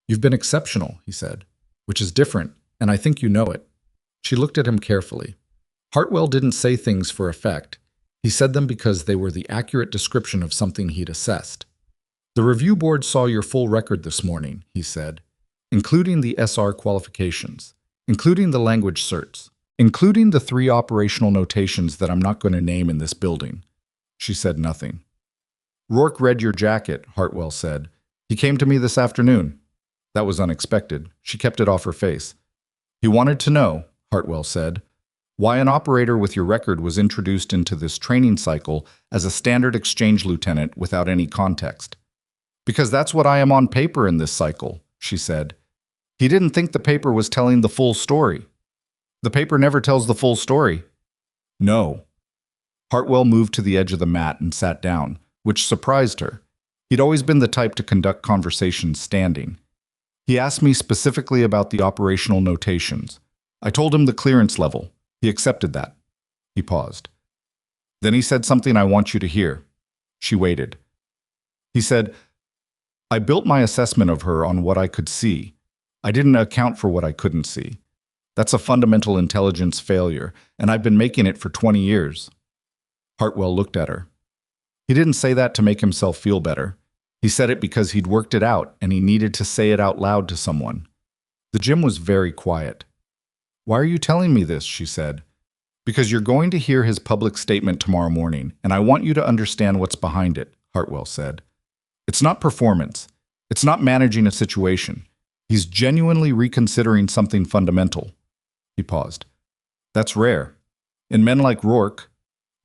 You've been exceptional, he said, which is different, and I think you know it. She looked at him carefully. Hartwell didn't say things for effect. He said them because they were the accurate description of something he'd assessed. The review board saw your full record this morning, he said, including the SR qualifications, including the language certs, including the 3 operational notations that I'm not going to name in this building. She said nothing. Rourke read your jacket, Hartwell said. He came to me this afternoon. That was unexpected. She kept it off her face. He wanted to know, Hartwell said, why an operator with your record was introduced into this training cycle as a standard exchange lieutenant without any context. Because that's what I am on paper in this cycle, she said. He didn't think the paper was telling the full story. The paper never tells the full story. No. Hartwell moved to the edge of the mat and sat down, which surprised her. He'd always been the type to conduct conversations standing. He asked me specifically about the operational notations. I told him the clearance level. He accepted that. He paused. Then he said something I want you to hear. She waited. He said, I built my assessment of her on what I could see. I didn't account for what I couldn't see. That's a fundamental intelligence failure, and I've been making it for 20 years. Hartwell looked at her. He didn't say that to make himself feel better. He said it because he'd worked it out and he needed to say it out loud to someone. The gym was very quiet. Why are you telling me this? She said. Because you're going to hear his public statement tomorrow morning, and I want you to understand what's behind it, Hartwell said. It's not performance. It's not managing a situation. He's genuinely reconsidering something fundamental. He paused. That's rare. In men like Rourke,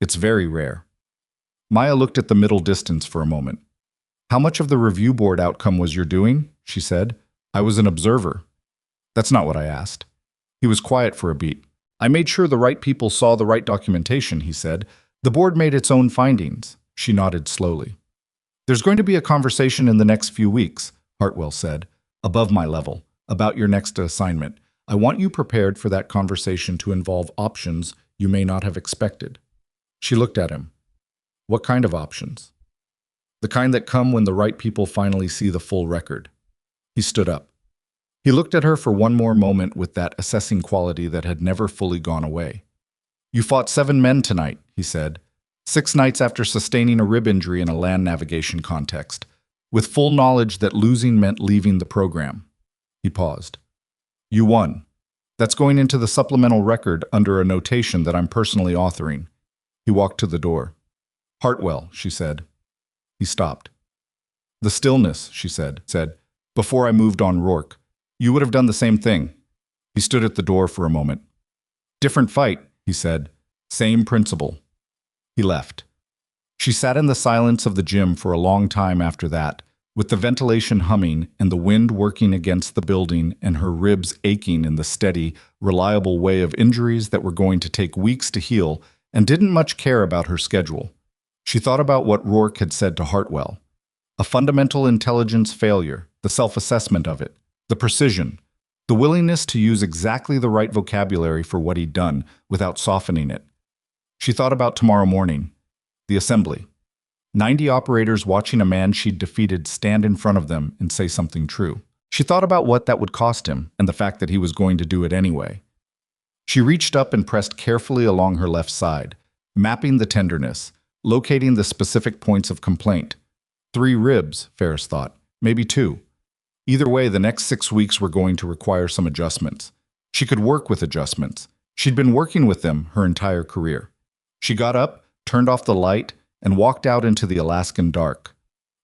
it's very rare. Maya looked at the middle distance for a moment. How much of the review board outcome was your doing? She said. I was an observer. That's not what I asked. He was quiet for a beat. I made sure the right people saw the right documentation, he said. The board made its own findings. She nodded slowly. There's going to be a conversation in the next few weeks, Hartwell said, above my level, about your next assignment. I want you prepared for that conversation to involve options you may not have expected. She looked at him. What kind of options? The kind that come when the right people finally see the full record. He stood up. He looked at her for one more moment with that assessing quality that had never fully gone away. You fought 7 men tonight, he said, 6 nights after sustaining a rib injury in a land navigation context, with full knowledge that losing meant leaving the program. He paused. You won. That's going into the supplemental record under a notation that I'm personally authoring. He walked to the door. Hartwell, she said. He stopped. The stillness, she said, before I moved on Rourke. You would have done the same thing. He stood at the door for a moment. Different fight, he said. Same principle. He left. She sat in the silence of the gym for a long time after that, with the ventilation humming and the wind working against the building and her ribs aching in the steady, reliable way of injuries that were going to take weeks to heal, and didn't much care about her schedule. She thought about what Rourke had said to Hartwell. A fundamental intelligence failure, the self-assessment of it, the precision, the willingness to use exactly the right vocabulary for what he'd done without softening it. She thought about tomorrow morning, the assembly. 90 operators watching a man she'd defeated stand in front of them and say something true. She thought about what that would cost him and the fact that he was going to do it anyway. She reached up and pressed carefully along her left side, mapping the tenderness, locating the specific points of complaint. 3 ribs, Ferris thought, maybe 2. Either way, the next 6 weeks were going to require some adjustments. She could work with adjustments. She'd been working with them her entire career. She got up, turned off the light, and walked out into the Alaskan dark.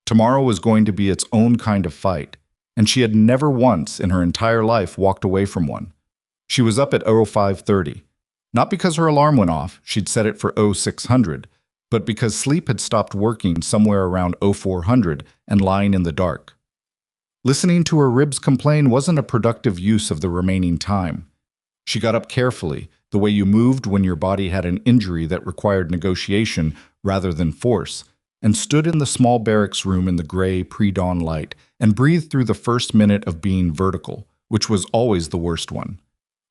Tomorrow was going to be its own kind of fight, and she had never once in her entire life walked away from one. She was up at 05:30. Not because her alarm went off, she'd set it for 0600, but because sleep had stopped working somewhere around 0400 and lying in the dark. Listening to her ribs complain wasn't a productive use of the remaining time. She got up carefully, the way you moved when your body had an injury that required negotiation rather than force, and stood in the small barracks room in the gray pre-dawn light and breathed through the first minute of being vertical, which was always the worst one.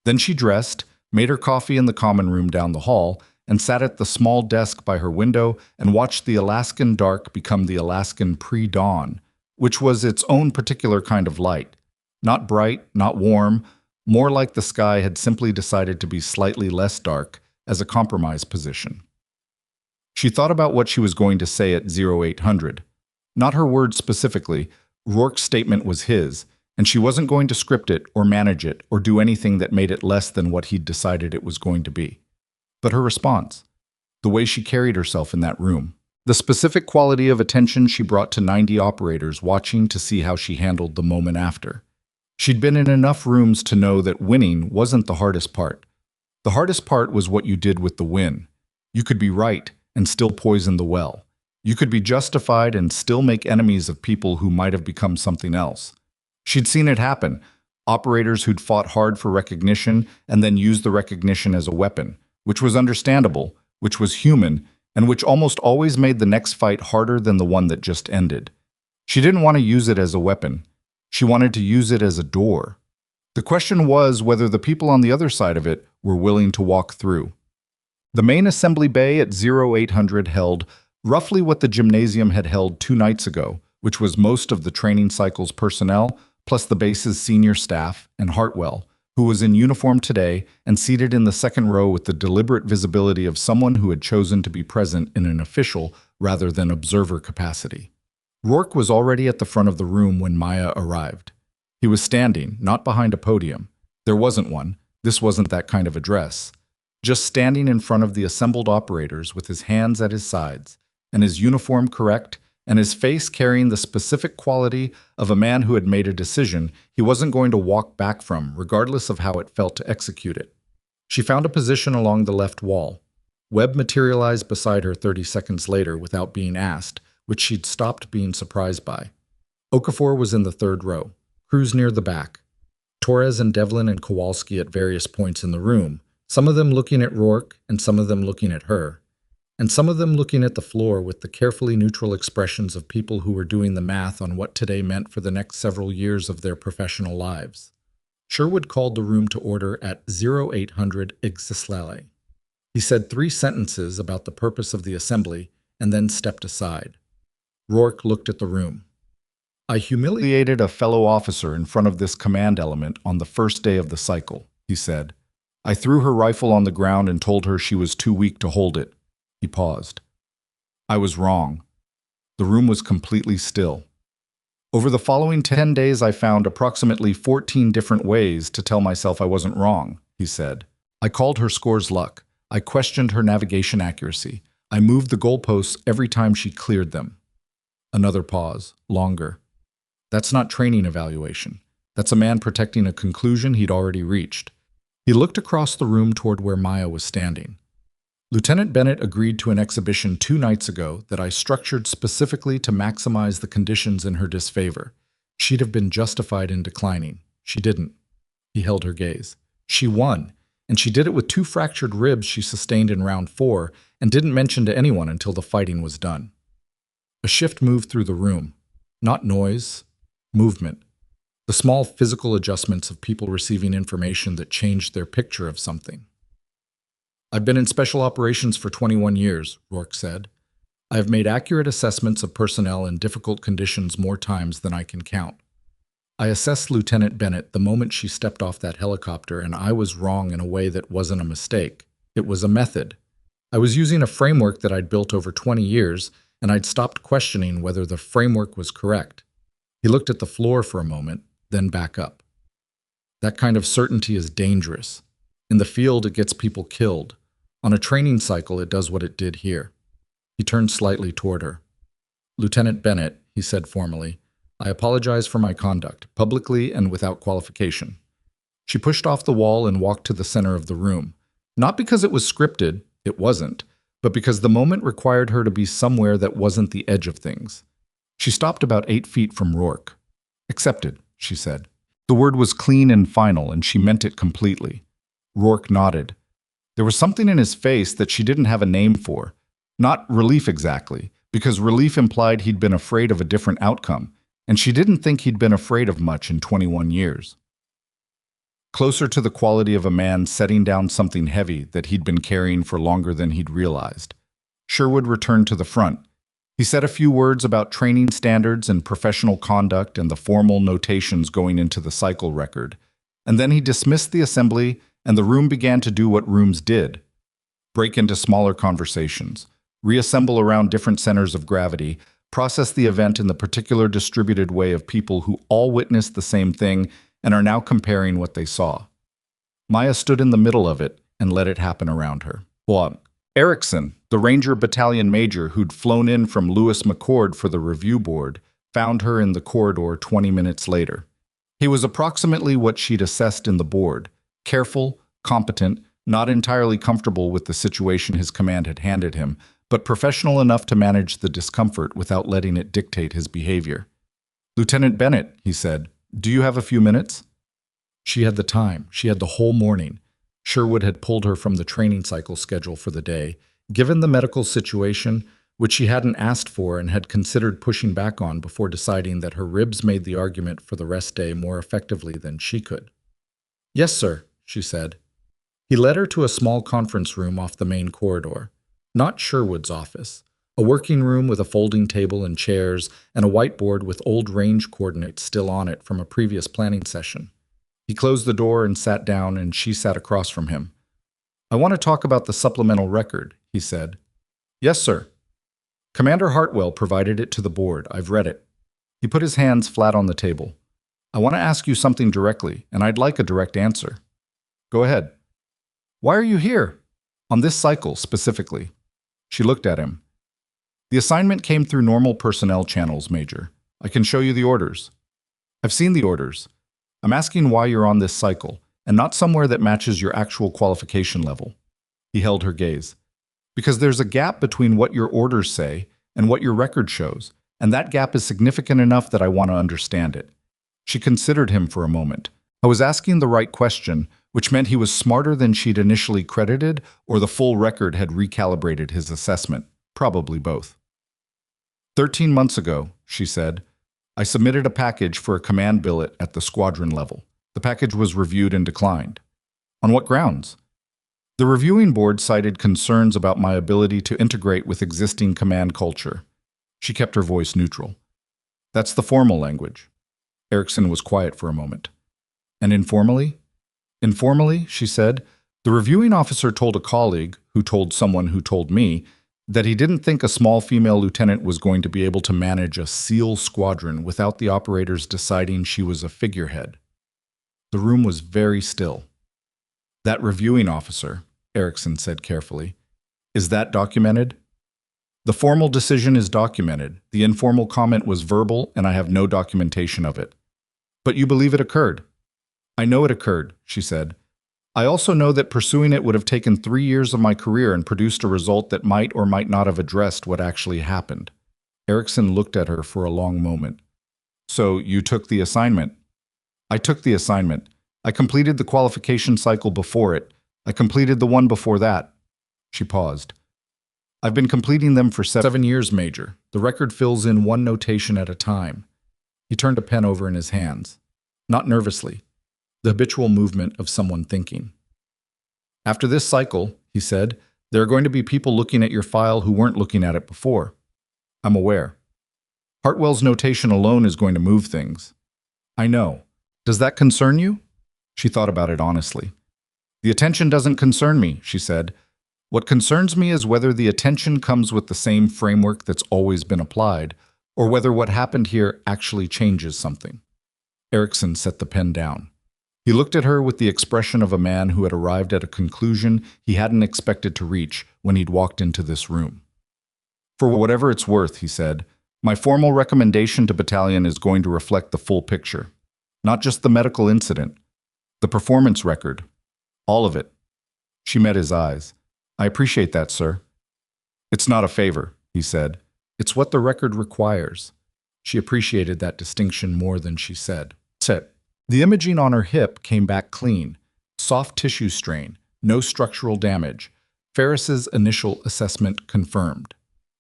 Then she dressed, made her coffee in the common room down the hall, and sat at the small desk by her window and watched the Alaskan dark become the Alaskan pre-dawn, which was its own particular kind of light. Not bright, not warm, more like the sky had simply decided to be slightly less dark as a compromise position. She thought about what she was going to say at 0800. Not her words specifically, Rourke's statement was his, and she wasn't going to script it or manage it or do anything that made it less than what he'd decided it was going to be. But her response, the way she carried herself in that room, the specific quality of attention she brought to 90 operators watching to see how she handled the moment after. She'd been in enough rooms to know that winning wasn't the hardest part. The hardest part was what you did with the win. You could be right and still poison the well. You could be justified and still make enemies of people who might have become something else. She'd seen it happen. Operators who'd fought hard for recognition and then used the recognition as a weapon, which was understandable, which was human, and which almost always made the next fight harder than the one that just ended. She didn't want to use it as a weapon. She wanted to use it as a door. The question was whether the people on the other side of it were willing to walk through. The main assembly bay at 0800 held roughly what the gymnasium had held 2 nights ago, which was most of the training cycle's personnel, plus the base's senior staff, and Hartwell, who was in uniform today and seated in the second row with the deliberate visibility of someone who had chosen to be present in an official rather than observer capacity. Rourke was already at the front of the room when Maya arrived. He was standing, not behind a podium. There wasn't one. This wasn't that kind of address. Just standing in front of the assembled operators with his hands at his sides, and his uniform correct, and his face carrying the specific quality of a man who had made a decision he wasn't going to walk back from, regardless of how it felt to execute it. She found a position along the left wall. Webb materialized beside her 30 seconds later without being asked, which she'd stopped being surprised by. Okafor was in the third row, Cruz near the back, Torres and Devlin and Kowalski at various points in the room, some of them looking at Rourke and some of them looking at her, and some of them looking at the floor with the carefully neutral expressions of people who were doing the math on what today meant for the next several years of their professional lives. Sherwood called the room to order at 0800 Ixtlali. He said 3 sentences about the purpose of the assembly and then stepped aside. Rourke looked at the room. I humiliated a fellow officer in front of this command element on the first day of the cycle, he said. I threw her rifle on the ground and told her she was too weak to hold it. He paused. I was wrong. The room was completely still. Over the following 10 days, I found approximately 14 different ways to tell myself I wasn't wrong, he said. I called her scores luck. I questioned her navigation accuracy. I moved the goalposts every time she cleared them. Another pause, longer. That's not training evaluation. That's a man protecting a conclusion he'd already reached. He looked across the room toward where Maya was standing. Lieutenant Bennett agreed to an exhibition 2 nights ago that I structured specifically to maximize the conditions in her disfavor. She'd have been justified in declining. She didn't. He held her gaze. She won, and she did it with 2 fractured ribs she sustained in round 4 and didn't mention to anyone until the fighting was done. A shift moved through the room. Not noise, movement. The small physical adjustments of people receiving information that changed their picture of something. I've been in special operations for 21 years, Rourke said. I have made accurate assessments of personnel in difficult conditions more times than I can count. I assessed Lieutenant Bennett the moment she stepped off that helicopter, and I was wrong in a way that wasn't a mistake. It was a method. I was using a framework that I'd built over 20 years, and I'd stopped questioning whether the framework was correct. He looked at the floor for a moment, then back up. That kind of certainty is dangerous. In the field, it gets people killed. On a training cycle, it does what it did here. He turned slightly toward her. Lieutenant Bennett, he said formally, I apologize for my conduct, publicly and without qualification. She pushed off the wall and walked to the center of the room. Not because it was scripted, it wasn't, but because the moment required her to be somewhere that wasn't the edge of things. She stopped about 8 feet from Rourke. Accepted, she said. The word was clean and final, and she meant it completely. Rourke nodded. There was something in his face that she didn't have a name for. Not relief exactly, because relief implied he'd been afraid of a different outcome, and she didn't think he'd been afraid of much in 21 years. Closer to the quality of a man setting down something heavy that he'd been carrying for longer than he'd realized. Sherwood returned to the front. He said a few words about training standards and professional conduct and the formal notations going into the cycle record, and then he dismissed the assembly, and the room began to do what rooms did. Break into smaller conversations, reassemble around different centers of gravity, process the event in the particular distributed way of people who all witnessed the same thing and are now comparing what they saw. Maya stood in the middle of it and let it happen around her. Erickson, the Ranger Battalion Major who'd flown in from Lewis McCord for the review board, found her in the corridor 20 minutes later. He was approximately what she'd assessed in the board, careful, competent, not entirely comfortable with the situation his command had handed him, but professional enough to manage the discomfort without letting it dictate his behavior. Lieutenant Bennett, he said, do you have a few minutes? She had the time. She had the whole morning. Sherwood had pulled her from the training cycle schedule for the day, given the medical situation, which she hadn't asked for and had considered pushing back on before deciding that her ribs made the argument for the rest day more effectively than she could. Yes, sir, she said. He led her to a small conference room off the main corridor. Not Sherwood's office. A working room with a folding table and chairs and a whiteboard with old range coordinates still on it from a previous planning session. He closed the door and sat down, and she sat across from him. I want to talk about the supplemental record, he said. Yes, sir. Commander Hartwell provided it to the board. I've read it. He put his hands flat on the table. I want to ask you something directly, and I'd like a direct answer. Go ahead. Why are you here? On this cycle, specifically. She looked at him. The assignment came through normal personnel channels, Major. I can show you the orders. I've seen the orders. I'm asking why you're on this cycle, and not somewhere that matches your actual qualification level. He held her gaze. Because there's a gap between what your orders say and what your record shows, and that gap is significant enough that I want to understand it. She considered him for a moment. I was asking the right question, which meant he was smarter than she'd initially credited, or the full record had recalibrated his assessment. Probably both. 13 months ago, she said, I submitted a package for a command billet at the squadron level. The package was reviewed and declined. On what grounds? The reviewing board cited concerns about my ability to integrate with existing command culture. She kept her voice neutral. That's the formal language. Erickson was quiet for a moment. And informally? Informally, she said, the reviewing officer told a colleague, who told someone who told me, that he didn't think a small female lieutenant was going to be able to manage a SEAL squadron without the operators deciding she was a figurehead. The room was very still. That reviewing officer, Erickson said carefully, is that documented? The formal decision is documented. The informal comment was verbal, and I have no documentation of it. But you believe it occurred? I know it occurred, she said. I also know that pursuing it would have taken 3 years of my career and produced a result that might or might not have addressed what actually happened. Erickson looked at her for a long moment. So you took the assignment? I took the assignment. I completed the qualification cycle before it. I completed the one before that. She paused. I've been completing them for 7 years, Major. The record fills in one notation at a time. He turned a pen over in his hands. Not nervously. The habitual movement of someone thinking. After this cycle, he said, there are going to be people looking at your file who weren't looking at it before. I'm aware. Hartwell's notation alone is going to move things. I know. Does that concern you? She thought about it honestly. The attention doesn't concern me, she said. What concerns me is whether the attention comes with the same framework that's always been applied, or whether what happened here actually changes something. Erickson set the pen down. He looked at her with the expression of a man who had arrived at a conclusion he hadn't expected to reach when he'd walked into this room. For whatever it's worth, he said, my formal recommendation to battalion is going to reflect the full picture. Not just the medical incident, the performance record, all of it. She met his eyes. I appreciate that, sir. It's not a favor, he said. It's what the record requires. She appreciated that distinction more than she said. The imaging on her hip came back clean. Soft tissue strain, no structural damage. Ferris's initial assessment confirmed.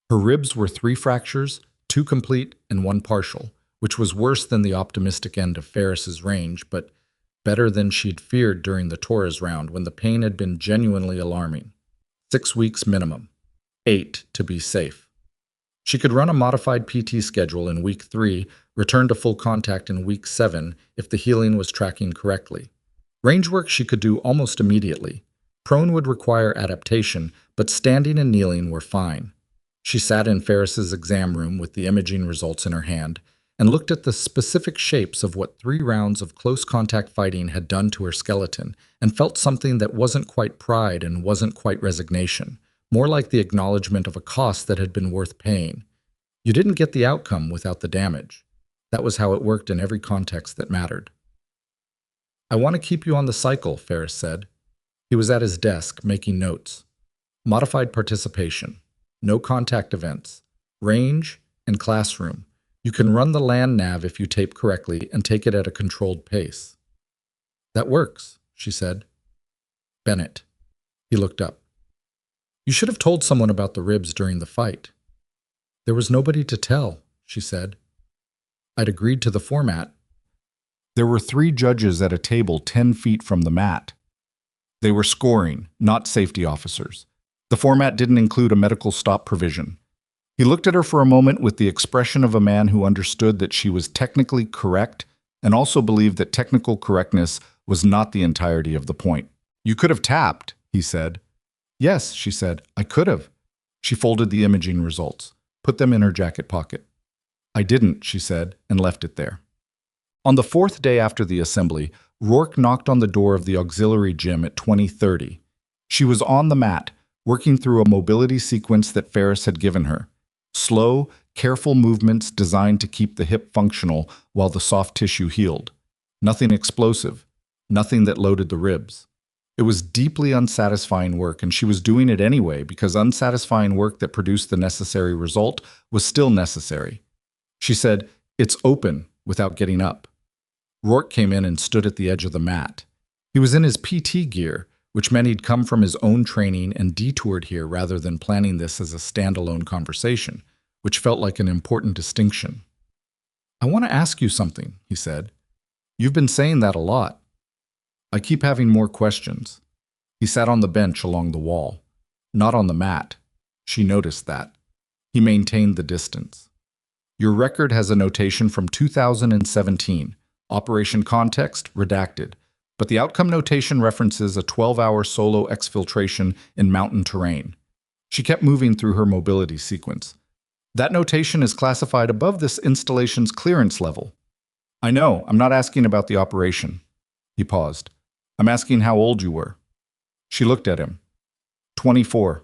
Her ribs were 3 fractures, 2 complete and 1 partial, which was worse than the optimistic end of Ferris's range, but better than she'd feared during the Torres round when the pain had been genuinely alarming. 6 weeks minimum. 8 to be safe. She could run a modified PT schedule in week 3, return to full contact in week 7 if the healing was tracking correctly. Range work she could do almost immediately. Prone would require adaptation, but standing and kneeling were fine. She sat in Ferris's exam room with the imaging results in her hand and looked at the specific shapes of what 3 rounds of close contact fighting had done to her skeleton and felt something that wasn't quite pride and wasn't quite resignation. More like the acknowledgement of a cost that had been worth paying. You didn't get the outcome without the damage. That was how it worked in every context that mattered. I want to keep you on the cycle, Ferris said. He was at his desk, making notes. Modified participation. No contact events. Range and classroom. You can run the land nav if you tape correctly and take it at a controlled pace. That works, she said. Bennett. He looked up. You should have told someone about the ribs during the fight. There was nobody to tell, she said. I'd agreed to the format. There were 3 judges at a table 10 feet from the mat. They were scoring, not safety officers. The format didn't include a medical stop provision. He looked at her for a moment with the expression of a man who understood that she was technically correct and also believed that technical correctness was not the entirety of the point. You could have tapped, he said. Yes, she said, I could have. She folded the imaging results, put them in her jacket pocket. I didn't, she said, and left it there. On the 4th day after the assembly, Rourke knocked on the door of the auxiliary gym at 20:30. She was on the mat, working through a mobility sequence that Ferris had given her. Slow, careful movements designed to keep the hip functional while the soft tissue healed. Nothing explosive, nothing that loaded the ribs. It was deeply unsatisfying work, and she was doing it anyway because unsatisfying work that produced the necessary result was still necessary. She said, "It's open," without getting up. Rourke came in and stood at the edge of the mat. He was in his PT gear, which meant he'd come from his own training and detoured here rather than planning this as a standalone conversation, which felt like an important distinction. "I want to ask you something," he said. "You've been saying that a lot. I keep having more questions." He sat on the bench along the wall, not on the mat. She noticed that. He maintained the distance. "Your record has a notation from 2017, Operation Context, redacted, but the outcome notation references a 12-hour solo exfiltration in mountain terrain." She kept moving through her mobility sequence. "That notation is classified above this installation's clearance level." "I know, I'm not asking about the operation." He paused. "I'm asking how old you were." She looked at him. 24.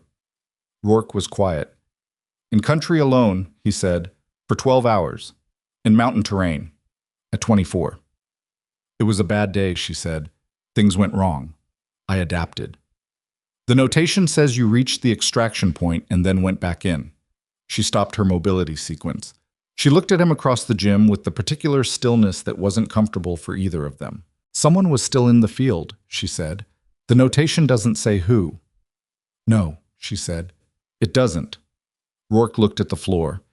Rourke was quiet. "In country alone," he said, "for 12 hours. In mountain terrain. At 24. "It was a bad day," she said. "Things went wrong. I adapted." "The notation says you reached the extraction point and then went back in." She stopped her mobility sequence. She looked at him across the gym with the particular stillness that wasn't comfortable for either of them. "Someone was still in the field," she said. "The notation doesn't say who." "No," she said. "It doesn't." Rourke looked at the floor.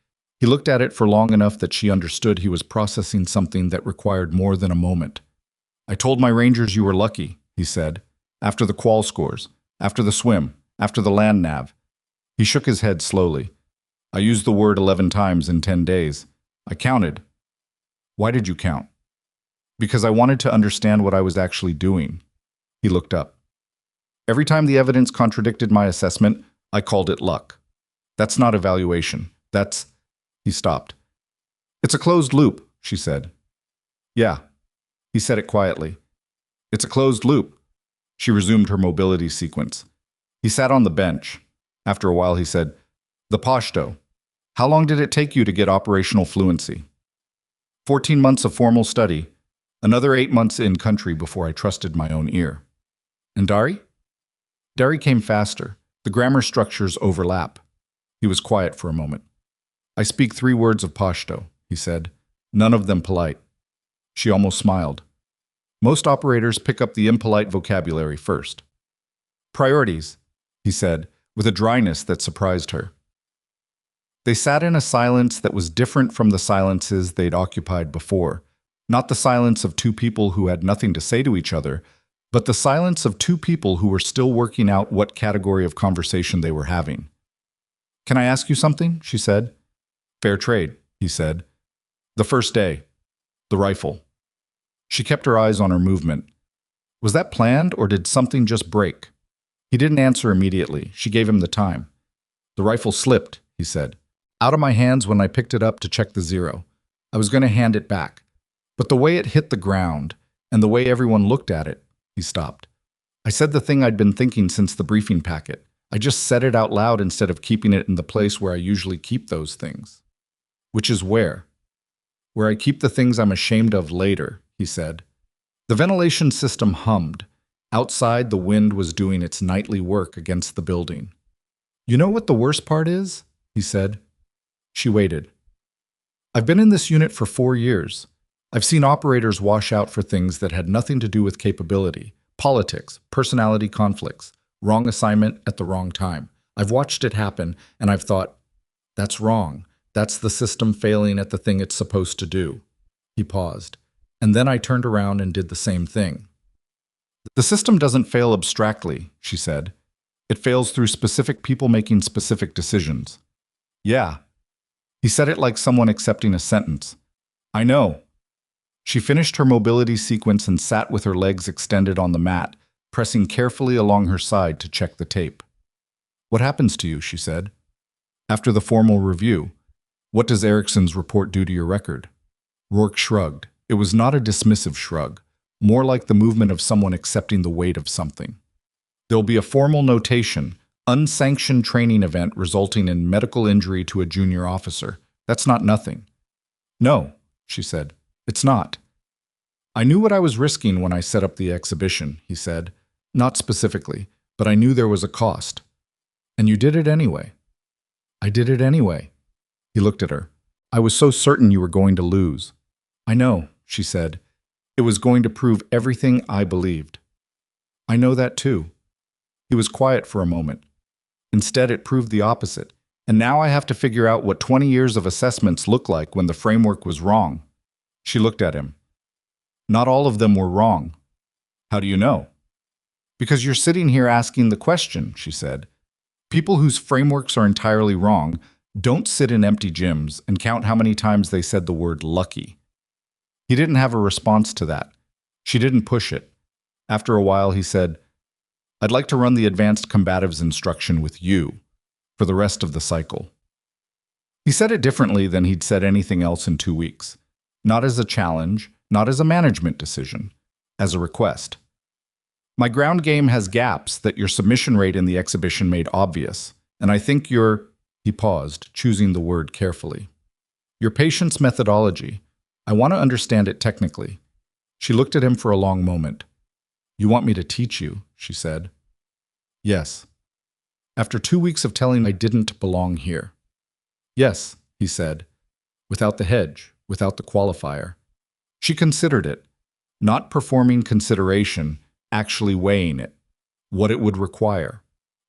He looked at it for long enough that she understood he was processing something that required more than a moment. "I told my rangers you were lucky," he said. "After the qual scores, after the swim, after the land nav." He shook his head slowly. "I used the word 11 times in 10 days. I counted." "Why did you count?" "Because I wanted to understand what I was actually doing." He looked up. "Every time the evidence contradicted my assessment, I called it luck. That's not evaluation. That's—" He stopped. "It's a closed loop," she said. "Yeah." He said it quietly. "It's a closed loop." She resumed her mobility sequence. He sat on the bench. After a while he said, "The Pashto. How long did it take you to get operational fluency?" 14 months of formal study. Another 8 months in country before I trusted my own ear." "And Dari?" "Dari came faster. The grammar structures overlap." He was quiet for a moment. "I speak 3 words of Pashto," he said. "None of them polite." She almost smiled. "Most operators pick up the impolite vocabulary first." "Priorities," he said, with a dryness that surprised her. They sat in a silence that was different from the silences they'd occupied before. Not the silence of two people who had nothing to say to each other, but the silence of two people who were still working out what category of conversation they were having. "Can I ask you something?" she said. "Fair trade," he said. "The first day. The rifle." She kept her eyes on her movement. Was that planned, or did something just break? He didn't answer immediately. She gave him the time. "The rifle slipped," he said. "Out of my hands when I picked it up to check the zero. I was going to hand it back. But the way it hit the ground, and the way everyone looked at it," he stopped. "I said the thing I'd been thinking since the briefing packet. I just said it out loud instead of keeping it in the place where I usually keep those things." "Which is where?" "Where I keep the things I'm ashamed of later," he said. The ventilation system hummed. Outside, the wind was doing its nightly work against the building. "You know what the worst part is?" he said. She waited. "I've been in this unit for 4 years. I've seen operators wash out for things that had nothing to do with capability, politics, personality conflicts, wrong assignment at the wrong time. I've watched it happen, and I've thought, that's wrong. That's the system failing at the thing it's supposed to do." He paused. "And then I turned around and did the same thing." "The system doesn't fail abstractly," she said. "It fails through specific people making specific decisions." "Yeah." He said it like someone accepting a sentence. "I know." She finished her mobility sequence and sat with her legs extended on the mat, pressing carefully along her side to check the tape. "What happens to you?" she said. "After the formal review, what does Erickson's report do to your record?" Rourke shrugged. It was not a dismissive shrug, more like the movement of someone accepting the weight of something. "There'll be a formal notation, unsanctioned training event resulting in medical injury to a junior officer. That's not nothing." "No," she said. "It's not." "I knew what I was risking when I set up the exhibition," he said. Not specifically, but I knew there was a cost. And you did it anyway. I did it anyway. He looked at her. I was so certain you were going to lose. I know, she said. It was going to prove everything I believed. I know that too. He was quiet for a moment. Instead, it proved the opposite. And now I have to figure out what 20 years of assessments look like when the framework was wrong. She looked at him. Not all of them were wrong. How do you know? Because you're sitting here asking the question, she said. People whose frameworks are entirely wrong don't sit in empty gyms and count how many times they said the word lucky. He didn't have a response to that. She didn't push it. After a while, he said, I'd like to run the advanced combatives instruction with you for the rest of the cycle. He said it differently than he'd said anything else in 2 weeks. Not as a challenge, not as a management decision, as a request. My ground game has gaps that your submission rate in the exhibition made obvious, and I think he paused, choosing the word carefully. Your patient's methodology, I want to understand it technically. She looked at him for a long moment. You want me to teach you, she said. Yes. After 2 weeks of telling I didn't belong here. Yes, he said, without the hedge, without the qualifier. She considered it, not performing consideration, actually weighing it, what it would require,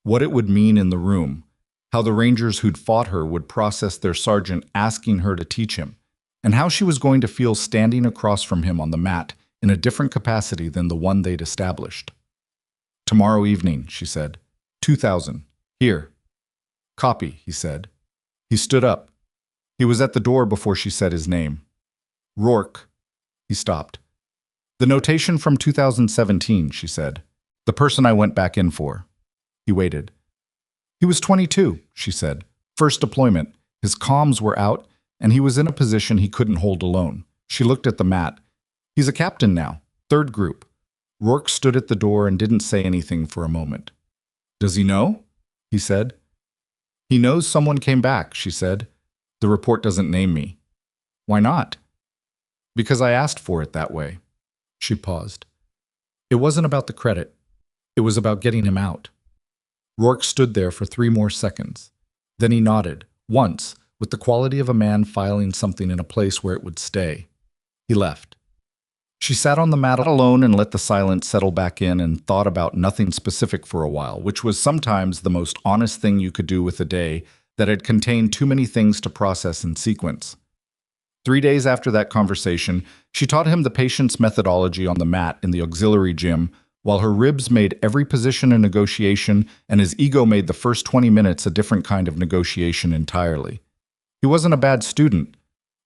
what it would mean in the room, how the Rangers who'd fought her would process their sergeant asking her to teach him, and how she was going to feel standing across from him on the mat in a different capacity than the one they'd established. Tomorrow evening, she said. 2,000. Here. Copy, he said. He stood up. He was at the door before she said his name. Rourke. He stopped. The notation from 2017, she said. The person I went back in for. He waited. He was 22, she said. First deployment. His comms were out, and he was in a position he couldn't hold alone. She looked at the mat. He's a captain now. 3rd group. Rourke stood at the door and didn't say anything for a moment. Does he know? He said. He knows someone came back, she said. The report doesn't name me. Why not? Because I asked for it that way. She paused. It wasn't about the credit. It was about getting him out. Rourke stood there for 3 more seconds. Then he nodded, once, with the quality of a man filing something in a place where it would stay. He left. She sat on the mat alone and let the silence settle back in and thought about nothing specific for a while, which was sometimes the most honest thing you could do with a day that had contained too many things to process in sequence. 3 days after that conversation, she taught him the patient's methodology on the mat in the auxiliary gym, while her ribs made every position a negotiation and his ego made the first 20 minutes a different kind of negotiation entirely. He wasn't a bad student.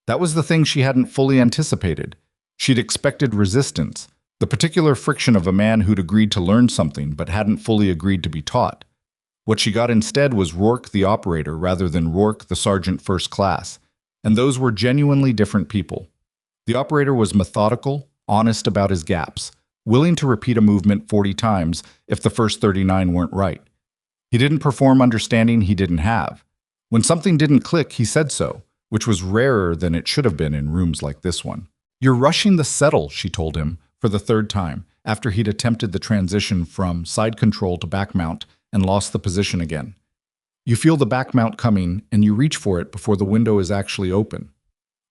That was the thing she hadn't fully anticipated. She'd expected resistance, the particular friction of a man who'd agreed to learn something but hadn't fully agreed to be taught. What she got instead was Rourke the operator rather than Rourke the sergeant first class, and those were genuinely different people. The operator was methodical, honest about his gaps, willing to repeat a movement 40 times if the first 39 weren't right. He didn't perform understanding he didn't have. When something didn't click, he said so, which was rarer than it should have been in rooms like this one. You're rushing the settle, she told him, for the 3rd time, after he'd attempted the transition from side control to back mount and lost the position again. You feel the back mount coming, and you reach for it before the window is actually open.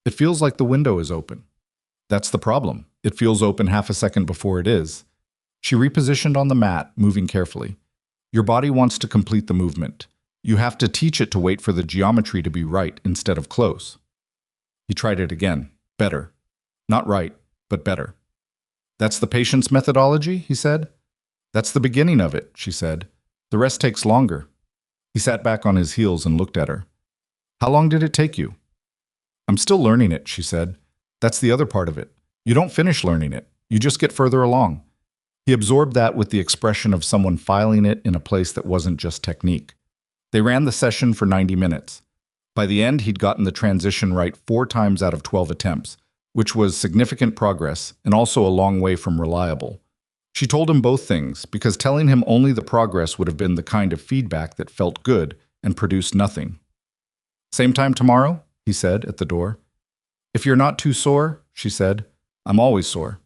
It feels like the window is open. That's the problem. It feels open half a second before it is. She repositioned on the mat, moving carefully. Your body wants to complete the movement. You have to teach it to wait for the geometry to be right instead of close. He tried it again. Better. Not right, but better. That's the patient's methodology, he said. That's the beginning of it, she said. The rest takes longer. He sat back on his heels and looked at her. How long did it take you? I'm still learning it, she said. That's the other part of it. You don't finish learning it. You just get further along. He absorbed that with the expression of someone filing it in a place that wasn't just technique. They ran the session for 90 minutes. By the end, he'd gotten the transition right 4 times out of 12 attempts, which was significant progress and also a long way from reliable. She told him both things, because telling him only the progress would have been the kind of feedback that felt good and produced nothing. Same time tomorrow? He said at the door. If you're not too sore, she said. I'm always sore.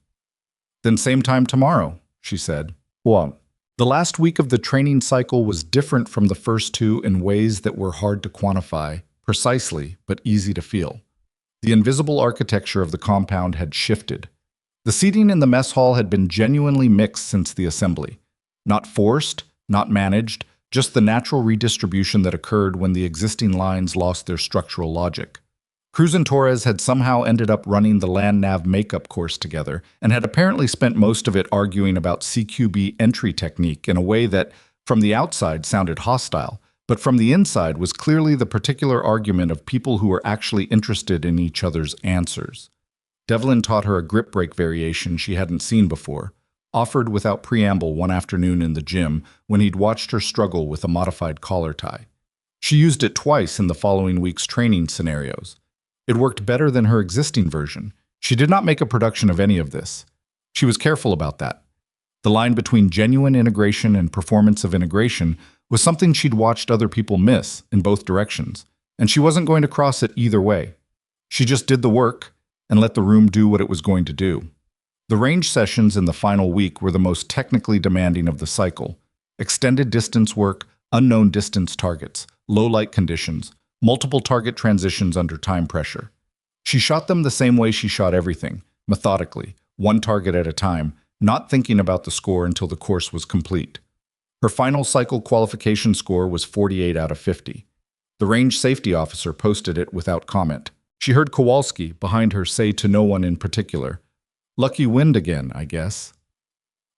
Then same time tomorrow, she said. Well, The last week of the training cycle was different from the first two in ways that were hard to quantify, precisely, but easy to feel. The invisible architecture of the compound had shifted. The seating in the mess hall had been genuinely mixed since the assembly. Not forced, not managed, just the natural redistribution that occurred when the existing lines lost their structural logic. Cruz and Torres had somehow ended up running the land nav makeup course together and had apparently spent most of it arguing about CQB entry technique in a way that, from the outside, sounded hostile, but from the inside was clearly the particular argument of people who were actually interested in each other's answers. Devlin taught her a grip break variation she hadn't seen before, offered without preamble one afternoon in the gym when he'd watched her struggle with a modified collar tie. She used it twice in the following week's training scenarios. It worked better than her existing version. She did not make a production of any of this. She was careful about that. The line between genuine integration and performance of integration was something she'd watched other people miss in both directions, and she wasn't going to cross it either way. She just did the work and let the room do what it was going to do. The range sessions in the final week were the most technically demanding of the cycle. Extended distance work, unknown distance targets, low light conditions, multiple target transitions under time pressure. She shot them the same way she shot everything, methodically, one target at a time, not thinking about the score until the course was complete. Her final cycle qualification score was 48 out of 50. The range safety officer posted it without comment. She heard Kowalski, behind her, say to no one in particular, "Lucky wind again, I guess."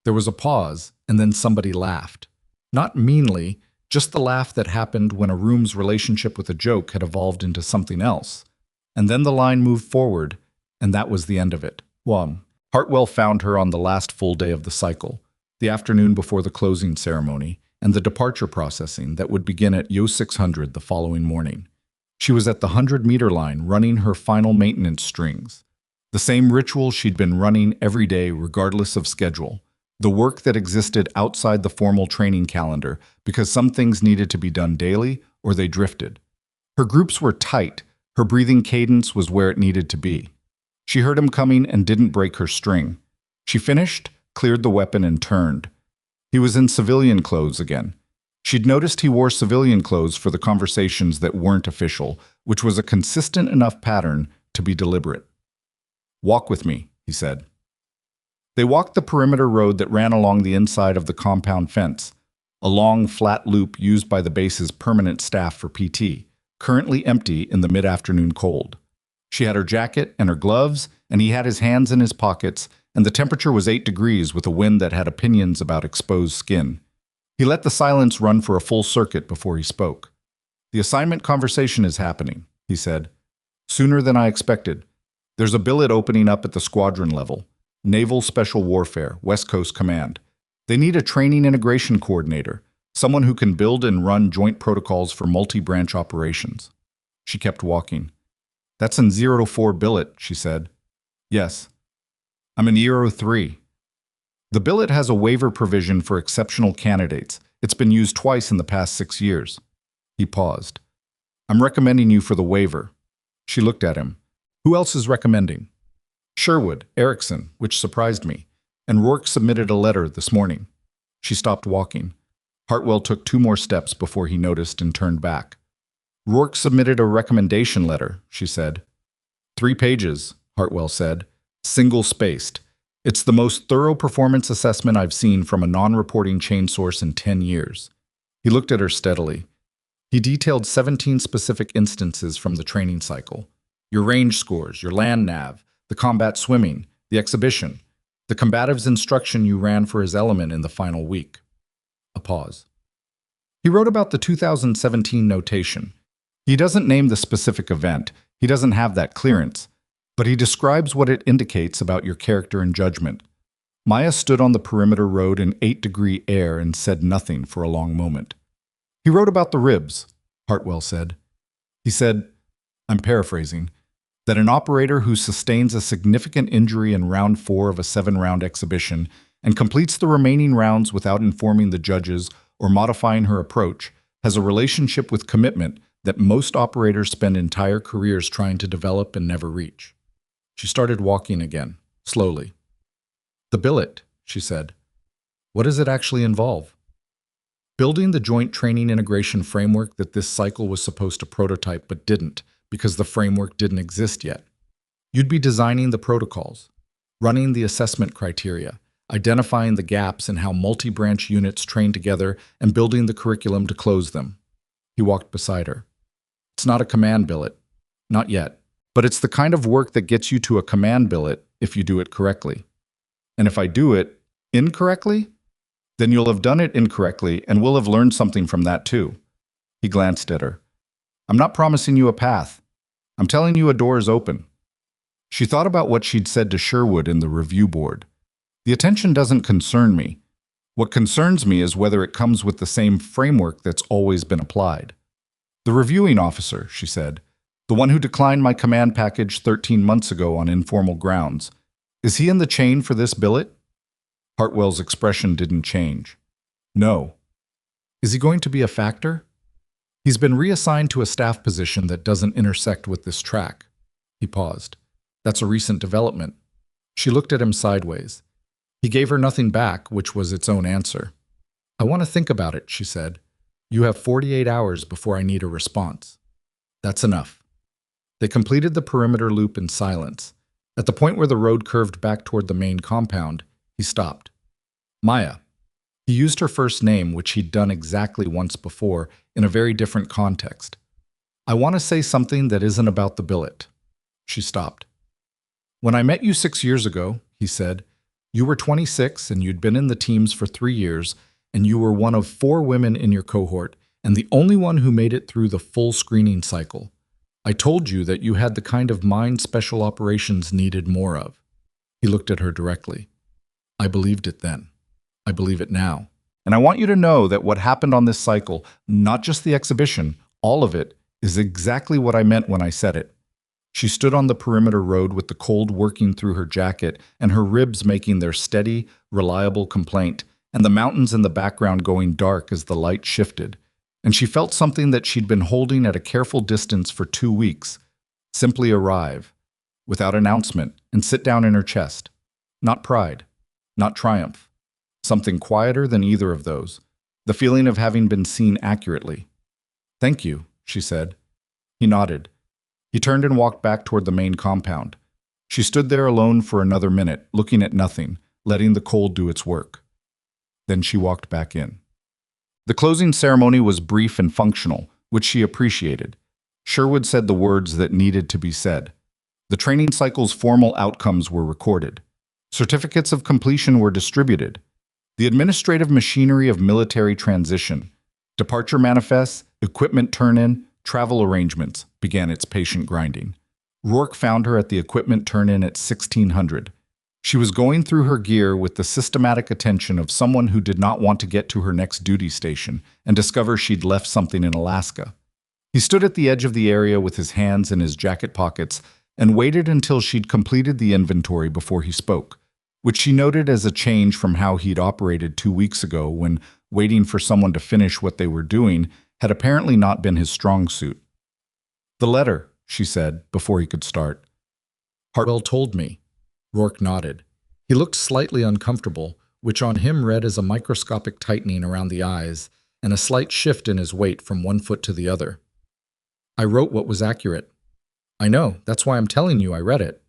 There was a pause, and then somebody laughed. Not meanly, just the laugh that happened when a room's relationship with a joke had evolved into something else. And then the line moved forward, and that was the end of it. Hartwell found her on the last full day of the cycle, the afternoon before the closing ceremony, and the departure processing that would begin at Yo 600 the following morning. She was at the 100-meter line running her final maintenance strings. The same ritual she'd been running every day regardless of schedule. The work that existed outside the formal training calendar because some things needed to be done daily or they drifted. Her groups were tight. Her breathing cadence was where it needed to be. She heard him coming and didn't break her string. She finished, cleared the weapon, and turned. He was in civilian clothes again. She'd noticed he wore civilian clothes for the conversations that weren't official, which was a consistent enough pattern to be deliberate. "Walk with me," he said. They walked the perimeter road that ran along the inside of the compound fence, a long, flat loop used by the base's permanent staff for PT, currently empty in the mid-afternoon cold. She had her jacket and her gloves, and he had his hands in his pockets, and the temperature was 8 degrees with a wind that had opinions about exposed skin. He let the silence run for a full circuit before he spoke. "The assignment conversation is happening," he said. "Sooner than I expected. There's a billet opening up at the squadron level. Naval Special Warfare, West Coast Command. They need a training integration coordinator, someone who can build and run joint protocols for multi-branch operations." She kept walking. "That's in 0-4 billet," she said. "Yes. I'm in 0-3. The billet has a waiver provision for exceptional candidates. It's been used twice in the past 6 years. He paused. "I'm recommending you for the waiver." She looked at him. "Who else is recommending?" "Sherwood, Erickson," which surprised me, and Rourke submitted a letter this morning. She stopped walking. Hartwell took 2 more steps before he noticed and turned back. "Rourke submitted a recommendation letter," she said. 3 pages, Hartwell said, single-spaced. "It's the most thorough performance assessment I've seen from a non-reporting chain source in 10 years. He looked at her steadily. He detailed 17 specific instances from the training cycle. Your range scores, your land nav, the combat swimming, the exhibition, the combatives instruction you ran for his element in the final week. A pause. He wrote about the 2017 notation. He doesn't name the specific event. He doesn't have that clearance. But he describes what it indicates about your character and judgment. Maya stood on the perimeter road in 8-degree air and said nothing for a long moment. He wrote about the ribs, Hartwell said. He said, I'm paraphrasing, that an operator who sustains a significant injury in round 4 of a 7-round exhibition and completes the remaining rounds without informing the judges or modifying her approach has a relationship with commitment that most operators spend entire careers trying to develop and never reach. She started walking again, slowly. The billet, she said. What does it actually involve? Building the joint training integration framework that this cycle was supposed to prototype but didn't, because the framework didn't exist yet. You'd be designing the protocols, running the assessment criteria, identifying the gaps in how multi-branch units train together, and building the curriculum to close them. He walked beside her. It's not a command billet. Not yet. But it's the kind of work that gets you to a command billet if you do it correctly. And if I do it incorrectly, then you'll have done it incorrectly and we'll have learned something from that too. He glanced at her. I'm not promising you a path. I'm telling you a door is open. She thought about what she'd said to Sherwood in the review board. The attention doesn't concern me. What concerns me is whether it comes with the same framework that's always been applied. The reviewing officer, she said, the one who declined my command package 13 months ago on informal grounds. Is he in the chain for this billet? Hartwell's expression didn't change. No. Is he going to be a factor? He's been reassigned to a staff position that doesn't intersect with this track. He paused. That's a recent development. She looked at him sideways. He gave her nothing back, which was its own answer. I want to think about it, she said. You have 48 hours before I need a response. That's enough. They completed the perimeter loop in silence. At the point where the road curved back toward the main compound, he stopped. Maya. He used her first name, which he'd done exactly once before, in a very different context. I want to say something that isn't about the billet. She stopped. When I met you 6 years ago, he said, you were 26 and you'd been in the teams for 3 years, and you were one of 4 women in your cohort, and the only one who made it through the full screening cycle. I told you that you had the kind of mind special operations needed more of. He looked at her directly. I believed it then. I believe it now. And I want you to know that what happened on this cycle, not just the exhibition, all of it, is exactly what I meant when I said it. She stood on the perimeter road with the cold working through her jacket and her ribs making their steady, reliable complaint, and the mountains in the background going dark as the light shifted. And she felt something that she'd been holding at a careful distance for 2 weeks, simply arrive, without announcement, and sit down in her chest. Not pride, not triumph. Something quieter than either of those, the feeling of having been seen accurately. Thank you, she said. He nodded. He turned and walked back toward the main compound. She stood there alone for another minute, looking at nothing, letting the cold do its work. Then she walked back in. The closing ceremony was brief and functional, which she appreciated. Sherwood said the words that needed to be said. The training cycle's formal outcomes were recorded. Certificates of completion were distributed. The administrative machinery of military transition, departure manifests, equipment turn-in, travel arrangements began its patient grinding. Rourke found her at the equipment turn-in at 1600. She was going through her gear with the systematic attention of someone who did not want to get to her next duty station and discover she'd left something in Alaska. He stood at the edge of the area with his hands in his jacket pockets and waited until she'd completed the inventory before he spoke, which she noted as a change from how he'd operated 2 weeks ago when waiting for someone to finish what they were doing had apparently not been his strong suit. The letter, she said, before he could start. Hartwell told me. Rourke nodded. He looked slightly uncomfortable, which on him read as a microscopic tightening around the eyes and a slight shift in his weight from one foot to the other. I wrote what was accurate. I know, that's why I'm telling you I read it.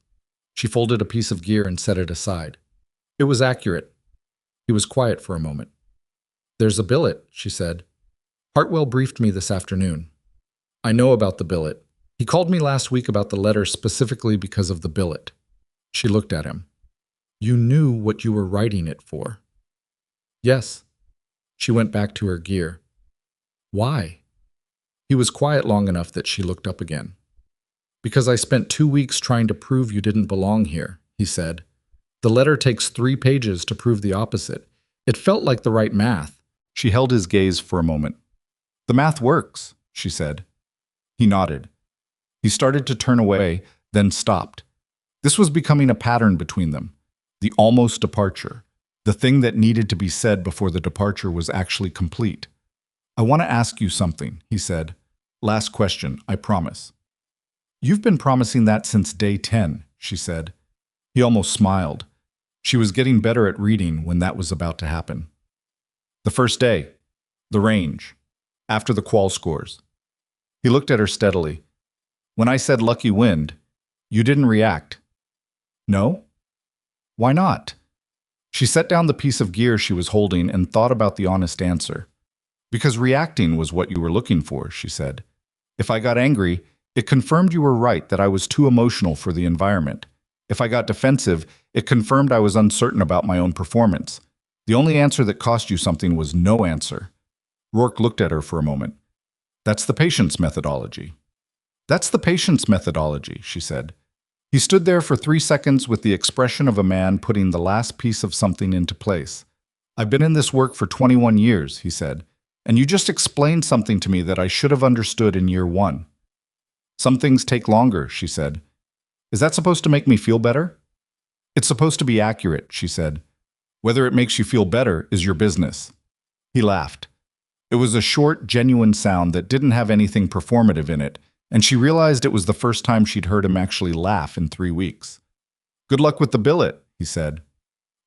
She folded a piece of gear and set it aside. It was accurate. He was quiet for a moment. There's a billet, she said. Hartwell briefed me this afternoon. I know about the billet. He called me last week about the letter specifically because of the billet. She looked at him. You knew what you were writing it for. Yes. She went back to her gear. Why? He was quiet long enough that she looked up again. Because I spent 2 weeks trying to prove you didn't belong here, he said. The letter takes 3 pages to prove the opposite. It felt like the right math. She held his gaze for a moment. The math works, she said. He nodded. He started to turn away, then stopped. This was becoming a pattern between them. The almost departure. The thing that needed to be said before the departure was actually complete. I want to ask you something, he said. Last question, I promise. You've been promising that since day 10, she said. He almost smiled. She was getting better at reading when that was about to happen. The first day. The range. After the qual scores. He looked at her steadily. When I said lucky wind, you didn't react. No? Why not? She set down the piece of gear she was holding and thought about the honest answer. Because reacting was what you were looking for, she said. If I got angry, it confirmed you were right that I was too emotional for the environment. If I got defensive, it confirmed I was uncertain about my own performance. The only answer that cost you something was no answer. Rourke looked at her for a moment. That's the patience methodology. That's the patience methodology, she said. He stood there for 3 seconds with the expression of a man putting the last piece of something into place. I've been in this work for 21 years, he said, and you just explained something to me that I should have understood in year 1. Some things take longer, she said. Is that supposed to make me feel better? It's supposed to be accurate, she said. Whether it makes you feel better is your business. He laughed. It was a short, genuine sound that didn't have anything performative in it, and she realized it was the first time she'd heard him actually laugh in 3 weeks. Good luck with the billet, he said.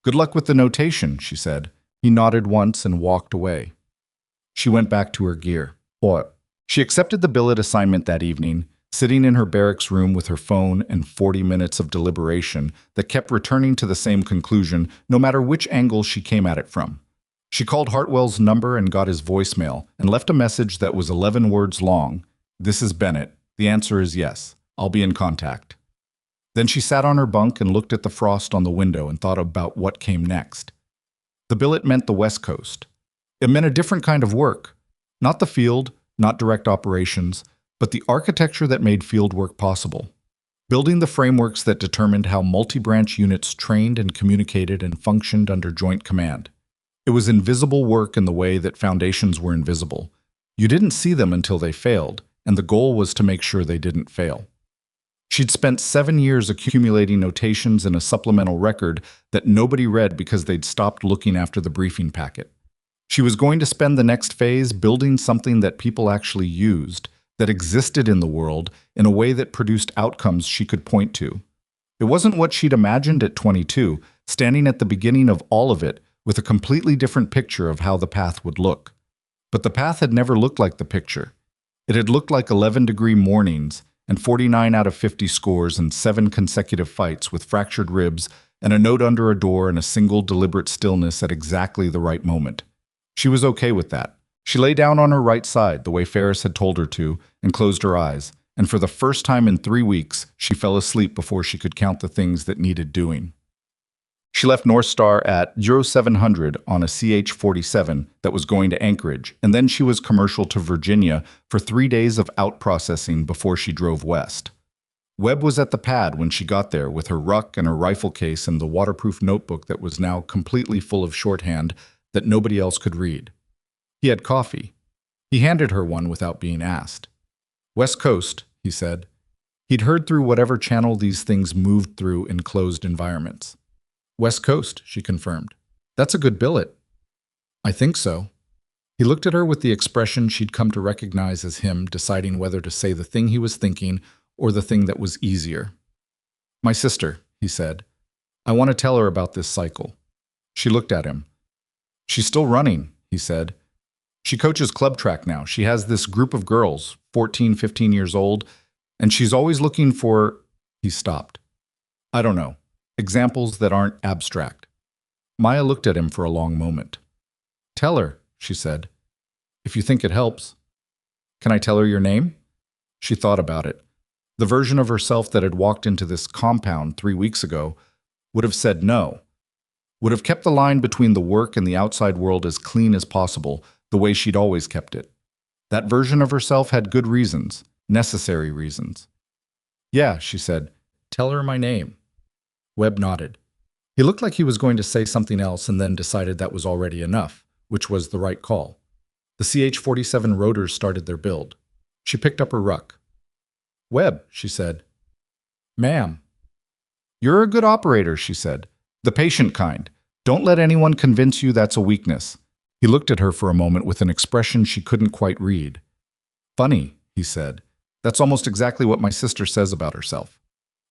Good luck with the notation, she said. He nodded once and walked away. She went back to her gear. What? She accepted the billet assignment that evening, sitting in her barracks room with her phone and 40 minutes of deliberation that kept returning to the same conclusion no matter which angle she came at it from. She called Hartwell's number and got his voicemail and left a message that was 11 words long. This is Bennett. The answer is yes. I'll be in contact. Then she sat on her bunk and looked at the frost on the window and thought about what came next. The billet meant the West Coast. It meant a different kind of work. Not the field, not direct operations, but the architecture that made field work possible. Building the frameworks that determined how multi-branch units trained and communicated and functioned under joint command. It was invisible work in the way that foundations were invisible. You didn't see them until they failed, and the goal was to make sure they didn't fail. She'd spent 7 years accumulating notations in a supplemental record that nobody read because they'd stopped looking after the briefing packet. She was going to spend the next phase building something that people actually used, that existed in the world in a way that produced outcomes she could point to. It wasn't what she'd imagined at 22, standing at the beginning of all of it with a completely different picture of how the path would look. But the path had never looked like the picture. It had looked like 11-degree mornings and 49 out of 50 scores and 7 consecutive fights with fractured ribs and a note under a door and a single deliberate stillness at exactly the right moment. She was okay with that. She lay down on her right side, the way Ferris had told her to, and closed her eyes, and for the first time in 3 weeks, she fell asleep before she could count the things that needed doing. She left Northstar at 0700 on a CH-47 that was going to Anchorage, and then she was commercial to Virginia for 3 days of out-processing before she drove west. Webb was at the pad when she got there with her ruck and her rifle case and the waterproof notebook that was now completely full of shorthand that nobody else could read. He had coffee. He handed her one without being asked. West Coast, he said. He'd heard through whatever channel these things moved through in closed environments. West Coast, she confirmed. That's a good billet. I think so. He looked at her with the expression she'd come to recognize as him deciding whether to say the thing he was thinking or the thing that was easier. My sister, he said. I want to tell her about this cycle. She looked at him. She's still running, he said. She coaches club track now. She has this group of girls, 14, 15 years old, and she's always looking for... He stopped. I don't know. Examples that aren't abstract. Maya looked at him for a long moment. Tell her, she said, if you think it helps. Can I tell her your name? She thought about it. The version of herself that had walked into this compound 3 weeks ago would have said no, would have kept the line between the work and the outside world as clean as possible, the way she'd always kept it. That version of herself had good reasons, necessary reasons. Yeah, she said, tell her my name. Webb nodded. He looked like he was going to say something else and then decided that was already enough, which was the right call. The CH-47 rotors started their build. She picked up her ruck. Webb, she said. Ma'am. You're a good operator, she said. The patient kind. Don't let anyone convince you that's a weakness. He looked at her for a moment with an expression she couldn't quite read. Funny, he said. That's almost exactly what my sister says about herself.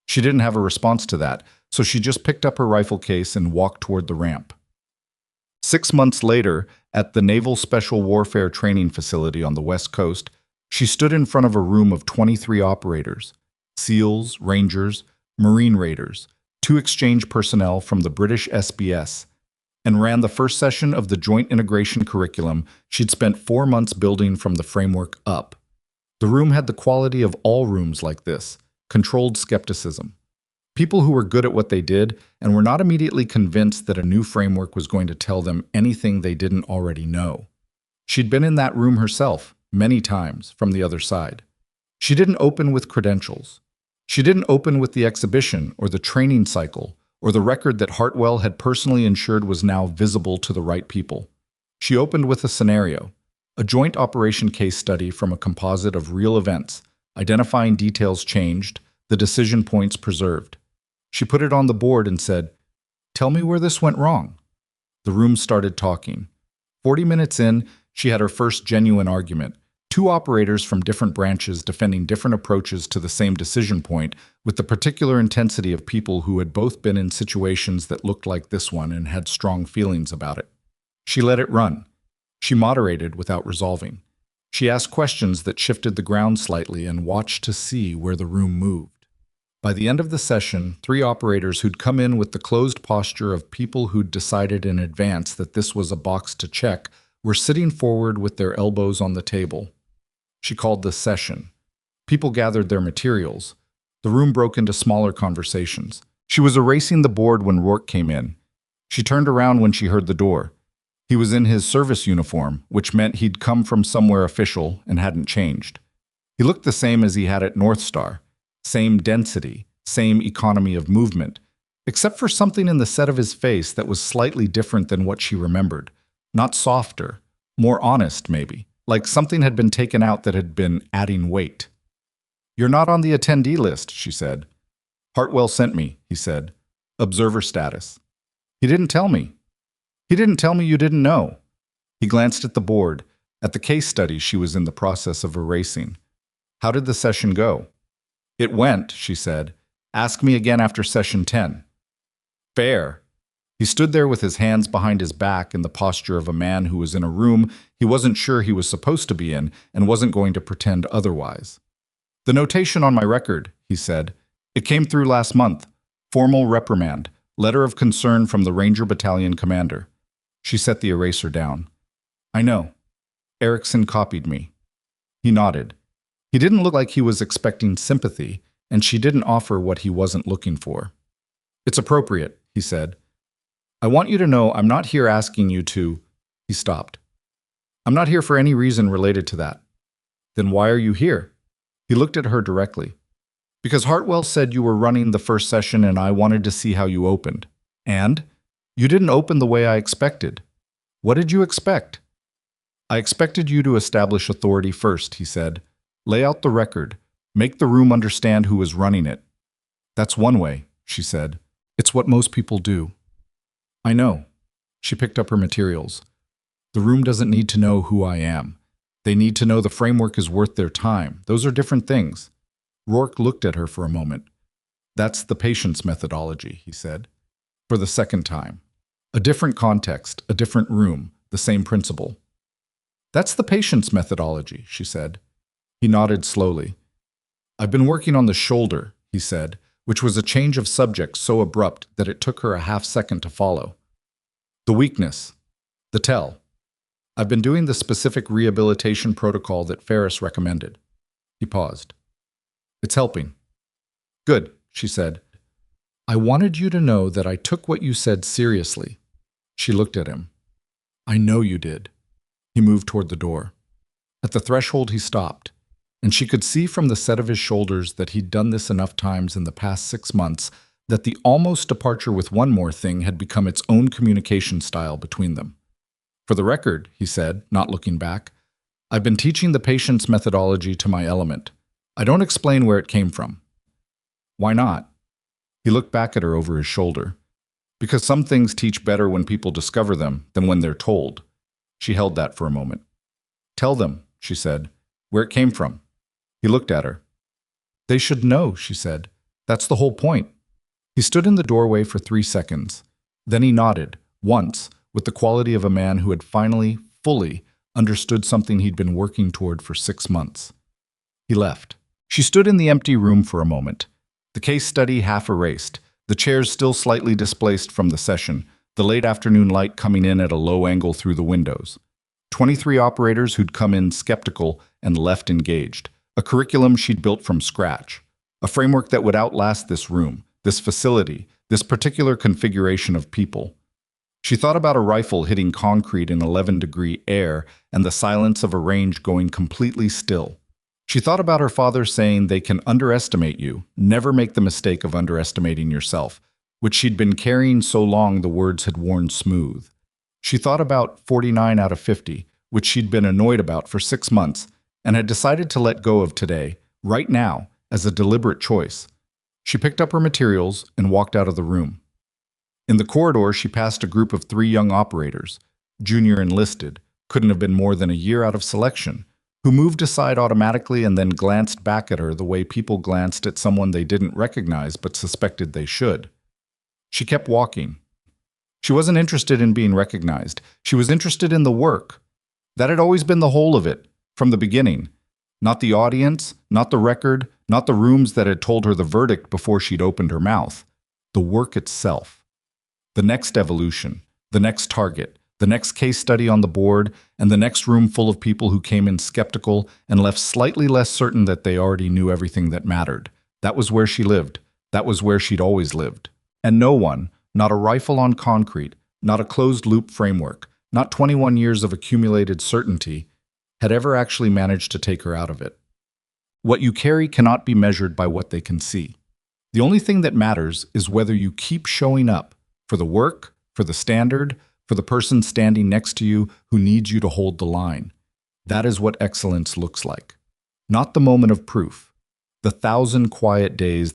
She didn't have a response to that, so she just picked up her rifle case and walked toward the ramp. 6 months later, at the Naval Special Warfare Training Facility on the West Coast, she stood in front of a room of 23 operators, SEALs, Rangers, Marine Raiders, 2 exchange personnel from the British SBS, and ran the first session of the Joint Integration Curriculum she'd spent 4 months building from the framework up. The room had the quality of all rooms like this, controlled skepticism. People who were good at what they did and were not immediately convinced that a new framework was going to tell them anything they didn't already know. She'd been in that room herself, many times, from the other side. She didn't open with credentials. She didn't open with the exhibition or the training cycle or the record that Hartwell had personally ensured was now visible to the right people. She opened with a scenario, a joint operation case study from a composite of real events, identifying details changed, the decision points preserved. She put it on the board and said, "Tell me where this went wrong." The room started talking. 40 minutes in, she had her first genuine argument. 2 operators from different branches defending different approaches to the same decision point with the particular intensity of people who had both been in situations that looked like this one and had strong feelings about it. She let it run. She moderated without resolving. She asked questions that shifted the ground slightly and watched to see where the room moved. By the end of the session, 3 operators who'd come in with the closed posture of people who'd decided in advance that this was a box to check were sitting forward with their elbows on the table. She called the session. People gathered their materials. The room broke into smaller conversations. She was erasing the board when Rourke came in. She turned around when she heard the door. He was in his service uniform, which meant he'd come from somewhere official and hadn't changed. He looked the same as he had at Northstar. Same density, same economy of movement, except for something in the set of his face that was slightly different than what she remembered. Not softer, more honest maybe, like something had been taken out that had been adding weight. "You're not on the attendee list," she said. "Hartwell sent me," he said. "Observer status." "He didn't tell me." "He didn't tell me you didn't know." He glanced at the board, at the case study she was in the process of erasing. "How did the session go?" "It went," she said. "Ask me again after session 10. "Fair." He stood there with his hands behind his back in the posture of a man who was in a room he wasn't sure he was supposed to be in and wasn't going to pretend otherwise. "The notation on my record," he said. "It came through last month. Formal reprimand. Letter of concern from the Ranger Battalion commander." She set the eraser down. "I know. Erickson copied me." He nodded. He didn't look like he was expecting sympathy, and she didn't offer what he wasn't looking for. "It's appropriate," he said. "I want you to know I'm not here asking you to—" He stopped. "I'm not here for any reason related to that." "Then why are you here?" He looked at her directly. "Because Hartwell said you were running the first session and I wanted to see how you opened. And? You didn't open the way I expected." "What did you expect?" "I expected you to establish authority first," he said. "Lay out the record. Make the room understand who is running it." "That's one way," she said. "It's what most people do." "I know." She picked up her materials. "The room doesn't need to know who I am. They need to know the framework is worth their time. Those are different things." Rourke looked at her for a moment. "That's the patience methodology," he said. For the second time. "A different context, a different room, the same principle." "That's the patience methodology," she said. He nodded slowly. "I've been working on the shoulder," he said, which was a change of subject so abrupt that it took her a half-second to follow. "The weakness. The tell. I've been doing the specific rehabilitation protocol that Ferris recommended." He paused. "It's helping." "Good," she said. "I wanted you to know that I took what you said seriously." She looked at him. "I know you did." He moved toward the door. At the threshold he stopped, and she could see from the set of his shoulders that he'd done this enough times in the past 6 months that the almost departure with one more thing had become its own communication style between them. "For the record," he said, not looking back, "I've been teaching the patience methodology to my element. I don't explain where it came from." "Why not?" He looked back at her over his shoulder. "Because some things teach better when people discover them than when they're told." She held that for a moment. "Tell them," she said, "where it came from." He looked at her. "They should know," she said. "That's the whole point." He stood in the doorway for 3 seconds. Then he nodded, once, with the quality of a man who had finally, fully, understood something he'd been working toward for 6 months. He left. She stood in the empty room for a moment, the case study half erased, the chairs still slightly displaced from the session, the late afternoon light coming in at a low angle through the windows. 23 operators who'd come in skeptical and left engaged. A curriculum she'd built from scratch. A framework that would outlast this room, this facility, this particular configuration of people. She thought about a rifle hitting concrete in 11-degree air and the silence of a range going completely still. She thought about her father saying they can underestimate you, never make the mistake of underestimating yourself, which she'd been carrying so long the words had worn smooth. She thought about 49 out of 50, which she'd been annoyed about for 6 months, and had decided to let go of today, right now, as a deliberate choice. She picked up her materials and walked out of the room. In the corridor, she passed a group of 3 young operators, junior enlisted, couldn't have been more than a year out of selection, who moved aside automatically and then glanced back at her the way people glanced at someone they didn't recognize but suspected they should. She kept walking. She wasn't interested in being recognized. She was interested in the work. That had always been the whole of it, from the beginning. Not the audience, not the record, not the rooms that had told her the verdict before she'd opened her mouth. The work itself. The next evolution, the next target, the next case study on the board, and the next room full of people who came in skeptical and left slightly less certain that they already knew everything that mattered. That was where she lived. That was where she'd always lived. And no one, not a rifle on concrete, not a closed-loop framework, not 21 years of accumulated certainty, had ever actually managed to take her out of it. What you carry cannot be measured by what they can see. The only thing that matters is whether you keep showing up for the work, for the standard, for the person standing next to you who needs you to hold the line. That is what excellence looks like. Not the moment of proof, the 1,000 quiet days